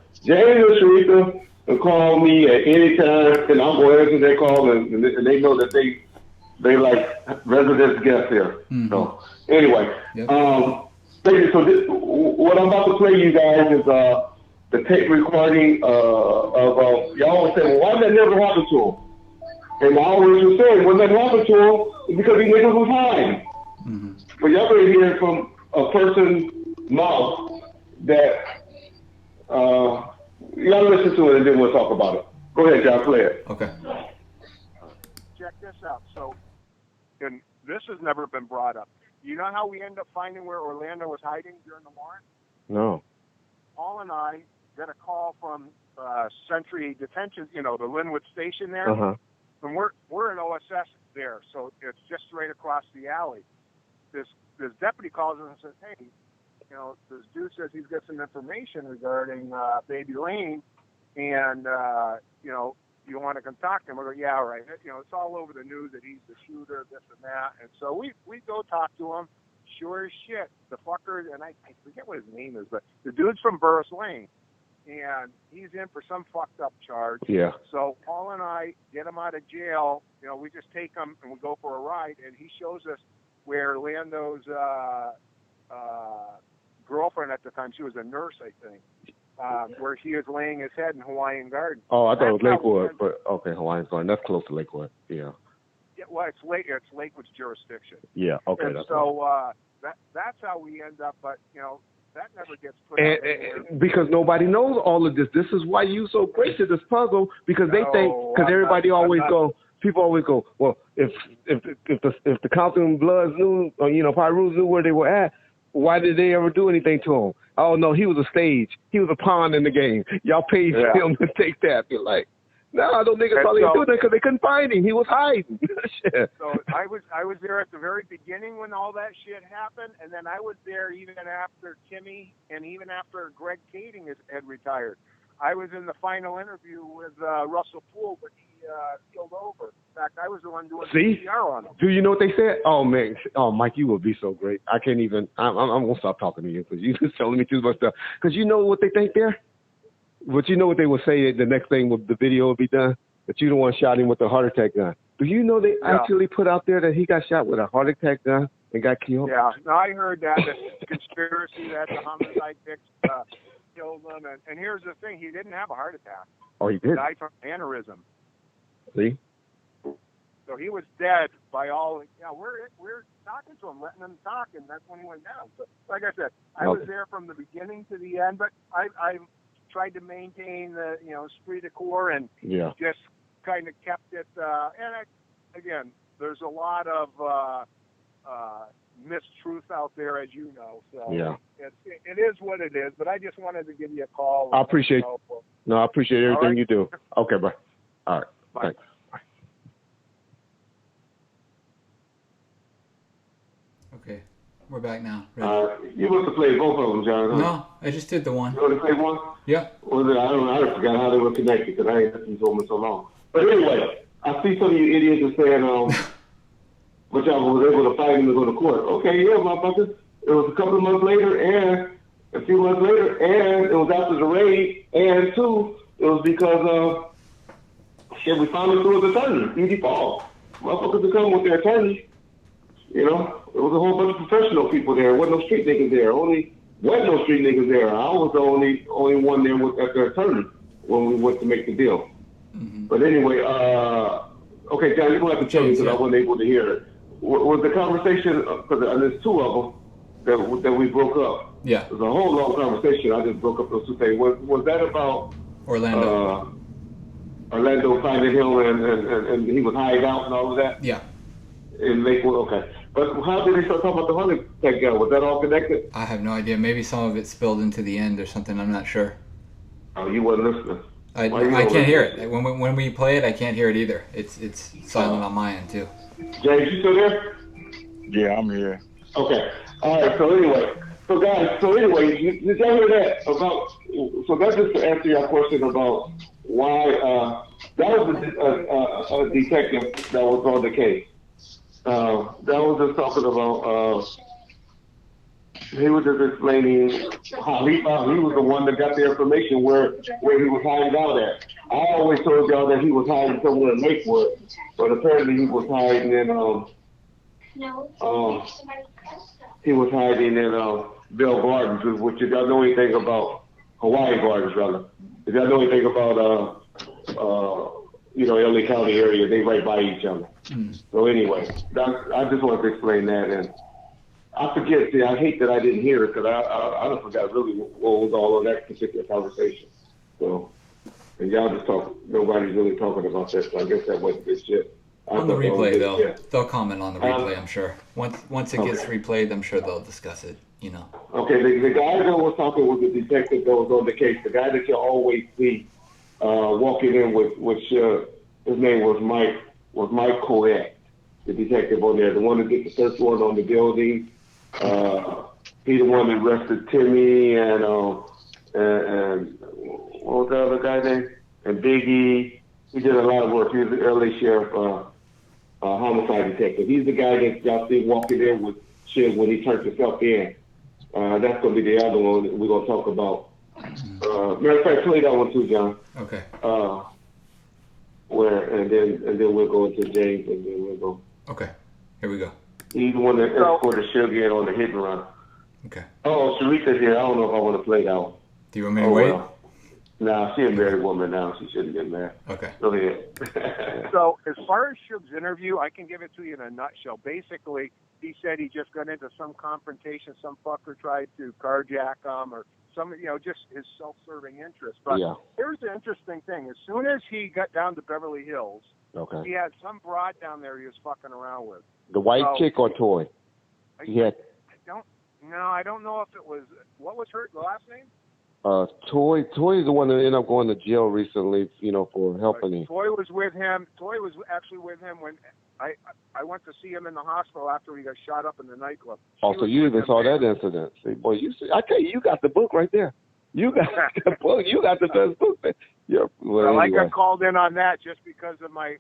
can call me at any time, and I'm going to answer their call, and they know that they like resident guests here. So anyway, so what I'm about to play you guys is the tape recording of y'all always say, well, why did that never happen to him? And I always was saying, when that happened to him, it's because he niggas was hiding. But y'all better hear from a person's mouth that y'all listen to it and then we'll talk about it. Go ahead, John, play it. Okay. Check this out. So, and this has never been brought up. You know how we end up finding where Orlando was hiding during the warrant? No. Paul and I got a call from Century Detention, you know, the Linwood Station there. And we're in OSS there, so it's just right across the alley. This deputy calls us and says, hey, you know, this dude says he's got some information regarding Baby Lane, and, you know, you want to come talk to him? I go, yeah, all right. You know, it's all over the news that he's the shooter, this and that. And so we go talk to him. Sure as shit, the fucker, and I forget what his name is, but the dude's from Burris Lane, and he's in for some fucked up charge. Yeah. So Paul and I get him out of jail. You know, we just take him and we go for a ride, and he shows us where Orlando's girlfriend at the time, she was a nurse, I think, where he was laying his head in Hawaiian Garden. Oh, I thought it was Lakewood, but okay, Hawaiian Garden. That's close to Lakewood. Yeah. well, it's Lakewood's jurisdiction. Yeah. Okay. And that's so that's how we end up. But that never gets put out anywhere. because nobody knows all of this. This is why you so great to this puzzle, because they think, because everybody always go, people always go, well, if the Compton Bloods knew, or, Pyrus knew where they were at, why did they ever do anything to him? Oh no, he was a stage. He was a pawn in the game. Y'all paid him to take that. You're like, no, those niggas probably doing that because they couldn't find him. He was hiding. So I was there at the very beginning when all that shit happened, and then I was there even after Timmy and even after Greg Kading had retired. I was in the final interview with Russell Poole, but he killed over. In fact, I was the one doing CPR on him. Do you know what they said? Oh man, Mike, you would be so great. I can't even. I'm gonna stop talking to you because you just telling me too much stuff. Because you know what they think there. But you know what they would say the next thing with the video would be done? That you the one shot him with the heart attack gun. Do you know they actually put out there that he got shot with a heart attack gun and got killed? Yeah, no, I heard that. The conspiracy that the homicide fix killed him. And here's the thing, he didn't have a heart attack. Oh, he did? He died from aneurysm. See? So he was dead by all. We're talking to him, letting him talk, and that's when he went down. So, like I said, I was there from the beginning to the end, but I tried to maintain the esprit de corps and just kind of kept it. Again, there's a lot of mistruth out there, as you know. So it is what it is. But I just wanted to give you a call. I appreciate. I appreciate everything you do. Okay, bye. All right. Bye. Thanks. Okay, we're back now. You must have played both of them, John. Huh? No, I just did the one. You only played one? Yeah. Well, I forgot how they were connected because I ain't listened to them in so long. But anyway, I see some of you idiots are saying, but y'all was able to fight him to go to court. Okay, yeah, motherfuckers. It was a couple of months later, and a few months later, and it was after the raid, and two, it was because we found him through his attorney, E.D. Paul. Motherfuckers would come with their attorney. There was a whole bunch of professional people there. There wasn't no street niggas there. Wasn't no street niggas there. I was the only one there at the attorney when we went to make the deal. Mm-hmm. But anyway, okay, John, you're going to have to tell me because I wasn't able to hear it. Was the conversation, because there's two of them that we broke up. Yeah. It was a whole long conversation. I just broke up those two things. Was that about Orlando finding him and he was hiding out and all of that? Yeah. In Lakewood, okay. But how did they start talking about the heart attack gun? Was that all connected? I have no idea. Maybe some of it spilled into the end or something. I'm not sure. Oh, you wasn't listening. I can't hear it. When we play it, I can't hear it either. It's silent on my end too. James, you still there? Yeah, I'm here. Okay. All right. So anyway, did y'all hear that about? So that's just to answer your question about why that was a detective that was on the case. That was just talking about. He was just explaining how he was the one that got the information where he was hiding out at. I always told y'all that he was hiding somewhere in Lakewood, but apparently he was hiding in Bell Gardens, which if y'all know anything about Hawaii Gardens, rather. If y'all know anything about LA County area, they right by each other. Mm. So anyway, I just wanted to explain that, and I forget. See, I hate that I didn't hear it because I forgot really what was all of that particular conversation. So, and y'all just talk. Nobody's really talking about that. So I guess that wasn't good shit. On the replay, though, they'll comment on the replay. I'm sure. Once it gets replayed, I'm sure they'll discuss it. Okay, the guy that was talking was the detective that was on the case. The guy that you always see walking in with his name was Mike Coet, the detective on there, the one that did the search warrant on the building. He the one that arrested Timmy and what was the other guy name? And Biggie. He did a lot of work. He was the early sheriff homicide detective. He's the guy that y'all see walking in with shit when he turned himself in. That's gonna be the other one that we're gonna talk about. Matter of fact, play that one too, John. Okay. And then we'll go into James, and then we'll go. Okay. Here we go. He's the one that escorted Sugar in on the hit and run. Okay. Oh, Sharita's here. I don't know if I want to play that one. Do you want me to wait? Well. Nah, she a married woman now. She shouldn't get married. Okay. Go ahead. So as far as Suge's interview, I can give it to you in a nutshell. Basically, he said he just got into some confrontation. Some fucker tried to carjack him or some, just his self-serving interest. But here's the interesting thing. As soon as he got down to Beverly Hills, he had some broad down there he was fucking around with. The white chick or Toy? I don't know if it was, what was her last name? Toy is the one that ended up going to jail recently, for helping him. Toy was with him. Toy was actually with him when I went to see him in the hospital after he got shot up in the nightclub. So you even saw that incident. See, boy, I tell you got the book right there. You got the book. You got the best book. I got called in on that just because of my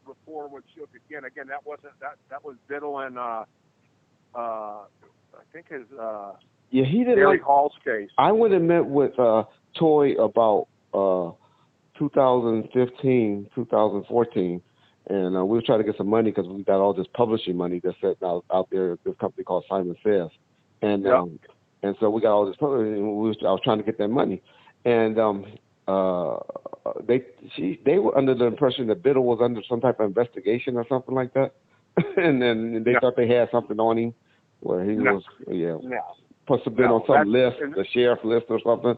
rapport with Suge again. Again, that was Biddle and I think his he didn't Gary Hall's case. I went and met with Toy about 2015, 2014, and we were trying to get some money because we got all this publishing money that's sitting out there at this company called Simon Says, and so we got all this publishing. I was trying to get that money, and they were under the impression that Biddle was under some type of investigation or something like that, and then they thought they had something on him where he was supposed to have been on some list, the sheriff list or something.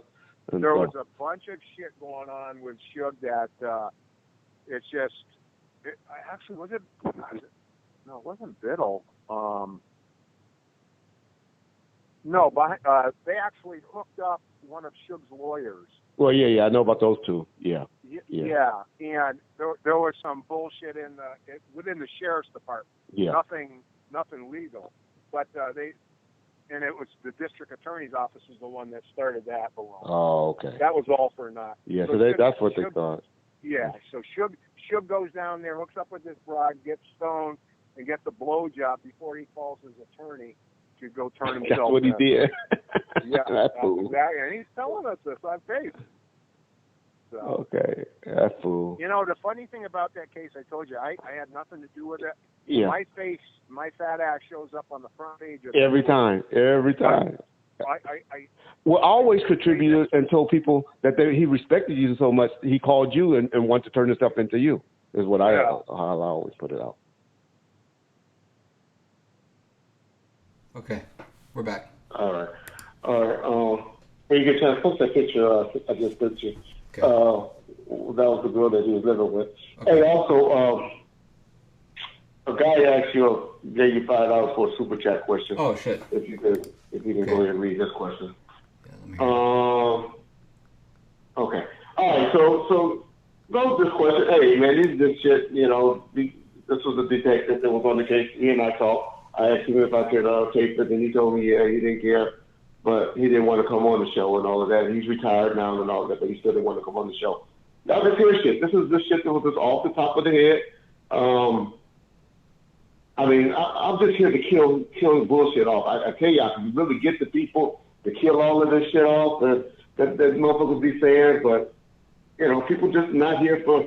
And there was a bunch of shit going on with Suge that it's just. Actually, was it? No, it wasn't Biddle. No, but they actually hooked up one of Suge's lawyers. Well, yeah, I know about those two. Yeah, and there was some bullshit within the sheriff's department. Yeah, nothing legal, but and it was the district attorney's office was the one that started that balloon. Oh, okay. That was all for naught. Yeah, so that's what they thought. Yeah, so Suge goes down there, hooks up with this broad, gets stoned, and gets a blowjob before he calls his attorney to go turn himself in. That's what he did. Yeah, that's fool. Exactly. And he's telling us this on tape. So, okay, that fool. The funny thing about that case, I told you, I had nothing to do with it. Yeah. My face, my fat ass shows up on the front page of every time. I always contributed and told people that he respected you so much, he called you and wanted to turn himself into you, is what how I always put it out. Okay, we're back. All right. When you get a chance, post that picture I just sent you. Okay. That was the girl that he was living with. Okay. Hey, also, a guy asked you, gave you $5 for a super chat question. Oh shit! If you can go ahead and read this question. Yeah, let me hear Okay. All right. So go with this question. Hey, man, this shit. This was a detective that was on the case. He and I talked. I asked him if I could tape it, and he told me, he didn't care, but he didn't want to come on the show and all of that. He's retired now and all that, but he still didn't want to come on the show. Now, this here shit. This is the shit that was just off the top of the head. I'm just here to kill bullshit off. I tell you, I can really get the people to kill all of this shit off that motherfuckers be saying, but, people just not here for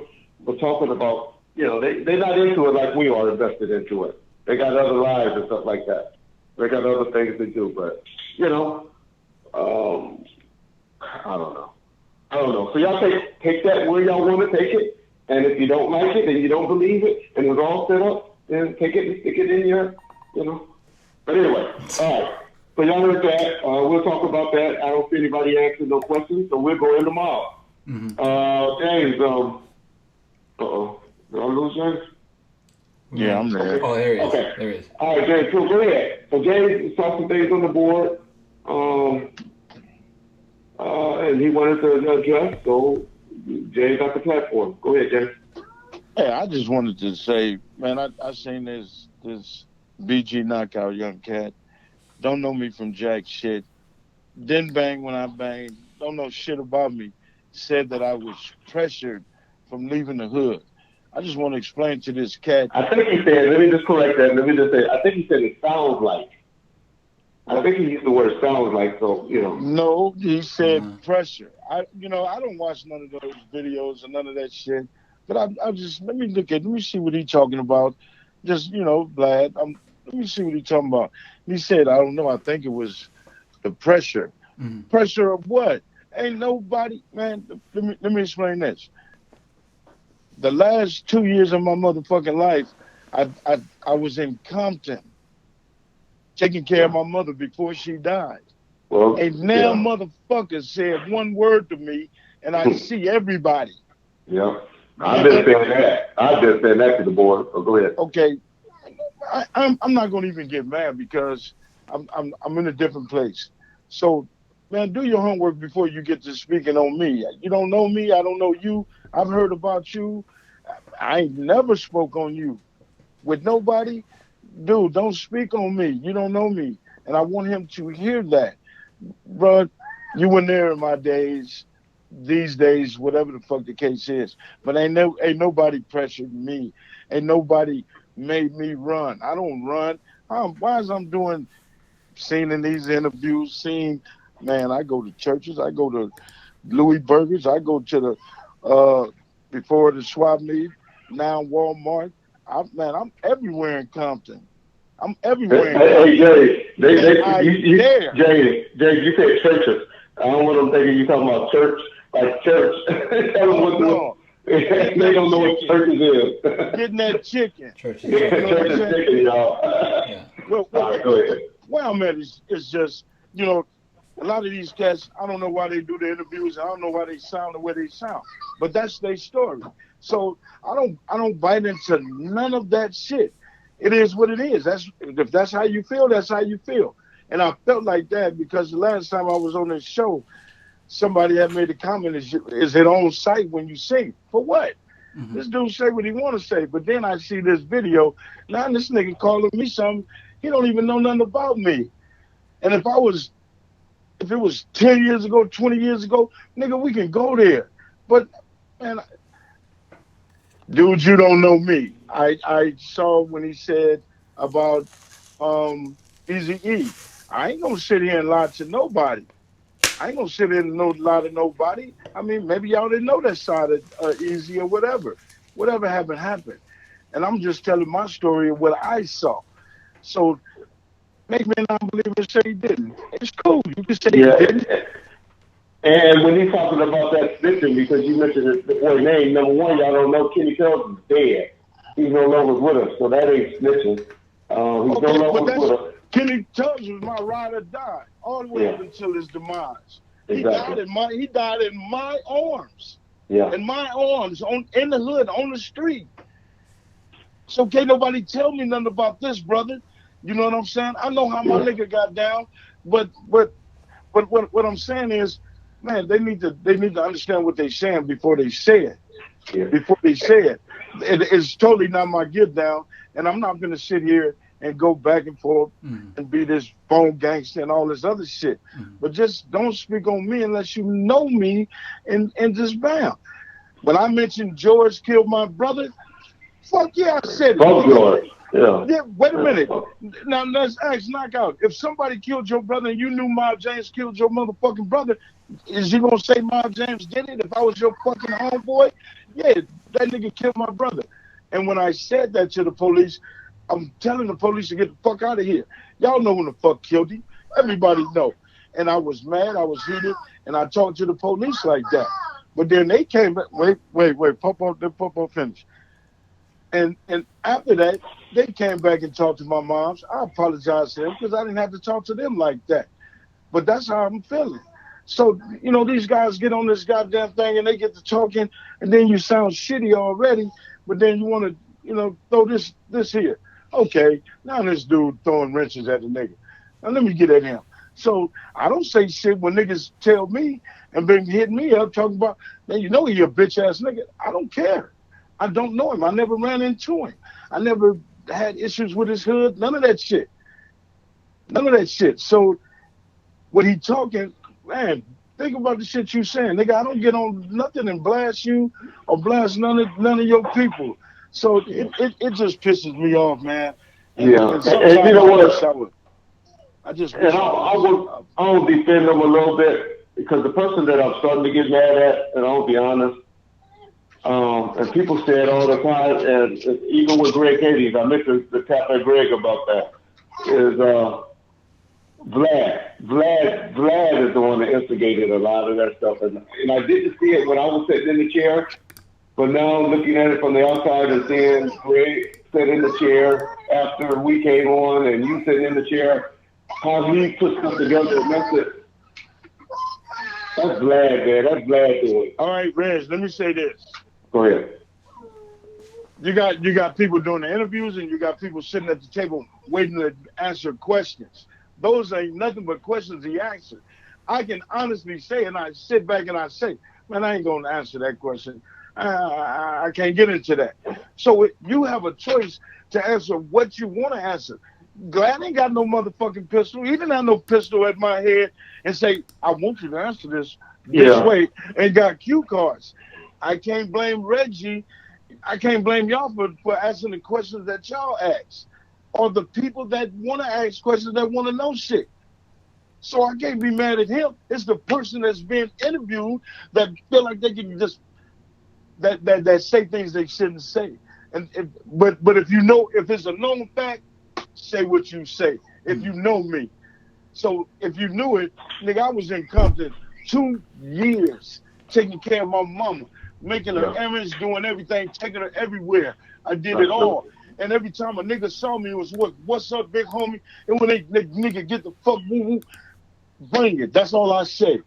talking about, they're not into it like we are invested into it. They got other lives and stuff like that. They got other things to do, but, I don't know. So y'all take that where y'all want to take it, and if you don't like it and you don't believe it and it's all set up, then take it and stick it in your, But anyway, all right. So y'all heard that. We'll talk about that. I don't see anybody asking no questions, so we'll go in tomorrow. Mm-hmm. James, did I lose James? Yeah, I'm there. Oh, there he is. Okay. There he is. All right, James, so go ahead. So James saw some things on the board, and he wanted to address, so James got the platform. Go ahead, James. Hey, I just wanted to say, man, I seen this BG Knockout young cat. Don't know me from jack shit. Didn't bang when I banged. Don't know shit about me. Said that I was pressured from leaving the hood. I just want to explain to this cat. I think he said, let me just correct that. Let me just say, I think he said it sounds like. I think he used the word sounds like, so, No, he said pressure. I don't watch none of those videos or none of that shit. But I just, let me see what he's talking about. Just, Vlad, let me see what he's talking about. He said, I don't know, I think it was the pressure. Mm-hmm. Pressure of what? Ain't nobody, man. Let me explain this. The last 2 years of my motherfucking life, I was in Compton, taking care of my mother before she died. Well, And now motherfuckers said one word to me, and I see everybody. Yeah. I've been saying that. I've been saying that to the board. So go ahead. Okay, I'm not gonna even get mad because I'm in a different place. So, man, do your homework before you get to speaking on me. You don't know me. I don't know you. I've heard about you. I ain't never spoke on you with nobody. Dude, don't speak on me. You don't know me, and I want him to hear that, bro. You were there in my days, these days, whatever the fuck the case is. But ain't nobody pressured me. Ain't nobody made me run. I don't run. Why is I'm doing seen in these interviews, man, I go to churches, I go to Louis Burgers, I go to the before the swap meet, now Walmart. I'm everywhere in Compton. I'm everywhere in Compton. Hey, Jay, you said churches. I don't want them thinking you talking about church, like church. No. They don't know what churches is. Getting that chicken. Church is chicken, y'all. Yeah. Well, go ahead. Where I'm at is just, a lot of these cats, I don't know why they do the interviews. I don't know why they sound the way they sound, but that's their story. So I don't bite into none of that shit. It is what it is. If that's how you feel, that's how you feel. And I felt like that because the last time I was on this show, somebody had made a comment, is it on site when you sing? For what? Mm-hmm. This dude say what he want to say, but then I see this video. Now this nigga calling me something. He don't even know nothing about me. And if it was 10 years ago, 20 years ago, nigga, we can go there. But, man, dude, you don't know me. I saw when he said about Eazy-E. I ain't gonna sit here and lie to nobody. I ain't gonna sit here and lie to nobody. I mean, maybe y'all didn't know that side of Easy or whatever. Whatever happened. And I'm just telling my story of what I saw. So make me a non-believer say he didn't. It's cool. You can say he didn't. And when he's talking about that snitching, because you mentioned the boy name, number one, y'all don't know Kenny Kells is dead. He's no longer with us, so that ain't snitching. He's no longer with us. Kenny Tubbs was my ride or die all the way up until his demise. Exactly. He died in my arms. Yeah. In my arms, in the hood, on the street. So can't nobody tell me nothing about this, brother. You know what I'm saying? I know how my nigga got down, but what I'm saying is, man, they need to understand what they're saying before they say it. Yeah. Before they say it. It's totally not my get down, and I'm not gonna sit here and go back and forth and be this phone gangster and all this other shit. But just don't speak on me unless you know me and just bam. When I mentioned George killed my brother, fuck yeah, I said it. Fuck George. Yeah. Wait a minute. Now let's ask Knockout. If somebody killed your brother and you knew Mob James killed your motherfucking brother, is you gonna say Mob James did it? If I was your fucking homeboy, yeah, that nigga killed my brother. And when I said that to the police, I'm telling the police to get the fuck out of here. Y'all know who the fuck killed him. Everybody know. And I was mad, I was heated, and I talked to the police like that. But then they came back. Wait, Popo finish. And after that, they came back and talked to my moms. I apologized to them because I didn't have to talk to them like that. But that's how I'm feeling. So, these guys get on this goddamn thing and they get to talking, and then you sound shitty already, but then you want to, throw this here. Okay, now this dude throwing wrenches at the nigga. Now let me get at him. So I don't say shit when niggas tell me and been hitting me up talking about, man, he a bitch ass nigga. I don't care. I don't know him. I never ran into him. I never had issues with his hood. None of that shit. So when he talking, man, think about the shit you saying. Nigga, I don't get on nothing and blast you or blast none of your people. So it just pisses me off, man. And you know what? I won't defend them a little bit because the person that I'm starting to get mad at, and I'll be honest, and people say it all the time, and even with Greg Kading, I meant to tap at Greg about that, is Vlad is the one that instigated a lot of that stuff, and I didn't see it when I was sitting in the chair, but now looking at it from the outside and seeing Greg sit in the chair after we came on, and you sitting in the chair, how he put stuff together, and that's Vlad, man. That's Vlad doing. All right, Reg, let me say this. Go ahead. You got people doing the interviews, and you got people sitting at the table waiting to answer questions. Those ain't nothing but questions he answered. I can honestly say, and I sit back and I say, man, I ain't going to answer that question. I can't get into that. So you have a choice to answer what you want to answer. Glad ain't got no motherfucking pistol. He didn't have no pistol at my head and say, I want you to answer this way, and got cue cards. I can't blame Reggie. I can't blame y'all for asking the questions that y'all ask, or the people that want to ask questions that want to know shit. So I can't be mad at him. It's the person that's being interviewed that feel like they can just that say things they shouldn't say. But if you know, if it's a known fact, say what you say. If you know me. So if you knew it, nigga, I was in Compton 2 years taking care of my mama, making her errands, doing everything, taking her everywhere. I did it all. And every time a nigga saw me, it was what's up, big homie? And when they nigga get the fuck woo-woo, bring it. That's all I say.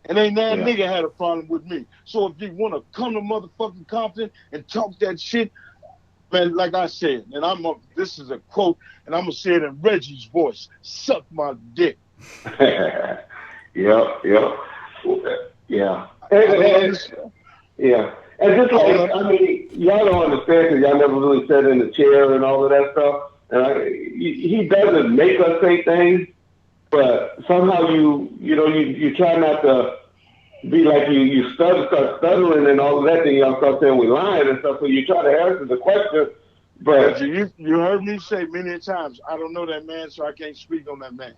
And ain't that nigga had a problem with me. So if you want to come to motherfucking Compton and talk that shit, man, like I said, and this is a quote, and I'm going to say it in Reggie's voice, suck my dick. Yeah. And just like, I mean, y'all don't understand because y'all never really sat in the chair and all of that stuff. And he doesn't make us say things, but somehow you try not to be like you start stuttering and all of that, then y'all start saying we lying and stuff. So you try to answer the question, but you heard me say many times, I don't know that man, so I can't speak on that man.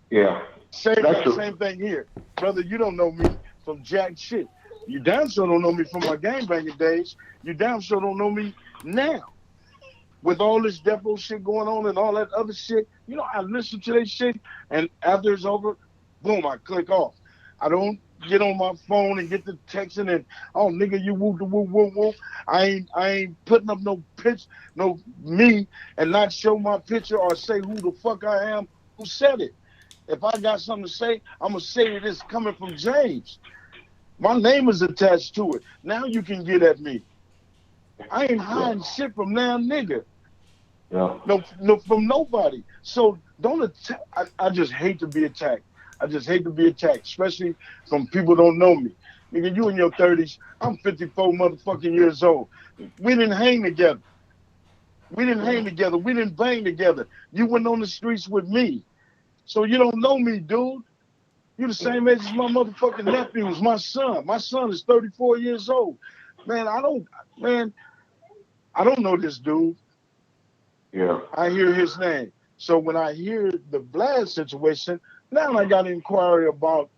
Yeah, same thing here, brother. You don't know me from jack shit. You damn sure don't know me from my gangbanging days. You damn sure don't know me now. With all this Defo shit going on and all that other shit, you know, I listen to that shit, and after it's over, boom, I click off. I don't get on my phone and get the texting and, oh, nigga, you whoop the whoop whoop whoop. I ain't putting up no me and not show my picture or say who the fuck I am, who said it. If I got something to say, I'm going to say it is coming from James. My name is attached to it. Now you can get at me. I ain't hiding shit from now, nigga. Yeah. No, from nobody. So don't attack. I just hate to be attacked. I just hate to be attacked, especially from people who don't know me. Nigga, you in your 30s. I'm 54 motherfucking years old. We didn't hang together. We didn't bang together. You went on the streets with me. So you don't know me, dude. You the same age as my motherfucking nephews, my son. My son is 34 years old. Man, I don't know this dude. Yeah. I hear his name. So when I hear the Vlad situation, now I got to inquire about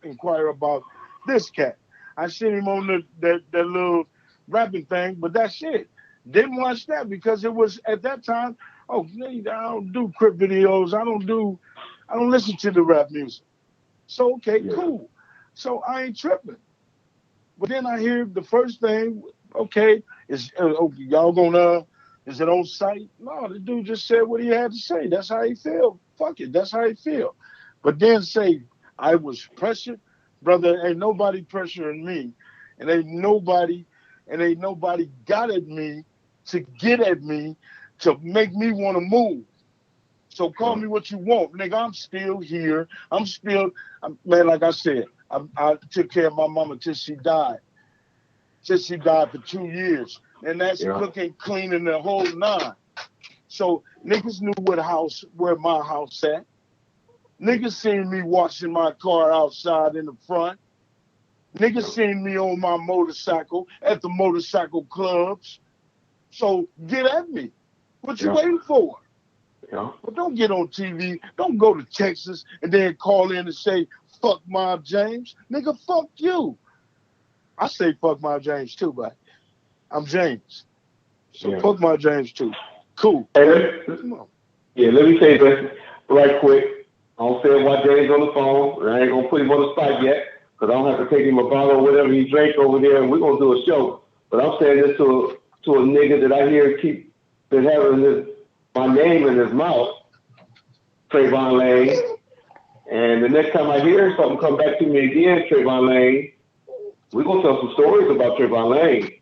this cat. I seen him on that little rapping thing, but that's it. Didn't watch that because it was at that time, I don't do crip videos. I don't listen to the rap music. So, okay, cool. So I ain't tripping. But then I hear the first thing, okay, is y'all gonna, is it on site? No, the dude just said what he had to say. That's how he feel. Fuck it, that's how he feel. But then say I was pressured, brother, ain't nobody pressuring me. And ain't nobody got at me to get at me to make me want to move. So call me what you want, nigga. I'm still here. Man, like I said, I took care of my mama till she died. Till she died for 2 years. And that's cooking, cleaning, the whole nine. So niggas knew where my house at. Niggas seen me washing my car outside in the front. Niggas seen me on my motorcycle at the motorcycle clubs. So get at me. What you waiting for? Yeah. But don't get on TV. Don't go to Texas and then call in and say, fuck Mob James. Nigga, fuck you. I say fuck Mob James too, but I'm James. So fuck Mob James too. Cool. Hey, let me say this right quick. I don't say it while Jay's on the phone, and I ain't gonna put him on the spot yet, because I don't have to take him a bottle or whatever he drank over there, and we're gonna do a show. But I'm saying this to a nigga that I hear keep been having my name in his mouth, Trayvon Lane. And the next time I hear something come back to me again, Trayvon Lane, we're gonna tell some stories about Trayvon Lane.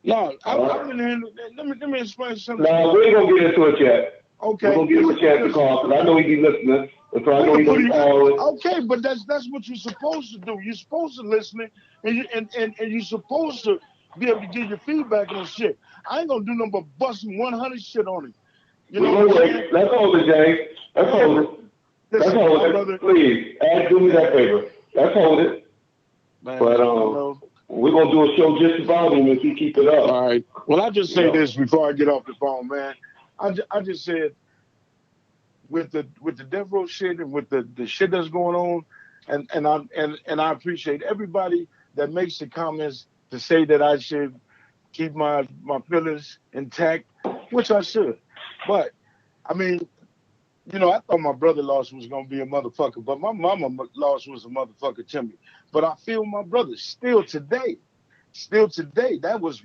No, I've been hearing. Let me explain something. No, we ain't gonna get into it yet. Okay. We're gonna give him a chance to call, because I know he be listening. And so I know he's gonna call. Okay, but that's what you're supposed to do. You're supposed to listen, and you're supposed to be able to give your feedback on shit. I ain't gonna do nothing but busting 100 shit on him. You know what I'm saying? Let's hold it, Jay. Let's hold it. Let's hold it. Brother. Please, do me that favor. Let's hold it. Man, but we're gonna do a show just about him if he keep it up. All right. Well, I just say this before I get off the phone, man. I just said with the Death Row shit and with the shit that's going on, and I appreciate everybody that makes the comments to say that I should keep my feelings intact, which I should. But I mean, you know, I thought my brother loss was gonna be a motherfucker, but my mama loss was a motherfucker to me. But I feel my brother still today. That was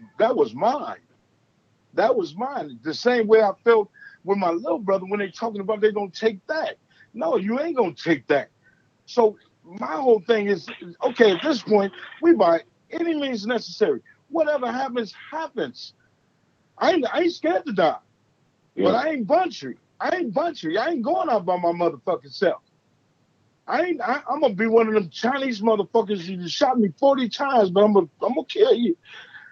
mine. That was mine. The same way I felt with my little brother when they talking about they gonna take that. No, you ain't gonna take that. So my whole thing is, okay, at this point, we by any means necessary. Whatever happens, happens. I ain't scared to die. Yeah. But I ain't buntry. I ain't going out by my motherfucking self. I'm gonna be one of them Chinese motherfuckers. You shot me 40 times, but I'm gonna kill you.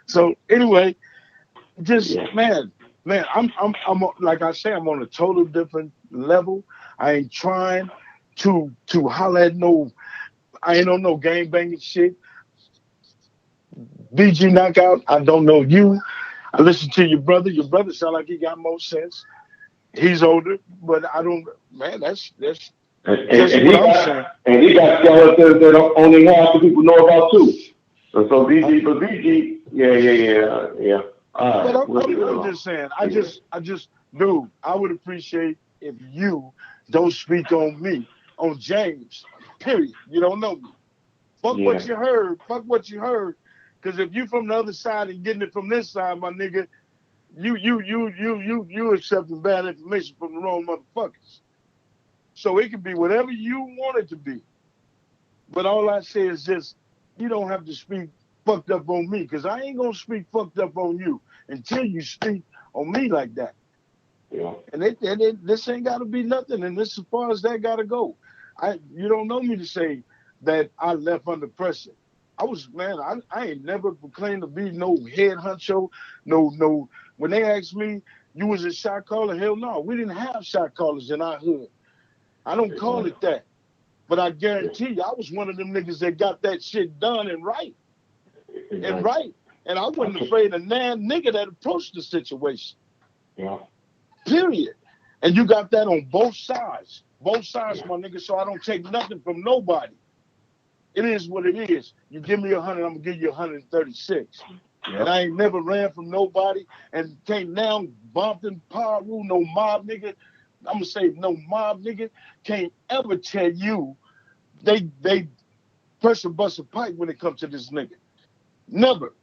So anyway, just man, I'm like I say, I'm on a total different level. I ain't trying to holler at I ain't on no gang banging shit. BG Knockout, I don't know you. I listen to your brother. Your brother sound like he got more sense. He's older, but I don't. Man, that's what I'm saying. And he got skeletons that only half the people know about too. So BG, yeah. But I'm just saying. I just, dude. I would appreciate if you don't speak on me, on James. Period. You don't know me. Fuck what you heard. Fuck what you heard. Because if you from the other side and getting it from this side, my nigga, you accepting bad information from the wrong motherfuckers. So it can be whatever you want it to be. But all I say is just, you don't have to speak fucked up on me, because I ain't gonna speak fucked up on you until you speak on me like that. Yeah. And this ain't gotta be nothing, and this as far as that gotta go. You don't know me to say that I left under pressure. I ain't never proclaimed to be no head honcho, no. When they asked me, you was a shot caller, hell no, we didn't have shot callers in our hood. I don't call it that. But I guarantee you, I was one of them niggas that got that shit done and right. And I wasn't afraid of nan nigga that approached the situation. Yeah. Period. And you got that on both sides. Both sides, my nigga, so I don't take nothing from nobody. It is what it is. You give me 100, I'm gonna give you 136. Yep. And I ain't never ran from nobody and can't now bumped in power rule, no mob nigga. I'm gonna say no mob nigga can't ever tell you they pressure bust a pipe when it comes to this nigga. Never.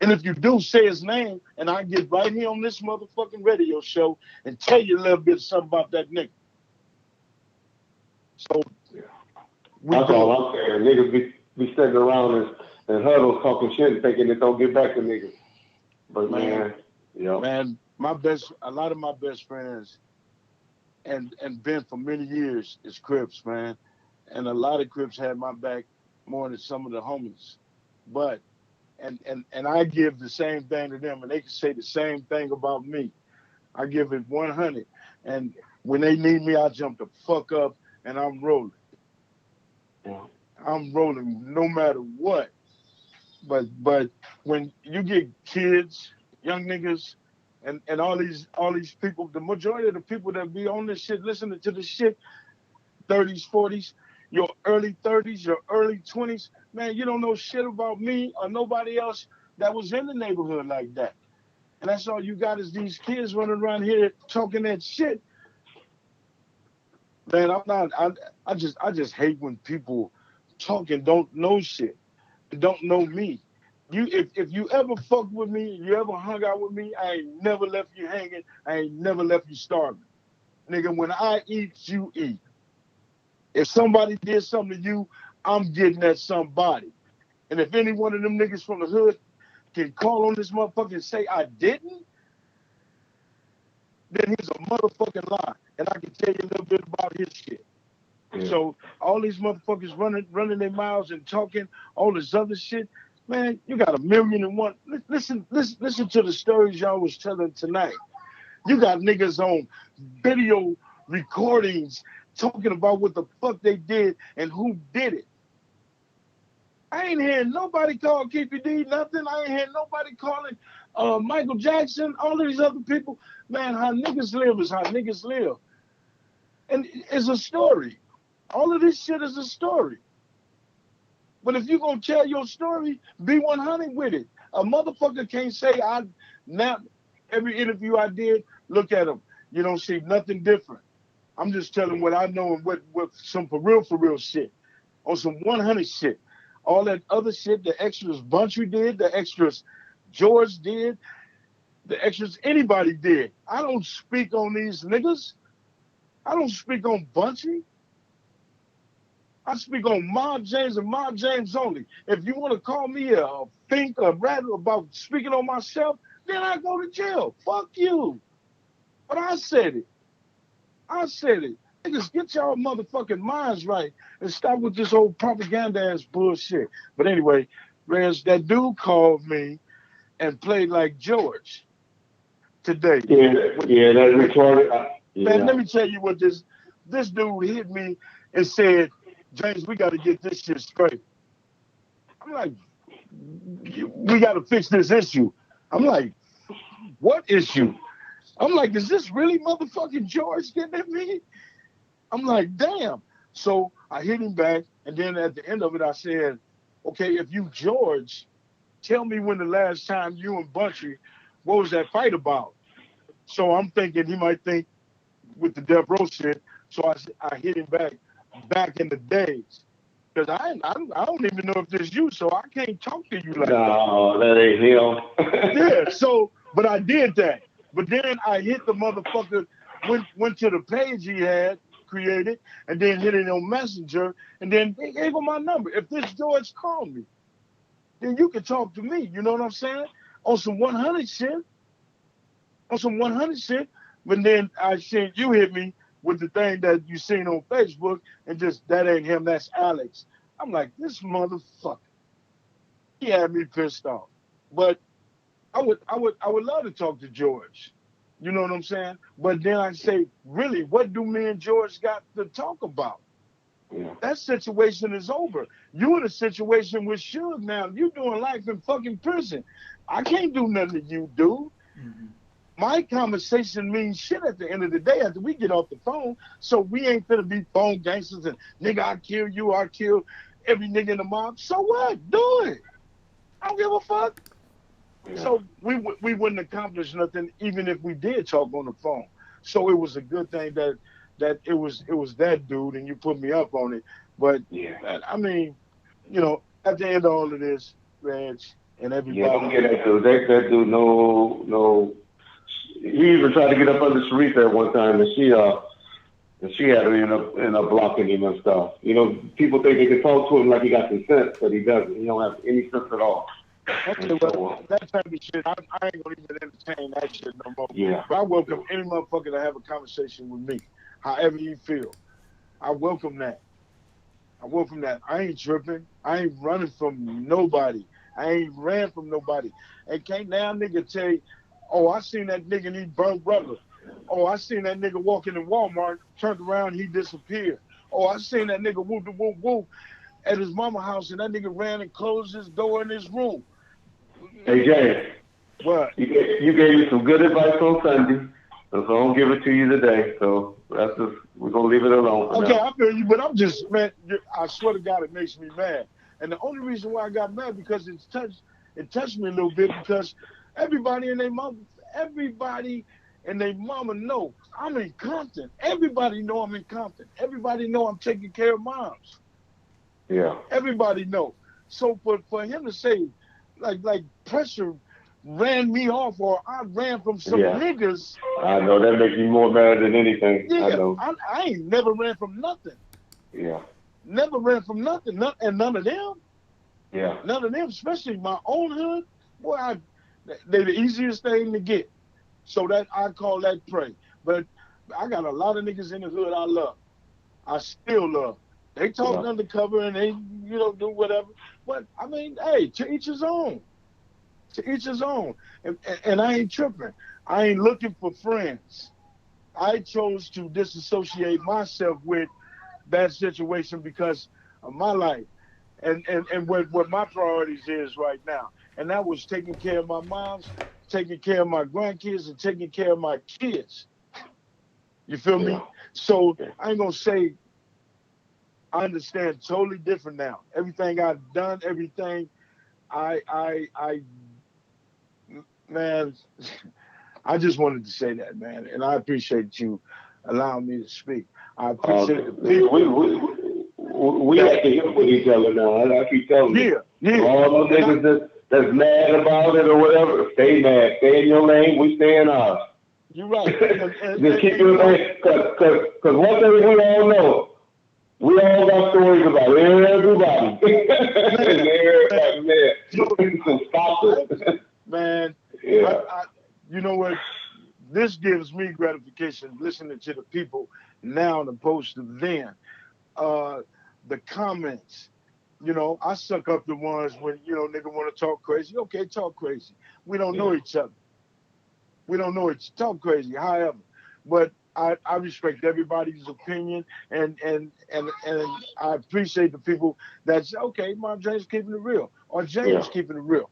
And if you do, say his name, and I get right here on this motherfucking radio show and tell you a little bit of something about that nigga. So that's all I'm saying. Niggas be sitting around and huddles talking shit and thinking it don't get back to niggas. But man, a lot of my best friends and been for many years is Crips, man. And a lot of Crips had my back more than some of the homies. But and I give the same thing to them, and they can say the same thing about me. I give it 100. And when they need me, I jump the fuck up and I'm rolling. Yeah. I'm rolling no matter what. But when you get kids, young niggas, and all these people, the majority of the people that be on this shit, listening to this shit, 30s, 40s, your early 30s, your early 20s, man, you don't know shit about me or nobody else that was in the neighborhood like that. And that's all you got is these kids running around here talking that shit. Man, I just hate when people talk and don't know shit, and don't know me. If you ever fucked with me, you ever hung out with me, I ain't never left you hanging. I ain't never left you starving. Nigga, when I eat, you eat. If somebody did something to you, I'm getting at somebody. And if any one of them niggas from the hood can call on this motherfucker and say I didn't, then he's a motherfucking lie. And I can tell you a little bit about his shit. Yeah. So all these motherfuckers running their mouths and talking all this other shit, man, you got 1,000,001. Listen to the stories y'all was telling tonight. You got niggas on video recordings talking about what the fuck they did and who did it. I ain't hearing nobody call Keepy D nothing. I ain't hearing nobody calling Michael Jackson, all of these other people. Man, how niggas live is how niggas live. And it's a story. All of this shit is a story. But if you gonna tell your story, be 100 with it. A motherfucker can't say now every interview I did, look at them. You don't see nothing different. I'm just telling what I know and what some for real shit. On some 100 shit. All that other shit, the extras Bunchy did, the extras George did, the extras anybody did. I don't speak on these niggas. I don't speak on Bunchy. I speak on Mob James and Mob James only. If you want to call me a fink or rat about speaking on myself, then I go to jail. Fuck you. But I said it. Niggas, get y'all motherfucking minds right and stop with this old propaganda ass bullshit. But anyway, Rez, that dude called me and played like George today. Yeah, that's retarded. Man, let me tell you what this dude hit me and said, James, we got to get this shit straight. I'm like, we got to fix this issue. I'm like, what issue? I'm like, is this really motherfucking George getting at me? I'm like, damn. So I hit him back, and then at the end of it, I said, okay, if you George, tell me when the last time you and Bunchy, what was that fight about? So I'm thinking he might think with the Death Row shit. So I hit him back in the days. Because I don't even know if this you, so I can't talk to you like that. No, that ain't him. Yeah, so, but I did that. But then I hit the motherfucker, went to the page he had created, and then hit it on Messenger, and then he gave him my number. If this George called me, then you can talk to me. You know what I'm saying? On some 100 shit. But then I seen you hit me with the thing that you seen on Facebook, and just, that ain't him, that's Alex. I'm like, this motherfucker. He had me pissed off. But I would love to talk to George. You know what I'm saying? But then I say, really, what do me and George got to talk about? Yeah. That situation is over. You in a situation with Suge now. You doing life in fucking prison. I can't do nothing to you, dude. Mm-hmm. My conversation means shit at the end of the day after we get off the phone. So we ain't finna be phone gangsters and nigga, I kill you, I kill every nigga in the mob. So what? Do it. I don't give a fuck. Yeah. So we wouldn't accomplish nothing even if we did talk on the phone. So it was a good thing that it was that dude and you put me up on it. But yeah, I mean, you know, at the end of all of this, Reg and everybody. Yeah, don't get that dude. That dude, no. He even tried to get up under Sharitha at one time, and she had to end up blocking him and stuff. You know, people think they can talk to him like he got some sense, but he doesn't. He don't have any sense at all. Okay, well, that type of shit, I ain't gonna even entertain that shit no more. Yeah. But I welcome any motherfucker to have a conversation with me, however you feel. I welcome that. I ain't tripping. I ain't running from nobody. I ain't ran from nobody. And can't now nigga tell you, oh, I seen that nigga and he burnt rubber. Oh, I seen that nigga walking in Walmart, turned around, he disappeared. Oh, I seen that nigga whoop at his mama house and that nigga ran and closed his door in his room. Hey, Jay. What? You gave me some good advice on Sunday, so I don't give it to you today. So that's just, we're going to leave it alone. Okay, I feel you, but I'm just, man, I swear to God, it makes me mad. And the only reason why I got mad because it touched me a little bit because everybody and they mama know I'm in Compton. Everybody know I'm in Compton. Everybody know I'm taking care of moms. Yeah. Everybody know. So for him to say, like pressure ran me off or I ran from some niggas. I know that makes me more mad than anything. Yeah, I know. I ain't never ran from nothing. Yeah. Never ran from nothing. And none of them. Yeah. None of them, especially my own hood, boy, they're the easiest thing to get. So that I call that prey. But I got a lot of niggas in the hood I love. I still love. They talk undercover and they, do whatever. But I mean, hey, to each his own. To each his own. And I ain't tripping. I ain't looking for friends. I chose to disassociate myself with that situation because of my life. And what my priorities is right now. And that was taking care of my moms, taking care of my grandkids, and taking care of my kids. You feel me? So I ain't gonna say I understand totally different now. Everything I've done, everything man, I just wanted to say that, man. And I appreciate you allowing me to speak. I appreciate the people. We have to hear with each other now. I keep telling you. Yeah. All those niggas that's mad about it or whatever, stay mad. Stay in your lane. We stay in ours. You're right. Just keep your lane. Because one thing we all know, we all got stories about everybody. Everybody, man. Stop it. Man, yeah. You know what? This gives me gratification listening to the people now as opposed to then. The comments, I suck up the ones when, nigga want to talk crazy. Okay, talk crazy. We don't know each other. We don't know each other. Talk crazy, however. But I respect everybody's opinion and I appreciate the people that say, okay, Mom James keeping it real. Or James keeping it real.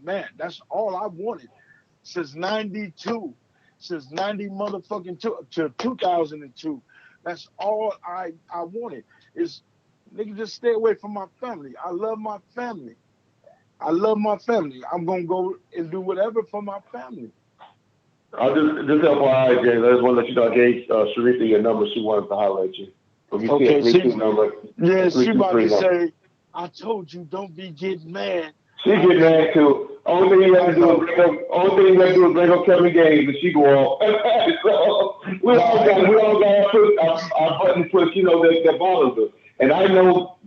Man, that's all I wanted since 92. Since 90 motherfucking to 2002. That's all I wanted is nigga just stay away from my family. I love my family. I love my family. I'm gonna go and do whatever for my family. I'll just FYI, James. I just want to let you know I gave Sharitha your number. She wanted to holler at you. Okay, she about to say, I told you don't be getting mad. She get mad too. Only thing you have to do is bring up Kevin Gaines and she go off. So we all got our button push, that bothers us. And I know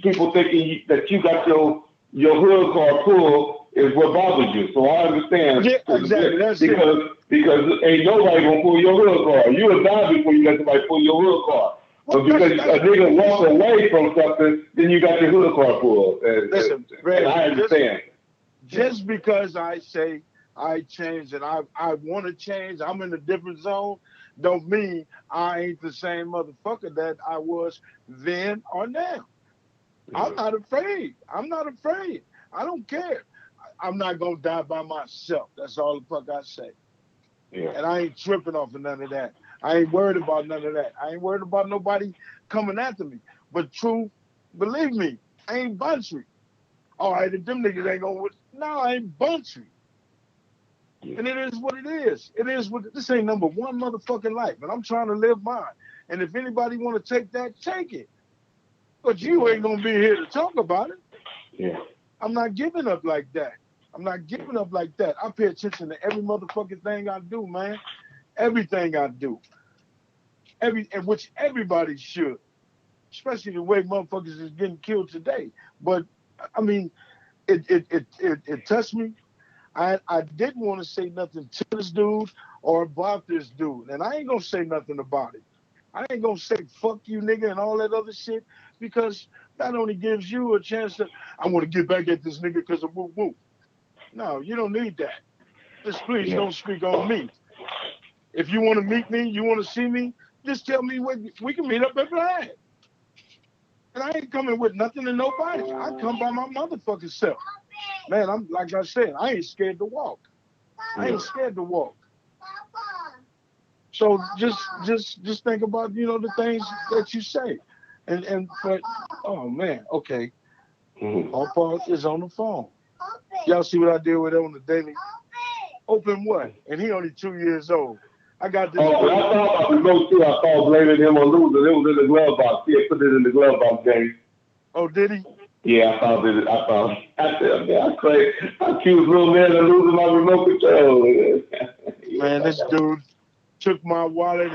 people thinking that you got your hood car pulled is what bothers you. So I understand. Yeah, exactly. That's because ain't nobody gonna pull your hood car. You will die before you let somebody pull your hood car. But because a nigga walk away from something, then you got your hood car pulled. Listen, and I understand. Just because I say I changed and I want to change, I'm in a different zone, don't mean I ain't the same motherfucker that I was then or now. Yeah. I'm not afraid. I don't care. I'm not going to die by myself. That's all the fuck I say. Yeah. And I ain't tripping off of none of that. I ain't worried about none of that. I ain't worried about nobody coming after me. But true, believe me, I ain't buntry. All right, if them niggas ain't going to... No, I ain't buntry. Yeah. And it is what it is. This ain't number one motherfucking life. And I'm trying to live mine. And if anybody want to take that, take it. But you ain't going to be here to talk about it. Yeah. I'm not giving up like that. I pay attention to every motherfucking thing I do, man. Everything I do. And which everybody should. Especially the way motherfuckers is getting killed today. But, I mean, it touched me. I didn't want to say nothing to this dude or about this dude. And I ain't going to say nothing about it. I ain't going to say fuck you, nigga, and all that other shit because that only gives you a chance to, I want to get back at this nigga because of woo-woo. No, you don't need that. Just please don't speak on me. If you want to meet me, you want to see me, just tell me we can meet up at Vlad. And I ain't coming with nothing to nobody. I come by my motherfucking self. Man, I'm like I said, I ain't scared to walk. So just think about, the things that you say. But oh man, okay. Papa is on the phone. Y'all see what I deal with on the daily? Open what? And he only 2 years old. I got this. Oh, I thought about the remote too. I thought blaming him on losing. It was in the glove box. He had put it in the glove box, James. Oh, did he? Yeah, I said, man, I accused little man of losing my remote control. Man, this dude took my wallet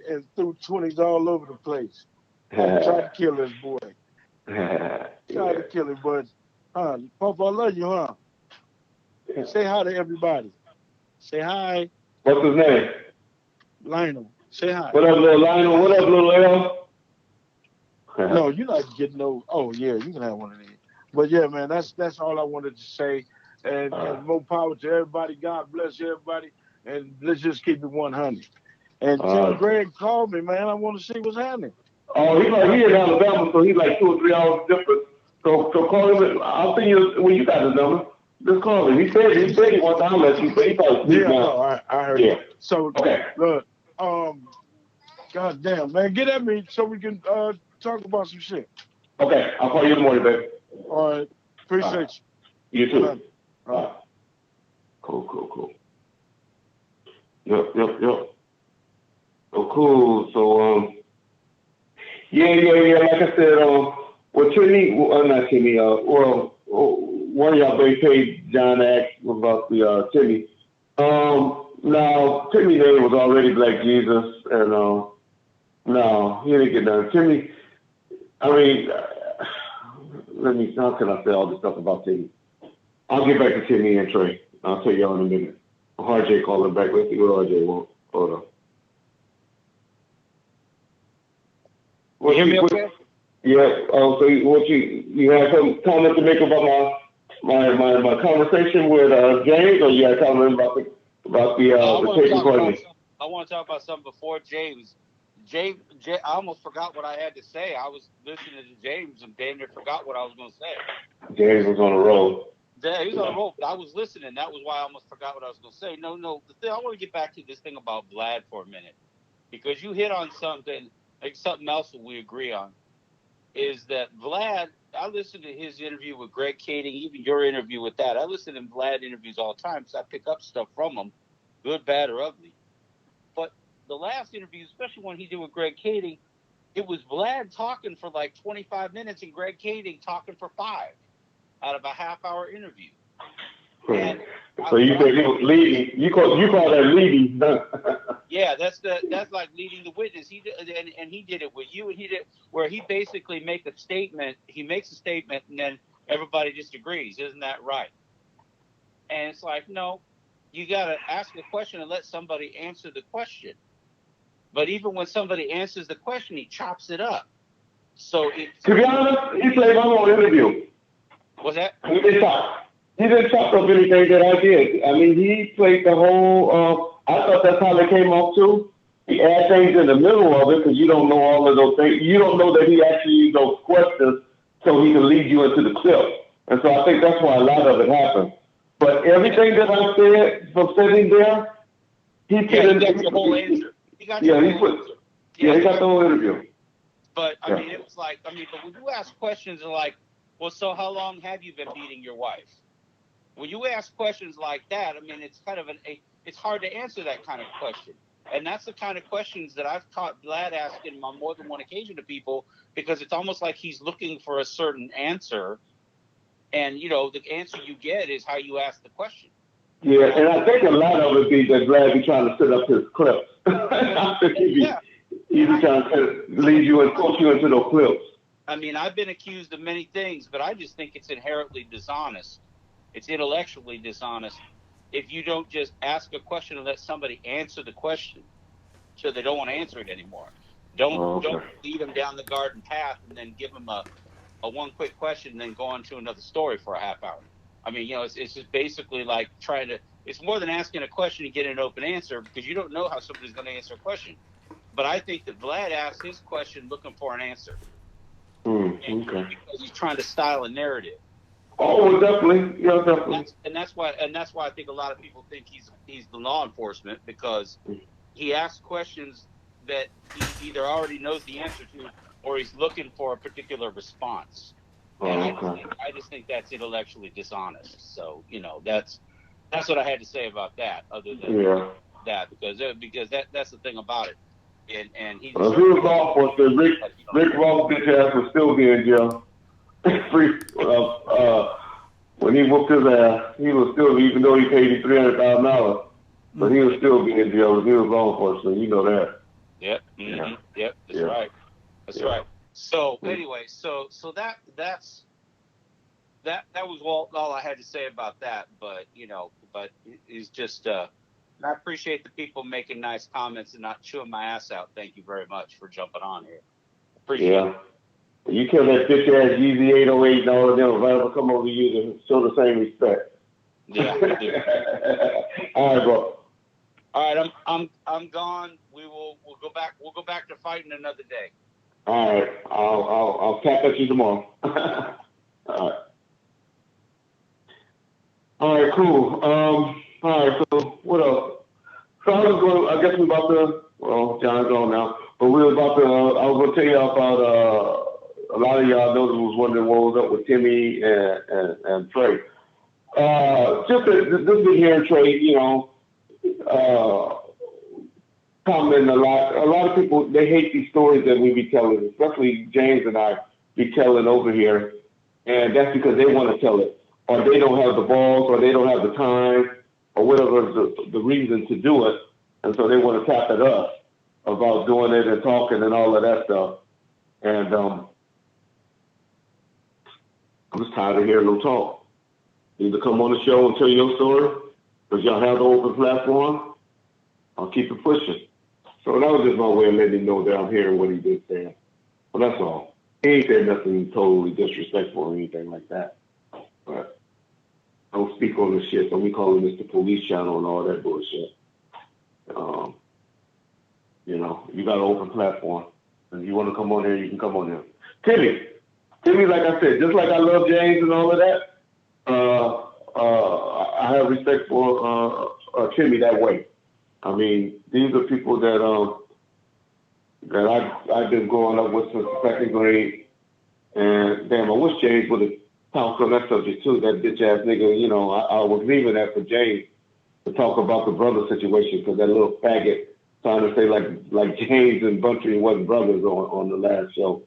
and threw 20s all over the place. Tried to kill this boy. Tried to kill him, but Papa, I love you, huh? Say hi to everybody. Say hi. What's his name? Lionel. Say hi. What up, little Lionel? What up, little L? No, you're not getting no. Oh yeah, you can have one of these. But yeah, man, that's all I wanted to say. And more power to everybody. God bless everybody. And let's just keep it 100. And tell Greg call me, man. I want to see what's happening. Oh, he in Alabama, so he's like 2 or 3 hours different. So call him. I'll see you when you got his number. Just call him. He said he wants to holler at you, but he probably sleep now. No, I heard you. So look, God damn, man, get at me so we can talk about some shit. Okay, I'll call you in the morning, baby. All right, appreciate you. You too. All right. Cool. Yep. Oh, cool. So yeah. Like I said, well, Timmy, not Timmy. One of y'all paid John asked about the Timmy. Now Timmy's name was already Black Jesus, and no, he didn't get done. Timmy, I mean, how can I say all this stuff about Timmy? I'll get back to Timmy and Trey. I'll tell y'all in a minute. RJ calling back. Let's see what RJ wants. Hold on. You hear me okay? Yeah. So you have some comment to make about my conversation with James, or you had a comment about the taking question? I want to talk about something before James. James, I almost forgot what I had to say. I was listening to James and damn near forgot what I was going to say. James was on a roll. Yeah, he was on a roll. I was listening. That was why I almost forgot what I was going to say. No. The thing, I want to get back to this thing about Vlad for a minute, because you hit on something, like something else that we agree on, is that Vlad, I listened to his interview with Greg Kading, even your interview with that. I listen to Vlad interviews all the time, so I pick up stuff from him, good, bad, or ugly. But the last interview, especially when he did with Greg Kading, it was Vlad talking for like 25 minutes and Greg Kading talking for 5 out of a half-hour interview. And so you said he was leading. You call that leading? Yeah, that's like leading the witness. He did it with you, and he did where he basically makes a statement, and then everybody disagrees. Isn't that right? And it's like, no, you got to ask a question and let somebody answer the question. But even when somebody answers the question, he chops it up. So to be honest, he played my whole interview. What's that? He didn't chop up anything that I did. I mean, he played the whole. I thought that's how they came off too. He add things in the middle of it because you don't know all of those things. You don't know that he actually used those questions so he can lead you into the clip. And so I think that's why a lot of it happened. But everything that I said from sitting there, he put in the whole answer. He got the whole interview. But I mean, it was like, but when you ask questions like, well, so how long have you been beating your wife? When you ask questions like that, I mean, it's kind of it's hard to answer that kind of question. And that's the kind of questions that I've caught Vlad asking on more than one occasion to people, because it's almost like he's looking for a certain answer. And, the answer you get is how you ask the question. Yeah, and I think a lot of it be that Vlad be trying to set up his clips. I think he be trying to lead you and coach you into those clips. I mean, I've been accused of many things, but I just think it's inherently dishonest. It's intellectually dishonest if you don't just ask a question and let somebody answer the question so they don't want to answer it anymore. Don't lead them down the garden path and then give them a one quick question and then go on to another story for a half hour. I mean, it's just basically like it's more than asking a question and getting an open answer, because you don't know how somebody's going to answer a question. But I think that Vlad asked his question looking for an answer. Because he's trying to style a narrative. Oh, definitely. Yeah, definitely. And that's why I think a lot of people think he's the law enforcement, because he asks questions that he either already knows the answer to or he's looking for a particular response. And I just think that's intellectually dishonest. So, that's what I had to say about that. Other than that because that's the thing about it. And he. If he was law enforcement, Rick Ross bitch ass would still be in jail. When he whooped his ass, he was still, even though he paid him $300,000, but he would still be in jail if he was law enforcement. You know that. Yep. Mm-hmm. Yep. That's right. That's right. So anyway, so that was all I had to say about that. But it's just. I appreciate the people making nice comments and not chewing my ass out. Thank you very much for jumping on here. Appreciate it. You kill that bitch ass Yeezy 808 and all of them. If I ever come over to you, to show the same respect. Yeah, I do. All right, bro. All right, I'm gone. We'll go back. We'll go back to fighting another day. All right, I'll tap at you tomorrow. All right, cool. All right, so what else? So I guess we're about to. Well, John's on now, but we were about to. I was going to tell you about. A lot of y'all know was wondering what was up with Timmy and Trey. Just to hear Trey, commenting a lot. A lot of people, they hate these stories that we be telling, especially James and I be telling over here. And that's because they want to tell it. Or they don't have the balls, or they don't have the time, or whatever the reason to do it. And so they want to tap at us about doing it and talking and all of that stuff. And I'm just tired of hearing no talk. Either come on the show and tell your story, because y'all have the open platform, I'll keep it pushing. So that was just my way of letting him know that I'm hearing what he did say. Well, that's all. He ain't said nothing totally disrespectful or anything like that. But I don't speak on this shit, so we call this the police channel and all that bullshit. You got an open platform. If you want to come on here, you can come on here. Timmy, like I said, just like I love James and all of that, I have respect for Timmy that way. I mean, these are people that I've been growing up with since the second grade. And damn, I wish James would have talked on that subject too. That bitch ass nigga, I was leaving that for James to talk about the brother situation, because that little faggot trying to say like James and Buntry wasn't brothers on the last show.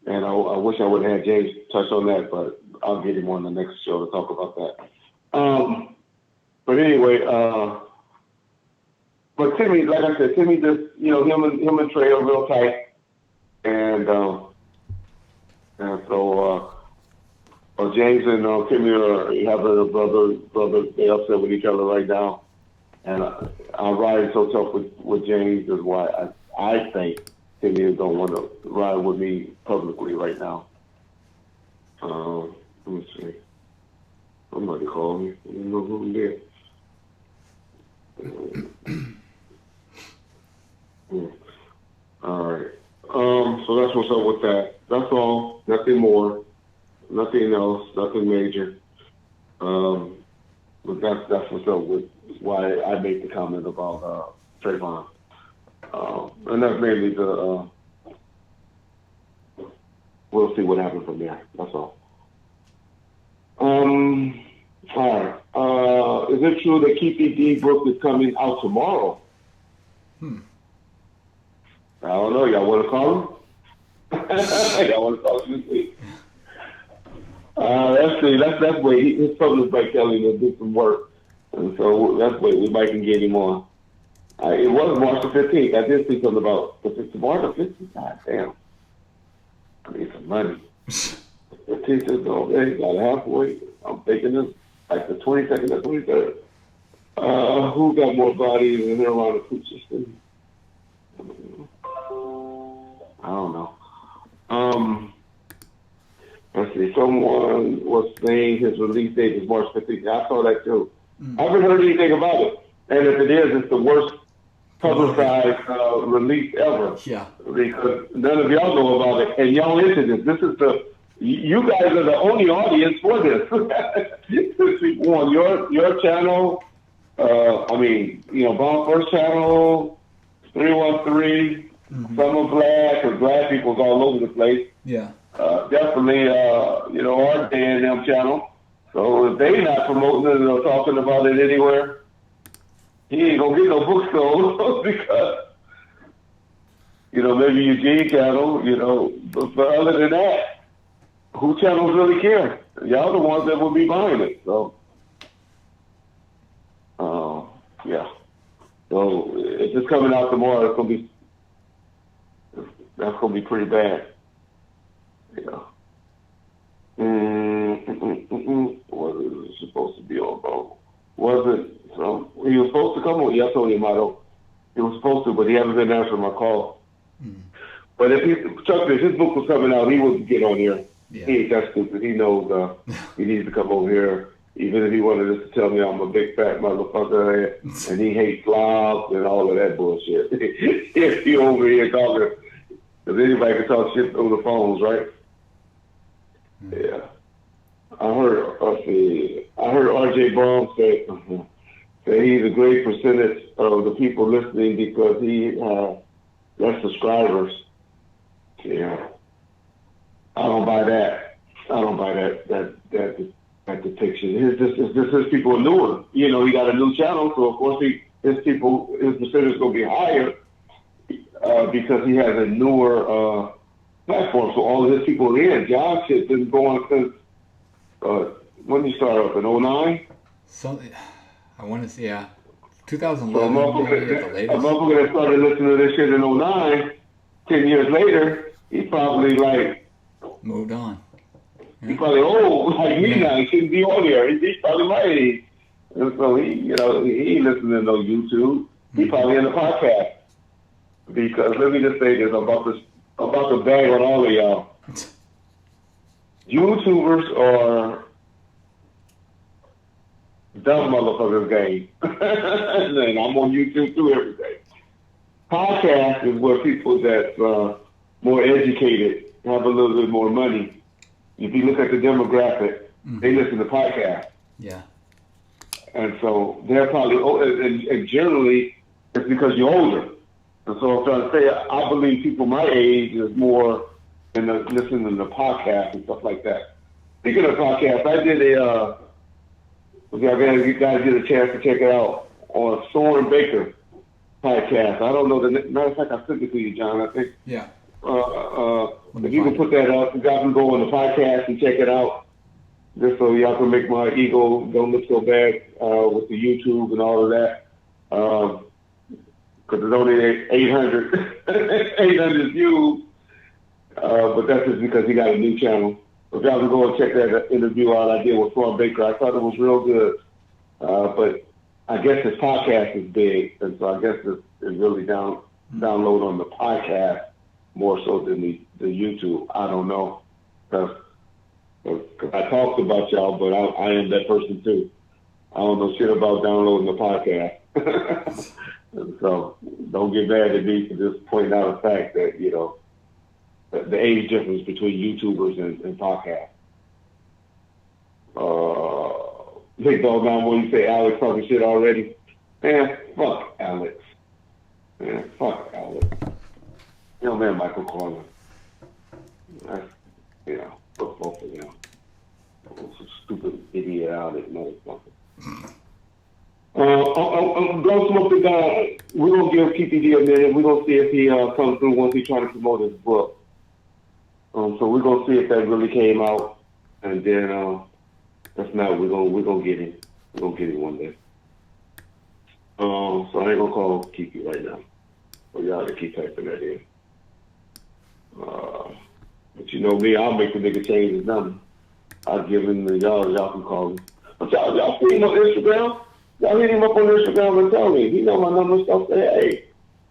And I wish I would have had James touch on that, but I'll get him on the next show to talk about that. But anyway, but Timmy, like I said, Timmy just, him and Trey are real tight. And so James and Timmy are having a brother, they upset with each other right now. And I'm riding so tough with James is why I think Timmy don't want to ride with me publicly right now. Let me see. Somebody called me. I don't know who it is. All right. So that's what's up with that. That's all. Nothing more. Nothing else. Nothing major. But that's what's up with why I make the comment about Trayvon. And that's mainly we'll see what happens from there. That's all. All right. Is it true that Keefe D book is coming out tomorrow? I don't know. Y'all want to call him? Y'all want to call him this week? Let's see. That's where his published by Kelly to do some work. And so that's where we might can get him on. It was March the 15th. I did see something about, was it March the 15th? God damn. I need some money. The 15th is already got halfway. I'm thinking this like the 22nd or 23rd. Who got more bodies in there around the food system? I don't know. Let's see. Someone was saying his release date is March 15th. I saw that too. I haven't heard anything about it. And if it is, it's the worst publicized release ever. Yeah. Because none of y'all know about it, and y'all into this. This is you guys are the only audience for this. On your channel, Bomb First Channel, 313, Summer Black, or Black People's all over the place. Yeah. Definitely, our day and them channel. So if they not promoting it or talking about it anywhere, he ain't gonna get no book sold because, maybe Eugene channel, but other than that, who channels really care? Y'all the ones that will be buying it. So, yeah. So if it's coming out tomorrow, that's gonna be pretty bad. Yeah. What is it supposed to be on, bro? Wasn't he was supposed to come on? Yeah, I told him I don't. He was supposed to, but he hasn't been answering my call. But if his book was coming out, he would get on here. Yeah. He ain't that stupid. He knows he needs to come over here. Even if he wanted us to tell me I'm a big fat motherfucker and he hates slobs and all of that bullshit. If he over here talking, because anybody can talk shit through the phones, right? Yeah. I heard R.J. Baum say that he's a great percentage of the people listening because he has less subscribers. Yeah. I don't buy that. That depiction. It's just his people are newer. He got a new channel, so of course his percentage is gonna be higher because he has a newer platform. So all of his people are in. John shit been going since when did he start up in 2009? Something I want to see. 2011. So a motherfucker that started listening to this shit in 2009, 10 years later, he probably moved on. Yeah. He's probably old like me now. He shouldn't be on there. He's probably my age. And so he ain't listening to no YouTube. He's probably in the podcast. Because let me just say this, I'm about to bag on all of y'all. YouTubers are dumb motherfuckers game. And I'm on YouTube too every day. Podcast is where people that's more educated, have a little bit more money. If you look at the demographic, they listen to podcasts. Yeah. And so they're probably, and generally, it's because you're older. And so I'm trying to say, I believe people my age is more in listening to podcasts and stuff like that. Speaking of podcasts, I did you guys get a chance to check it out on Soren Baker podcast. I don't know matter of fact, I sent it to you, John, I think. Yeah. If you can put that up, you guys can go on the podcast and check it out, just so y'all can make my ego don't look so bad with the YouTube and all of that. Because it's only 800 views, but that's just because he got a new channel. So if y'all can go and check that interview out I did with Soren Baker, I thought it was real good. But I guess his podcast is big, and so I guess it's really download on the podcast more so than the YouTube. I don't know. Because I talked about y'all, but I am that person too. I don't know shit about downloading the podcast. So don't get mad at me for just pointing out a fact that, the age difference between YouTubers and podcasts. Big Dog 9, you say Alex talking shit already? Man, fuck Alex. Man, Michael Corner. Fuck both of them. Some stupid idiot out it, motherfucker. I'm going to smoke the guy. We're going to give PPD a minute. We're going to see if he comes through once he tries to promote his book. So we're going to see if that really came out. And then, if not, we're going to get him. We're going to get him one day. So I ain't going to call Kiki right now. So y'all to keep typing that in. But you know me, I'll make the nigga change his number. I'll give him y'all can call him. But y'all see him on Instagram? Y'all hit him up on Instagram and tell me. He know my number and stuff. Say, hey,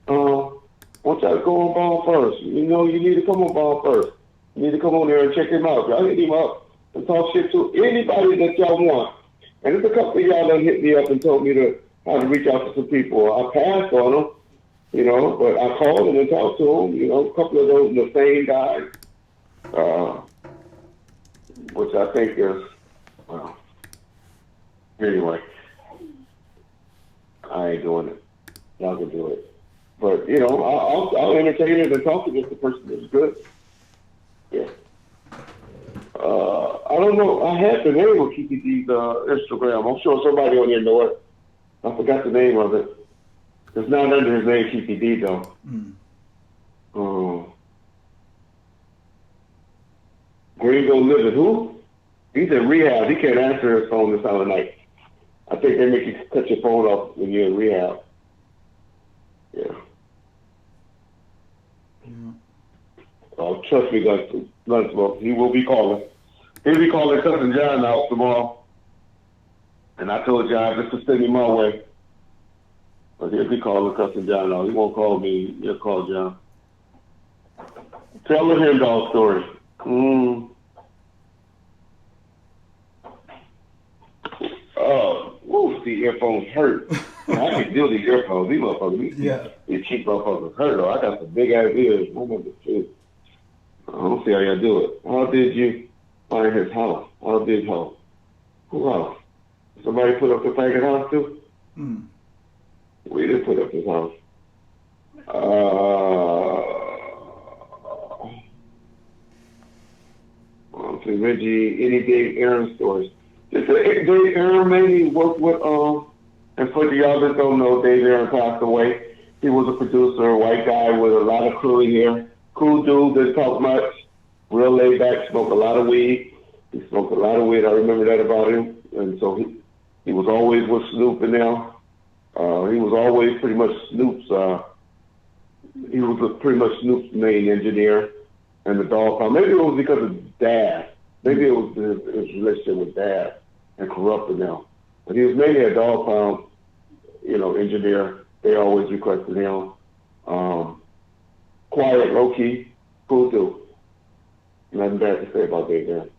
want y'all to go on Ball first. You need to come on Ball first. You need to come on there and check him out. Y'all hit him up and talk shit to anybody that y'all want. And there's a couple of y'all that hit me up and told me how to reach out to some people. I passed on them, but I called them and talked to them. A couple of those the same guys, which I think is, well, anyway, I ain't doing it. Y'all can do it. But, I'll entertain it and talk to just the person that's good. Yeah. I don't know. I have been able to keep these Instagram. I'm sure somebody on here know it. I forgot the name of it. It's not under his name, TPD, though. Gringo Living, who? He's in rehab. He can't answer his phone this time of night. I think they make you cut your phone off when you're in rehab. Yeah. Oh, trust me, Gunsmoke. He will be calling. He'll be calling Cousin John out tomorrow. And I told John just to send him my way. But he'll be calling Cousin John out. He won't call me. He'll call John. Tell the hen dog story. Oh, whoa, the earphones hurt. I can deal with these earphones. These motherfuckers, these cheap motherfuckers hurt, though. I got some big ass ears. I don't see how y'all do it. How did you find his house? Who else? Somebody put up the fucking house too? We didn't put up his house. Reggie, any Dave Aaron stories? Dave Aaron mainly worked with, and for the others don't know, Dave Aaron passed away. He was a producer, a white guy with a lot of curly hair. Cool dude, didn't talk much. Real laid back, smoked a lot of weed. He smoked a lot of weed. I remember that about him. And so he was always with Snoop and them. He was always pretty much Snoop's, he was pretty much Snoop's main engineer and the dog pound. Maybe it was because of Dad. Maybe it was his relationship with Dad and corrupted now. But he was mainly a dog pound, engineer. They always requested him. Quiet, low-key, cool dude. Nothing bad to say about Dave Aaron.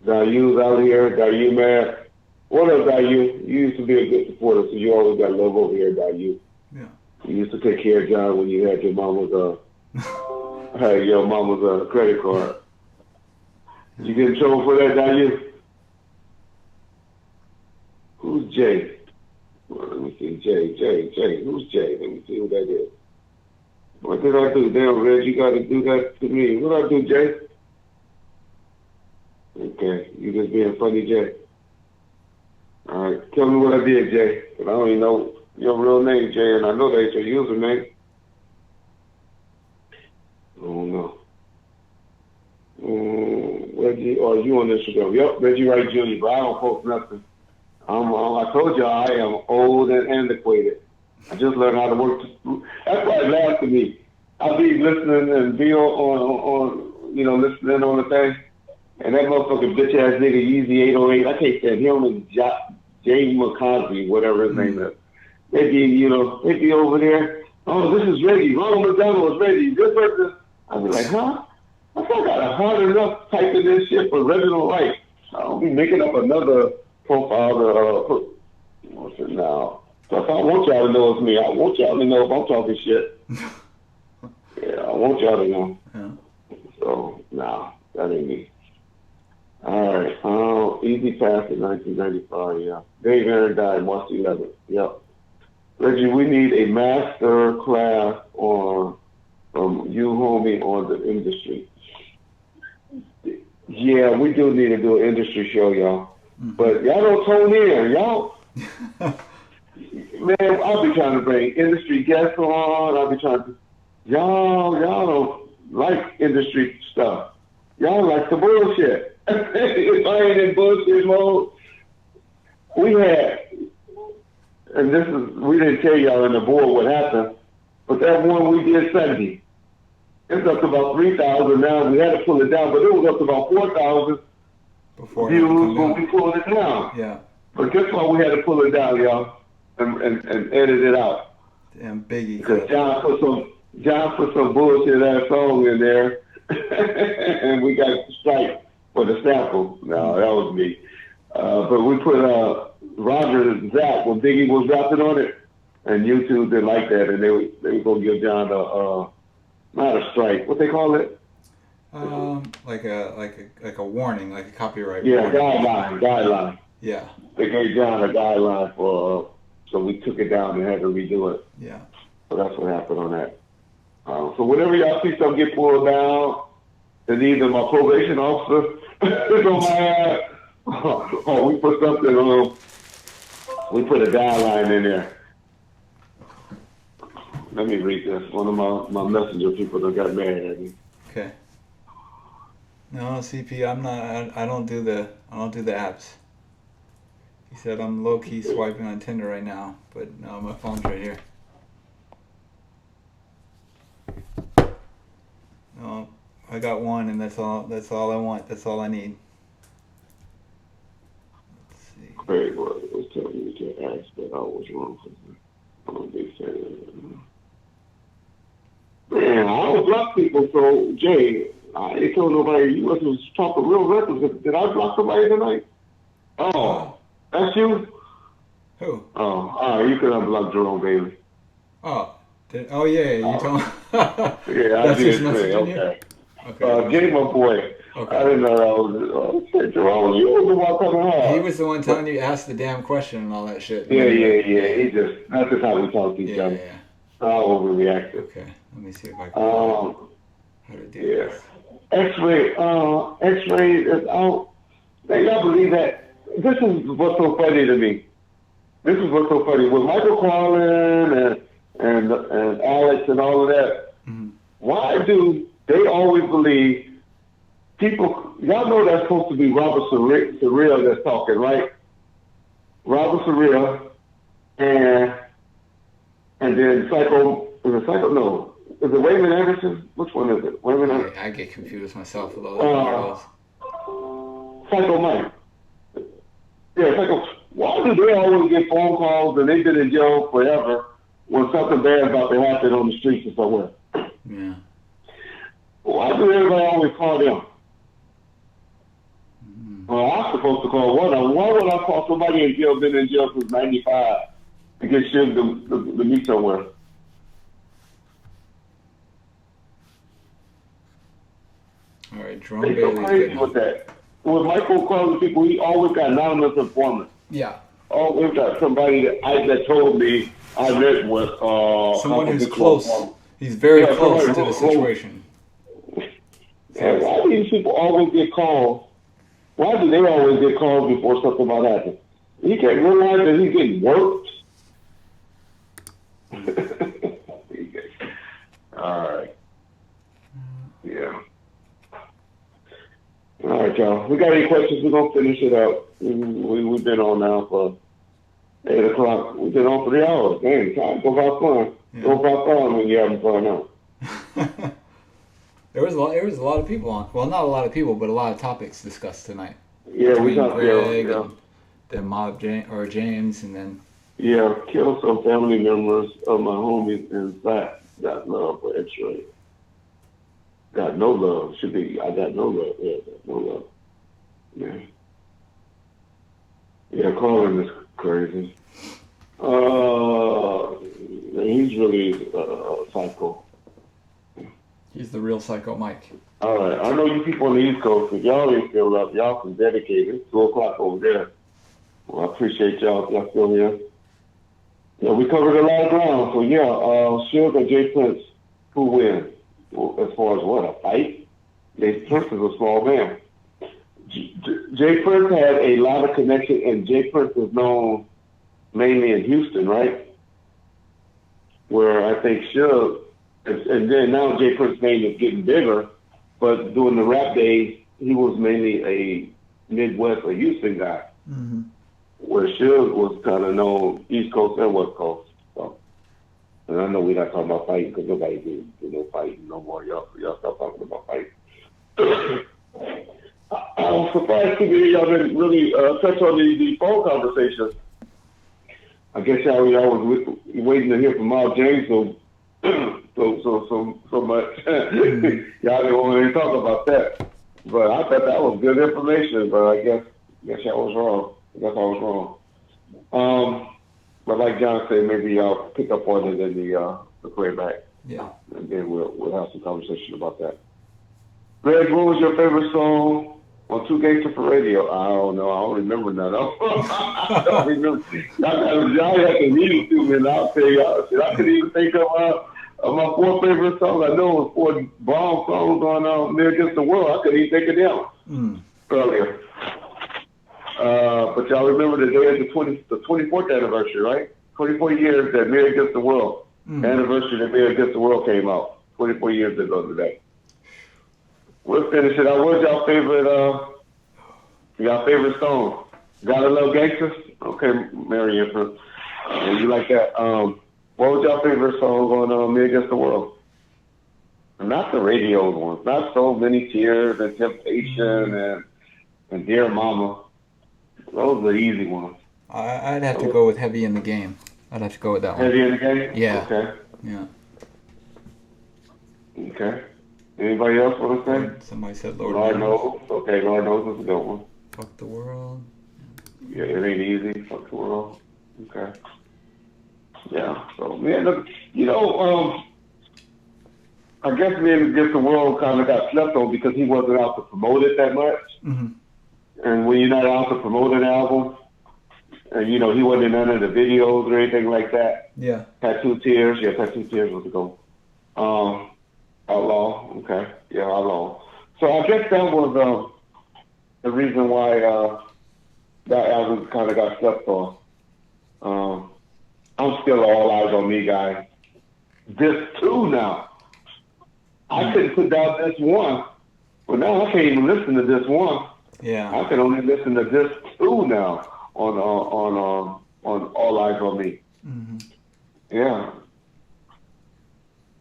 Dayu's out here. Dayu, man. What up, Dayu? You used to be a good supporter, so you always got love over here, Dayu. Yeah. You used to take care of John when you had your mama's credit card. Did you get in trouble for that, Dayu? Who's Jay? Well, let me see. Jay. Who's Jay? Let me see who that is. What did I do? Damn, Reg, you got to do that to me. What did I do, Jay? Okay, you just being funny, Jay. All right, tell me what I did, Jay. But I don't even know your real name, Jay, and I know that's your username. I don't know. Reggie, or you on Instagram? Yep, Reggie Wright Jr., but I don't post nothing. I told you I am old and antiquated. I just learned how to work. That's why it laughs at me. I'll be listening and be on listening on the thing. And that motherfucking bitch ass nigga Yeezy 808, I can't stand him and James McCosby, whatever his name is. They be over there. Oh, this is Reggie. Ronald McDonald is Reggie. This person. I'll be like, huh? I thought I got a hard enough typing this shit for Reginald Wright. I'll be making up another profile to what's it now? So if I want y'all to know it's me, I want y'all to know if I'm talking shit. Yeah, I want y'all to know. Yeah. So, nah, that ain't me. All right. Easy Pass in 1995, yeah. Dave Aaron died March 11th. Yep. Reggie, we need a master class from you, homie, on the industry. Yeah, we do need to do an industry show, y'all. But y'all don't tune in, y'all. Man, I'll be trying to bring industry guests on. I'll be trying to. Y'all don't like industry stuff. Y'all like the bullshit. If I ain't in bullshit mode, we didn't tell y'all in the board what happened, but that one we did Sunday, it's up to about 3,000 now. We had to pull it down, but it was up to about 4,000 views when we pulled it down. Yeah. But guess what? We had to pull it down, y'all, and edit it out. Damn Biggie. Because John put some bullshit ass song in there, and we got strike for the sample. No, that was me. But we put Roger Zap when Biggie was rapping on it, and YouTube didn't like that, and they were gonna give John not a strike. What they call it? Like a warning, like a copyright. Yeah, warning. guideline. Yeah. They gave John a guideline for, so we took it down and had to redo it. Yeah. So that's what happened on that. So whenever y'all see something get pulled down, and either my probation officer is on my ass, or we put something on, we put a guideline in there. Let me read this. One of my messenger people that got mad at me. Okay. No, CP, I'm not. I don't do the apps. He said I'm low key swiping on Tinder right now, but no, my phone's right here. No, I got one, and that's all. That's all I want. That's all I need. Let's see. Craig was telling me to ask, but I was wrong. I'm a big fan. Man, I don't block people, so Jay, I ain't told nobody. You must have talking real reckless. Did I block somebody tonight? Oh, that's you? Who? Oh, all right, you could unblock Jerome Bailey. Oh, yeah, you told me. Yeah, I did say, okay. Jay, my boy. Okay. I didn't know that was, Jerome, you was the one coming hard. He was the one telling you ask the damn question and all that shit. Yeah. That's just how we talk to each other. Yeah. I overreacted. Okay, let me see if I can how to do this. X-ray is out. Man, y'all believe that? This is what's so funny to me. This is what's so funny. With Michael Carlin and Alex and all of that, why do they always believe people, y'all know that's supposed to be Robert Surreal that's talking, right? Robert Surreal and then Psycho, is it Psycho? No. Is it Wayman Anderson? Which one is it? Wayman Anderson? I get confused myself with all those. Psycho Mike. Yeah, Psycho. Why do they always get phone calls and they've been in jail forever when something bad about to happen on the streets or somewhere? Yeah. Why do everybody always call them? Well, I'm supposed to call one of them. Why would I call somebody in jail, been in jail since 95, to get shipped to meet somewhere? All right, Jerome Bailey. So crazy with that. With Michael calling people, he always got anonymous informants. Yeah. Always got somebody that told me I met with someone who's close. He's very close to the situation. And why do these people always get calls? Why do they always get calls before something might happen? He can't realize that he's getting worked. All right. Yeah. All right, y'all. We got any questions? We're going to finish it up. We've been on now for 8 o'clock. We've been on 3 hours. Dang, time go have fun. Yeah. Go have fun when you're having fun now. There was a lot of people on. Well, not a lot of people, but a lot of topics discussed tonight. Yeah, we got Greg and then James, and then killed some family members of my homies and got love for X-Ray. Got no love. I got no love. Yeah, got no love. Yeah. Yeah, Carlin is crazy. He's really a psycho. He's the real Psycho Mike. All right. I know you people on the East Coast, if y'all ain't still up, y'all can dedicate it. It's 2 o'clock over there. Well, I appreciate y'all still here. Yeah, we covered a lot of ground. So, Suge or Jay Prince, who wins? Well, as far as what, a fight? Jay Prince is a small man. Jay Prince had a lot of connection, and Jay Prince is known mainly in Houston, right? Where I think Suge, and then now Jay Prince's name is getting bigger, but during the rap days, he was mainly a Midwest or Houston guy, where Suge was kind of known East Coast and West Coast. So, and I know we're not talking about fighting because nobody do no fighting no more. Y'all stop talking about fighting. I was surprised to hear y'all didn't really touch on the phone conversations. I guess y'all was waiting to hear from Miles James so much. Y'all didn't want to talk about that. But I thought that was good information, but I guess y'all was wrong. I guess I was wrong. But like John said, maybe y'all pick up on it in the playback. Yeah. And then we'll have some conversation about that. Greg, what was your favorite song on Two Gangster for Radio? I don't know. I don't remember none of them. I don't remember. Y'all have to read it to me, and I'll tell y'all. I couldn't even think of my four favorite songs, I know was four bomb songs on Me Against the World. I couldn't even think of them earlier. But y'all remember the day of the 24th anniversary, right? 24 years that Me Against the World anniversary that Me Against the World came out. 24 years ago today. We'll finish it out. What's y'all favorite song? Gotta Love Gangsters? Okay, Marion, you like that? What was y'all favorite song on Me Against the World? Not the radio ones. Not So Many Tears and Temptation and Dear Mama. Those are the easy ones. I'd have to go with Heavy in the Game. I'd have to go with that one. Heavy in the Game? Yeah. Okay. Yeah. Okay. Anybody else want to say? Somebody said Lord Knows. Okay, Lord Knows is a good one. Fuck the World. Yeah, it ain't easy. Fuck the World. Okay. Yeah. So, man, look, I guess Me Against the World kind of got slept on because he wasn't out to promote it that much. Mm-hmm. And when you're not out to promote an album, and he wasn't in none of the videos or anything like that. Yeah. Tattoo Tears. Yeah, Tattoo Tears was the goal. Outlaw. Okay. Yeah, Outlaw. So I guess that was the reason why that album kind of got slept on. I'm still All Eyes on Me guy. This two now. I couldn't put down this one, but now I can't even listen to this one. Yeah. I can only listen to this two now on All Eyes on Me. Mm-hmm. Yeah.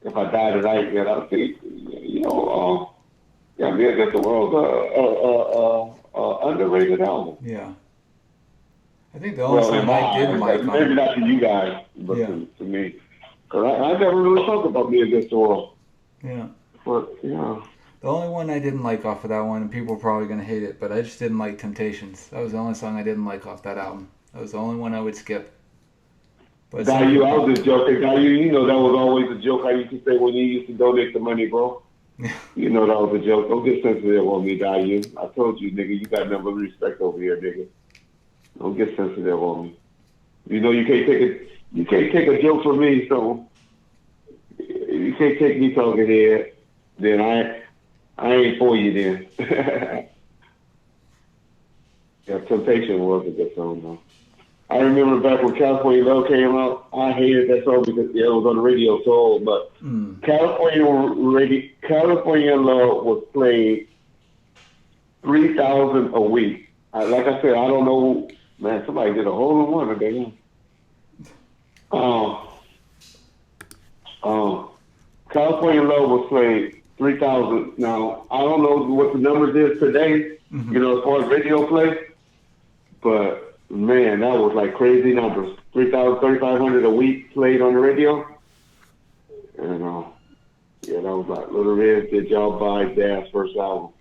If I die tonight, I'll see. Me Against the World, underrated album. Yeah. I think the only song I didn't like. Maybe not to you guys, but to me, because I never really talked about Me Against the World. Yeah. But yeah. The only one I didn't like off of that one, and people are probably gonna hate it, but I just didn't like Temptations. That was the only song I didn't like off that album. That was the only one I would skip. But I was just joking. That was always a joke I used to say when you used to donate the money, bro. That was a joke. Don't get sensitive on me, Dayu. I told you, nigga, you got nothing but respect over here, nigga. Don't get sensitive on me. You can't take a joke from me, so you can't take me talking here. Then I ain't for you then. Yeah, Temptation was a good song though. I remember back when California Love came out, I hated that song because it was on the radio sold, but California Love was played 3,000 a week. Like I said, I don't know, man, somebody did a hole in one today. California Love was played 3,000. Now, I don't know what the numbers is today, as far as radio play, but man, that was like crazy numbers. 3,000, 3,500 a week played on the radio. And that was like Little Red, Did Y'all Buy Dad's first album?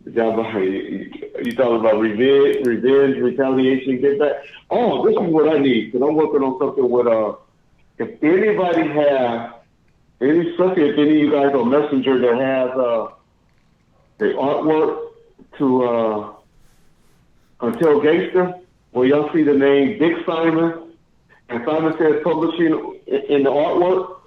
Did y'all buy, you talking about revenge, retaliation, get back? Oh, this is what I need, because I'm working on something with, if anybody has, especially if any of you guys on Messenger that has the artwork to Untitled Gangster, where y'all see the name Big Simon, and Simon Says Publishing in the artwork,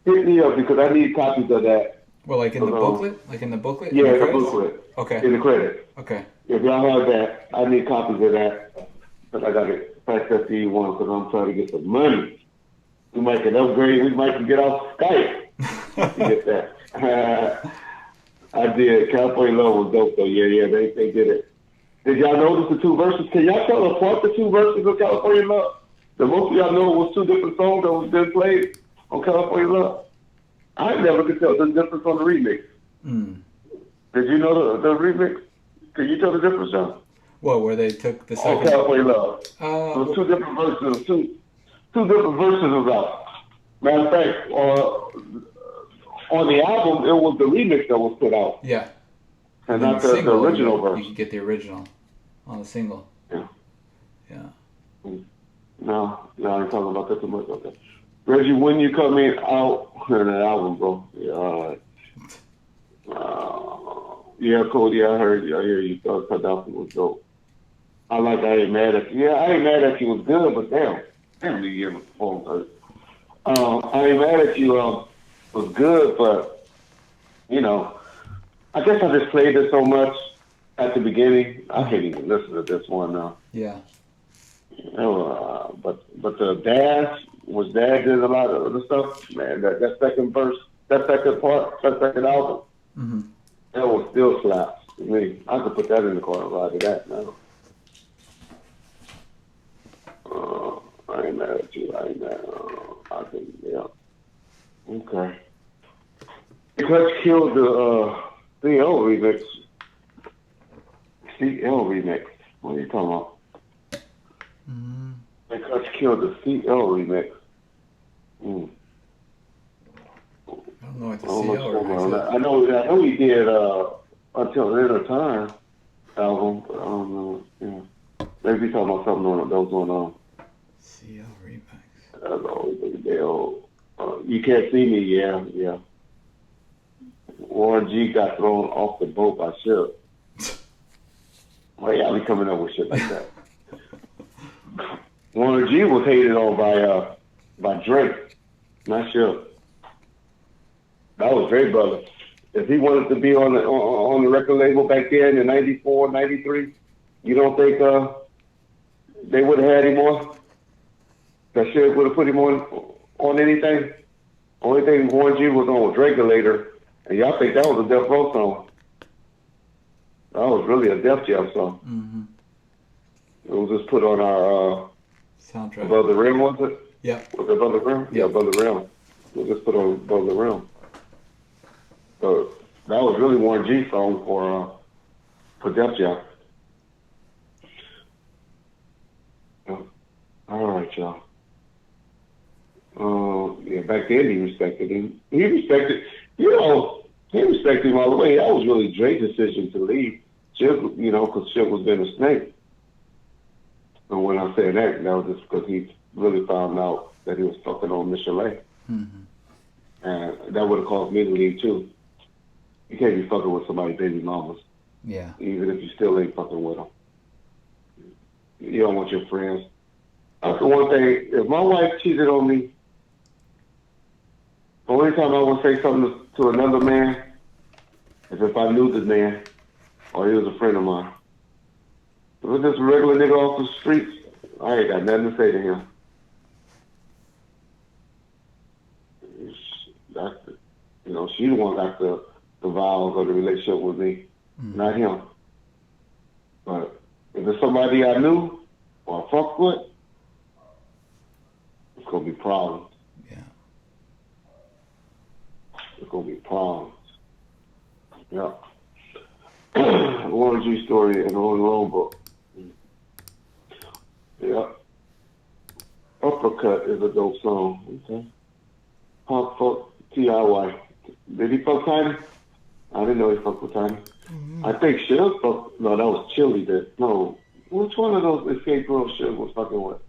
hit me up because I need copies of that. Well, like in the booklet? Like in the booklet? Yeah, in the booklet. Okay. In the credits. Okay. If y'all have that, I need copies of that. But I got to pass that to you one because I'm trying to get some money. We might can upgrade. We might can get off Skype to get that. I did. California Love was dope, though. Yeah, they did it. Did y'all notice the two verses? Can y'all tell apart the two verses of California Love? The most of y'all know it was two different songs that was being played on California Love. I never could tell the difference on the remix. Did you know the remix? Can you tell the difference, John? What, where they took the second? On California Love. It was two different verses. Two different verses of that. Matter of fact, on the album, it was the remix that was put out. Yeah. And not the original version. You could get the original on the single. Yeah. Yeah. No, I ain't talking about that too much. Okay. Reggie, when you coming out in the album, bro? Yeah. Yeah, Cody, I hear you thought Kading was dope. I ain't mad at you. Yeah, I ain't mad at you was good, but damn, the year was performed. I ain't mad at you. Was good, but you know, I guess I just played it so much at the beginning. I can't even listen to this one now. Yeah. But the Dash was Dad did a lot of the stuff. Man, that second verse, that second part, that second album, that was still slaps to me. I could put that in the car and ride to that now. I ain't mad at you. I ain't mad. I think, yeah. Okay. Clutch killed the CL remix. CL remix. What are you talking about? Clutch killed the CL remix. I don't know what the CL remix is. I know he did Until the End of Time album, but I don't know. Yeah. Maybe he's talking about something that was going on. CL remix. That's always the old. You Can't See Me, yeah. Warren G got thrown off the boat by Ship. Why y'all be coming up with shit like that? Warren G was hated on by Drake, not Ship. That was Drake brother. If he wanted to be on the record label back then in '94, '93, you don't think they would have had him on? That Ship would have put him on anything? Only thing Warren G was on was Drake-a-Later, and y'all think that was a Death Row song. That was really a Def Jam song. It was just put on our soundtrack. Above the Rim, was it? Yeah. Was it Above the Rim? Yeah, Above the Rim. It was just put on Above the Rim. So that was really Warren G song for Def Jam. All right, y'all. Yeah, back then he respected him. He respected him all the way. That was really Drake's decision to leave. Chip, because Chip was being a snake. And when I say that was just because he really found out that he was fucking on Michelet. And that would have caused me to leave too. You can't be fucking with somebody's baby mamas. Yeah. Even if you still ain't fucking with them. You don't want your friends. That's the one thing. If my wife cheated on me, the only time I would say something to another man is if I knew the man or he was a friend of mine. If it's just a regular nigga off the streets, I ain't got nothing to say to him. She the one got the vows of the relationship with me, not him. But if it's somebody I knew or I fucked with, it's gonna be problems. Yeah. It's gonna be problems. Yeah. Warren G story in the Rolling book. Yeah. Uppercut is a dope song. Okay. Punk fuck T.I.Y. Did he fuck Tiny? I didn't know he fucked with Tiny. I think Suge fucked. No, that was Chili. No. Which one of those escape girls Suge was fucking with?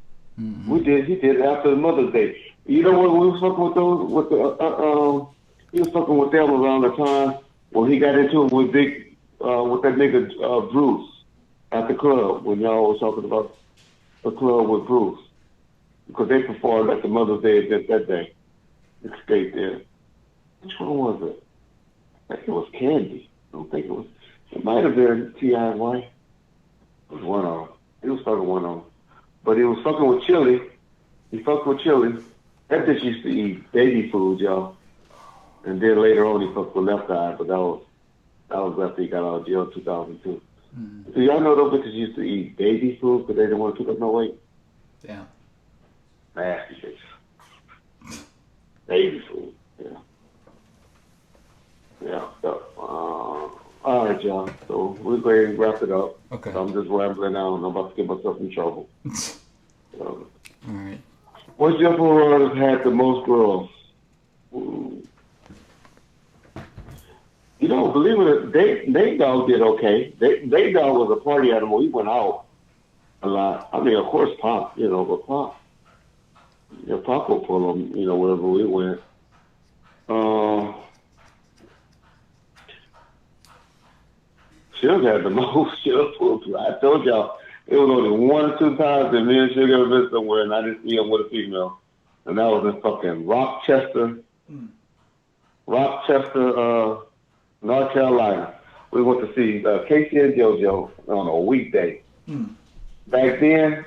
He did after Mother's Day. You know what we was fucking with those? He was fucking with them around the time when he got into it with with that nigga Bruce at the club when y'all was talking about the club with Bruce because they performed at the Mother's Day event that day. Escape there. Which one was it? I think it was Candy. I don't think it was. It might have been T.I.Y. It was one of them. He was fucking one of them. But he was fucking with Chili. He fucked with Chili. That bitch used to eat baby food, y'all. And then later on, he fucked with Left Eye, but that was after he got out of jail in 2002. So y'all know those bitches used to eat baby food because they didn't want to pick up no weight? Yeah. Nasty bitches. Baby food, yeah. Yeah. So, all right, y'all. So we're going to wrap it up. Okay. So I'm just rambling now, and I'm about to get myself in trouble. All right. Which Emperor has had the most girls? Believe it, Nate Dogg did okay. Nate Dogg was a party animal. He went out a lot. I mean, of course, Pop, but Pop. Yeah, Pop will pull him, wherever we went. Suge had the most. Suge pulled. I told y'all, it was only 1 or 2 times that me and Suge ever been somewhere, and I didn't see him with a female. and that was in fucking Rochester, North Carolina. We went to see Casey and JoJo on a weekday. Back then,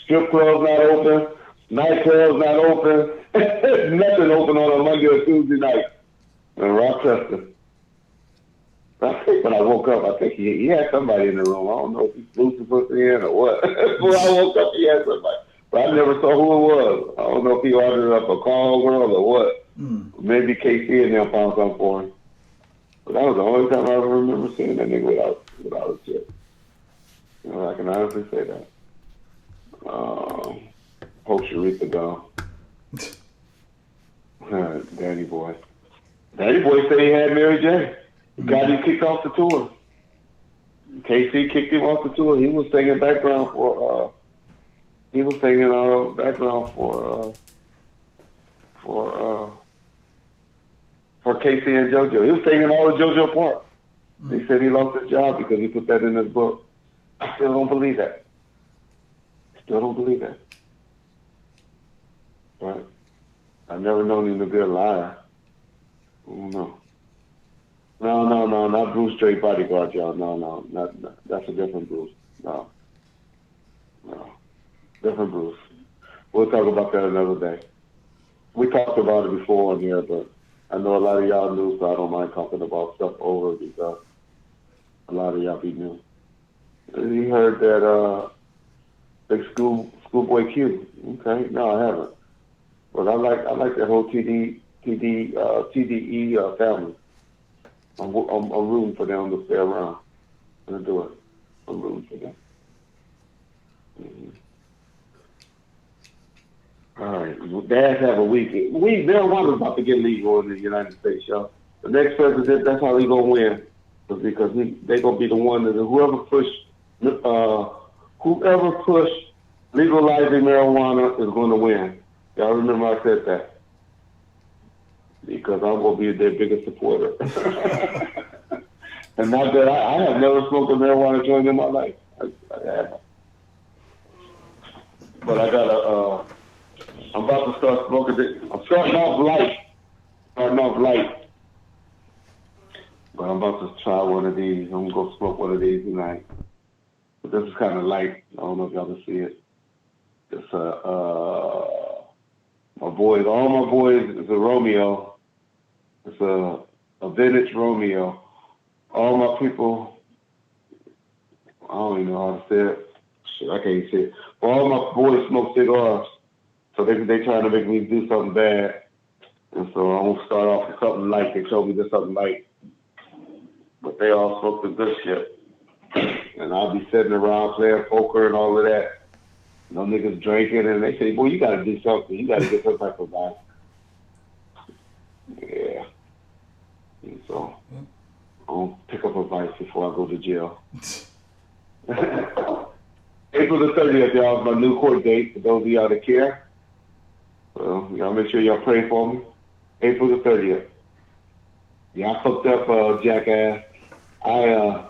strip clubs not open, nightclubs not open, nothing open on a Monday or Tuesday night in Rochester. I think when I woke up, I think he had somebody in the room. I don't know if he flew some pussy in or what. When I woke up, he had somebody. But I never saw who it was. I don't know if he ordered up a call girl or what. Maybe KC and them found something for him. But that was the only time I ever remember seeing that nigga without a chick. You know, I can honestly say that. Hope Sharika gone. Danny Boy. Danny Boy said he had Mary J. Got him kicked off the tour. KC kicked him off the tour. He was singing background for KC and JoJo. He was singing all of JoJo part. He said he lost his job because he put that in his book. I still don't believe that. But I've never known him to be a liar. I don't know. No, not Bruce Straight Bodyguard, y'all. No, not that's a different Bruce. No, different Bruce. We'll talk about that another day. We talked about it before on here, but I know a lot of y'all new, so I don't mind talking about stuff over because a lot of y'all be new. You heard that big Schoolboy Q? Okay, no, I haven't. But I like that whole TDE family. I'm rooting for them to stay around and do it. I'm rooting for them. All right, dads have a week. Marijuana's about to get legal in the United States, y'all. The next president, that's how he gonna win, because they gonna be the one that whoever push legalizing marijuana is gonna win. Y'all remember I said that. Because I'm going to be their biggest supporter. And not that I have never smoked a marijuana joint in my life. I haven't. But I got I'm about to start smoking it. I'm starting off light. But I'm about to try one of these. I'm going to go smoke one of these tonight. But this is kind of light. I don't know if y'all can see it. It's all my boys is a Romeo. It's a vintage Romeo. All my people, I don't even know how to say it. Shit, I can't say it. But all my boys smoke cigars. So they trying to make me do something bad. And so I'm going to start off with something light. They told me there's something light. But they all smoke the good shit. And I'll be sitting around playing poker and all of that. No niggas drinking. And they say, boy, you got to do something. You got to get some type of vibe. Yeah. And so I'll pick up a vice before I go to jail. April the 30th, y'all, is my new court date. For those of y'all that care. So y'all make sure y'all pray for me. April the 30th. Y'all fucked up, jackass. I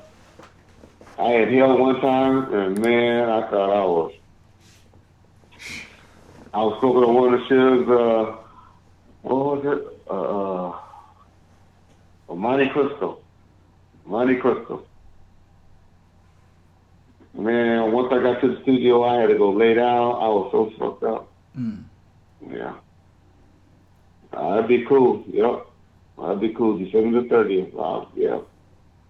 inhaled one time, and man, I thought I was smoking on one of the Suge's, what was it? Monte Cristo. Man, once I got to the studio, I had to go lay down. I was so fucked up. Yeah. That'd be cool. Yep. That'd be cool. December the 30th. Yeah.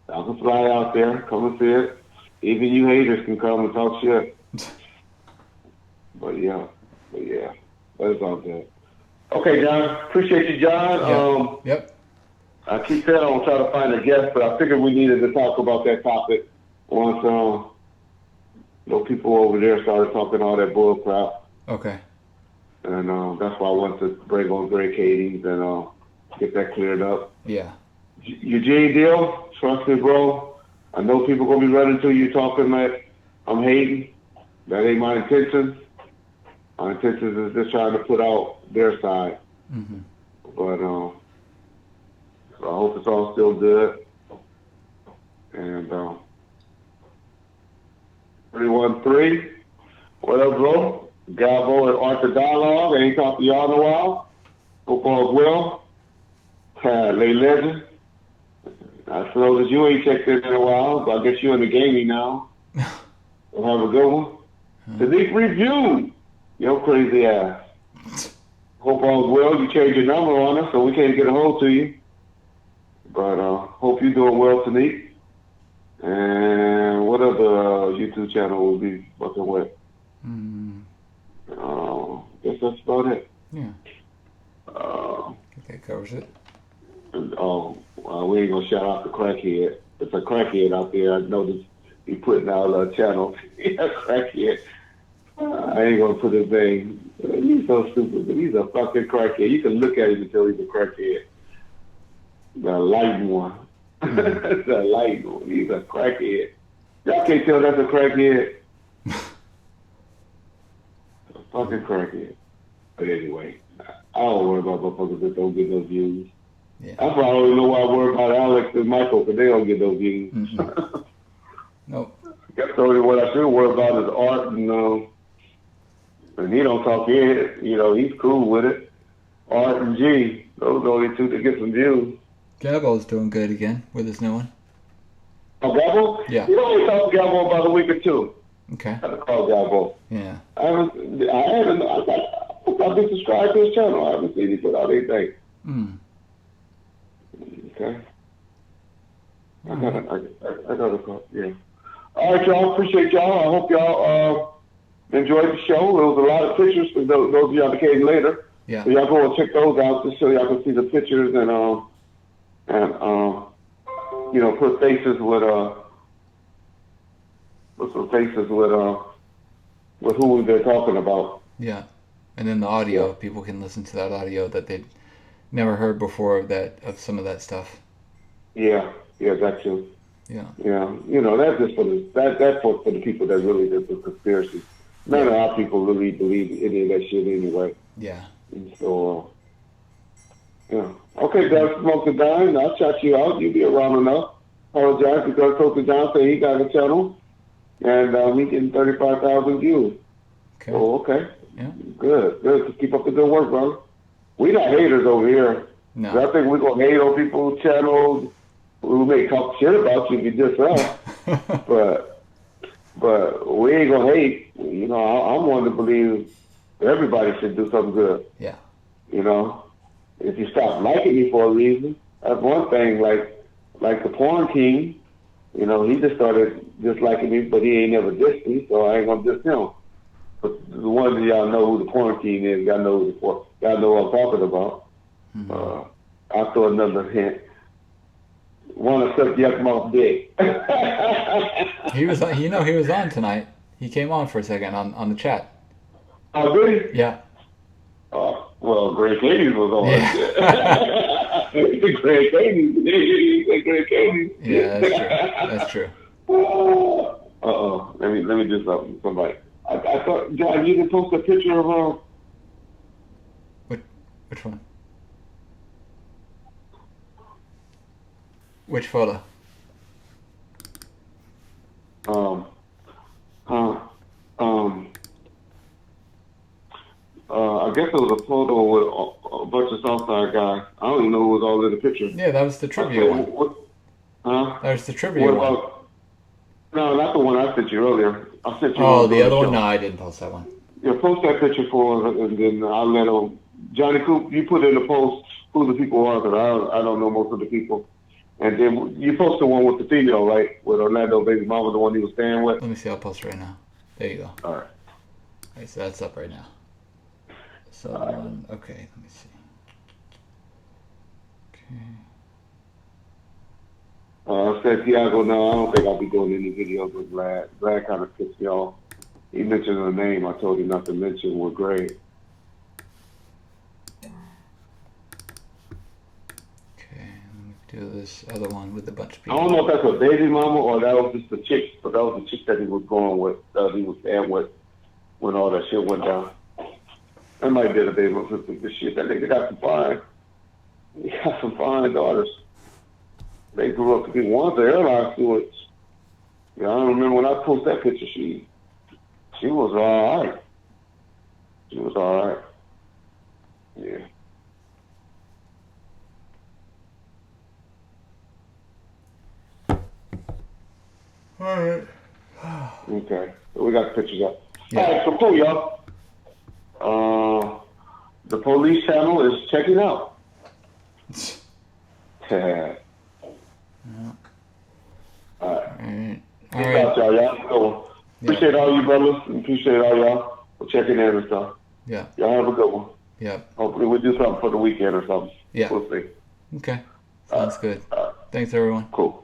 I can fly out there. Come and see it. Even you haters can come and talk shit. But yeah. But it's all good. Okay, John. Appreciate you, John. Yep. I keep saying I want to try to find a guest, but I figured we needed to talk about that topic once people over there started talking all that bull crap. Okay. And that's why I wanted to bring on Greg Kading and get that cleared up. Yeah. Eugene Deal, trust me, bro. I know people going to be running to you talking like I'm hating. That ain't my intentions. My intentions is just trying to put out their side. Mm-hmm. But so I hope it's all still good. And 313, what up, bro? Galvo and Arthur Dialogue. I ain't talked to y'all in a while. Hope all's well. Lay Legend. I suppose that you ain't checked in a while, but I guess you're in the gaming now. We'll have a good one. The Nick Review. Yo, crazy ass. Hope all's well. You changed your number on us, so we can't get a hold to you. But hope you're doing well, Tanique. And what other YouTube channel will be fucking with? Guess that's about it. Yeah. That covers it. We ain't gonna shout out the crackhead. It's a crackhead out there. I noticed he putting out channels. Yeah, crackhead. I ain't gonna put his name. He's so stupid, but he's a fucking crackhead. You can look at him and tell he's a crackhead. The light one. The light one. He's a crackhead. Y'all can't tell that's a crackhead. A fucking crackhead. But anyway, I don't worry about motherfuckers that don't get those views. Yeah. I probably know why I worry about Alex and Michael, because they don't get those views. Nope. That's the only what I should worry about is Art, and he don't talk here. You know, he's cool with it. Art and G, those are the only two that get some views. Gabo's doing good again with his new one. Oh, Gabo? Yeah. You only talked to Gabo about a week or two. Okay. I had to call Gabo. Yeah. I've been subscribed to his channel. I haven't seen him put out anything. Okay. I gotta call. Yeah. All right, y'all. Appreciate y'all. I hope y'all enjoyed the show. There was a lot of pictures for those of y'all that came later. Yeah. So y'all go and check those out just so y'all can see the pictures and put faces with who we've been talking about. Yeah. And then the audio, people can listen to that audio that they'd never heard before of some of that stuff. Yeah, that too. Yeah. Yeah. That's just for the people that really did the conspiracy. None of our people really believe any of that shit anyway. Yeah. And so yeah. Okay, Doug Smoke the Dime, I'll chat you out. You'll be around enough. Apologize because Coach John said he got a channel and we getting 35,000 views. Okay. Oh, okay. Yeah. Good. Just keep up the good work, brother. We not haters over here. No. I think we're gonna hate on people's channels. We may talk shit about you if you just us. but we ain't gonna hate. I'm one to believe everybody should do something good. Yeah. If you stop liking me for a reason, that's one thing. Like the porn king, he just started disliking me, but he ain't never dissed me, so I ain't gonna diss him. But the ones of y'all know who the porn king is, y'all know what I'm talking about. I'll throw another hint. Want to suck yuck mouth dick. He was on tonight. He came on for a second on the chat. Oh, did he? Yeah. Well, Greg Kading was on. Yeah. Greg Kading. Greg Kading. Yeah, that's true. Let me just somebody. I thought, John, you can post a picture of Which one? Which photo? I guess it was a photo with a bunch of Southside guys. I don't even know who was all in the picture. Yeah, that was the trivia one. Huh? That was the trivia one. No, not the one I sent you earlier. I sent you. Oh, the other one? No, I didn't post that one. Yeah, post that picture for us, and then I'll let them. Johnny Coop, you put in the post who the people are, because I don't know most of the people. And then you post the one with the female, right? With Orlando Baby Mama, the one he was staying with. Let me see. I'll post right now. There you go. All right. Okay, so that's up right now. So, okay, let me see. Okay. Said Tiago, no, I don't think I'll be doing any videos with Vlad. Vlad kind of pissed me off. He mentioned a name I told him not to mention with Gray. Okay, let me do this other one with a bunch of I people. don't know if that's a baby mama or that was just the chick, but that was the chick that he was going with, he was staying with when all that shit went down. That might be the baby mama. This shit, that nigga got some fine. He got some fine daughters. They grew up to be one of the airline stewards. Yeah, I remember when I posted that picture, she was all right. It was all right. Yeah. All right. Okay. We got the pictures up. Yeah. All right, so cool, y'all. The police channel is checking out. Yeah. All right. All Peace right. out, y'all. Y'all have a good one. Appreciate all you brothers. And appreciate all y'all for checking in and stuff. Yeah. Y'all have a good one. Yeah. Hopefully we'll do something for the weekend or something. Yeah. We'll see. Okay. Sounds good. Thanks, everyone. Cool.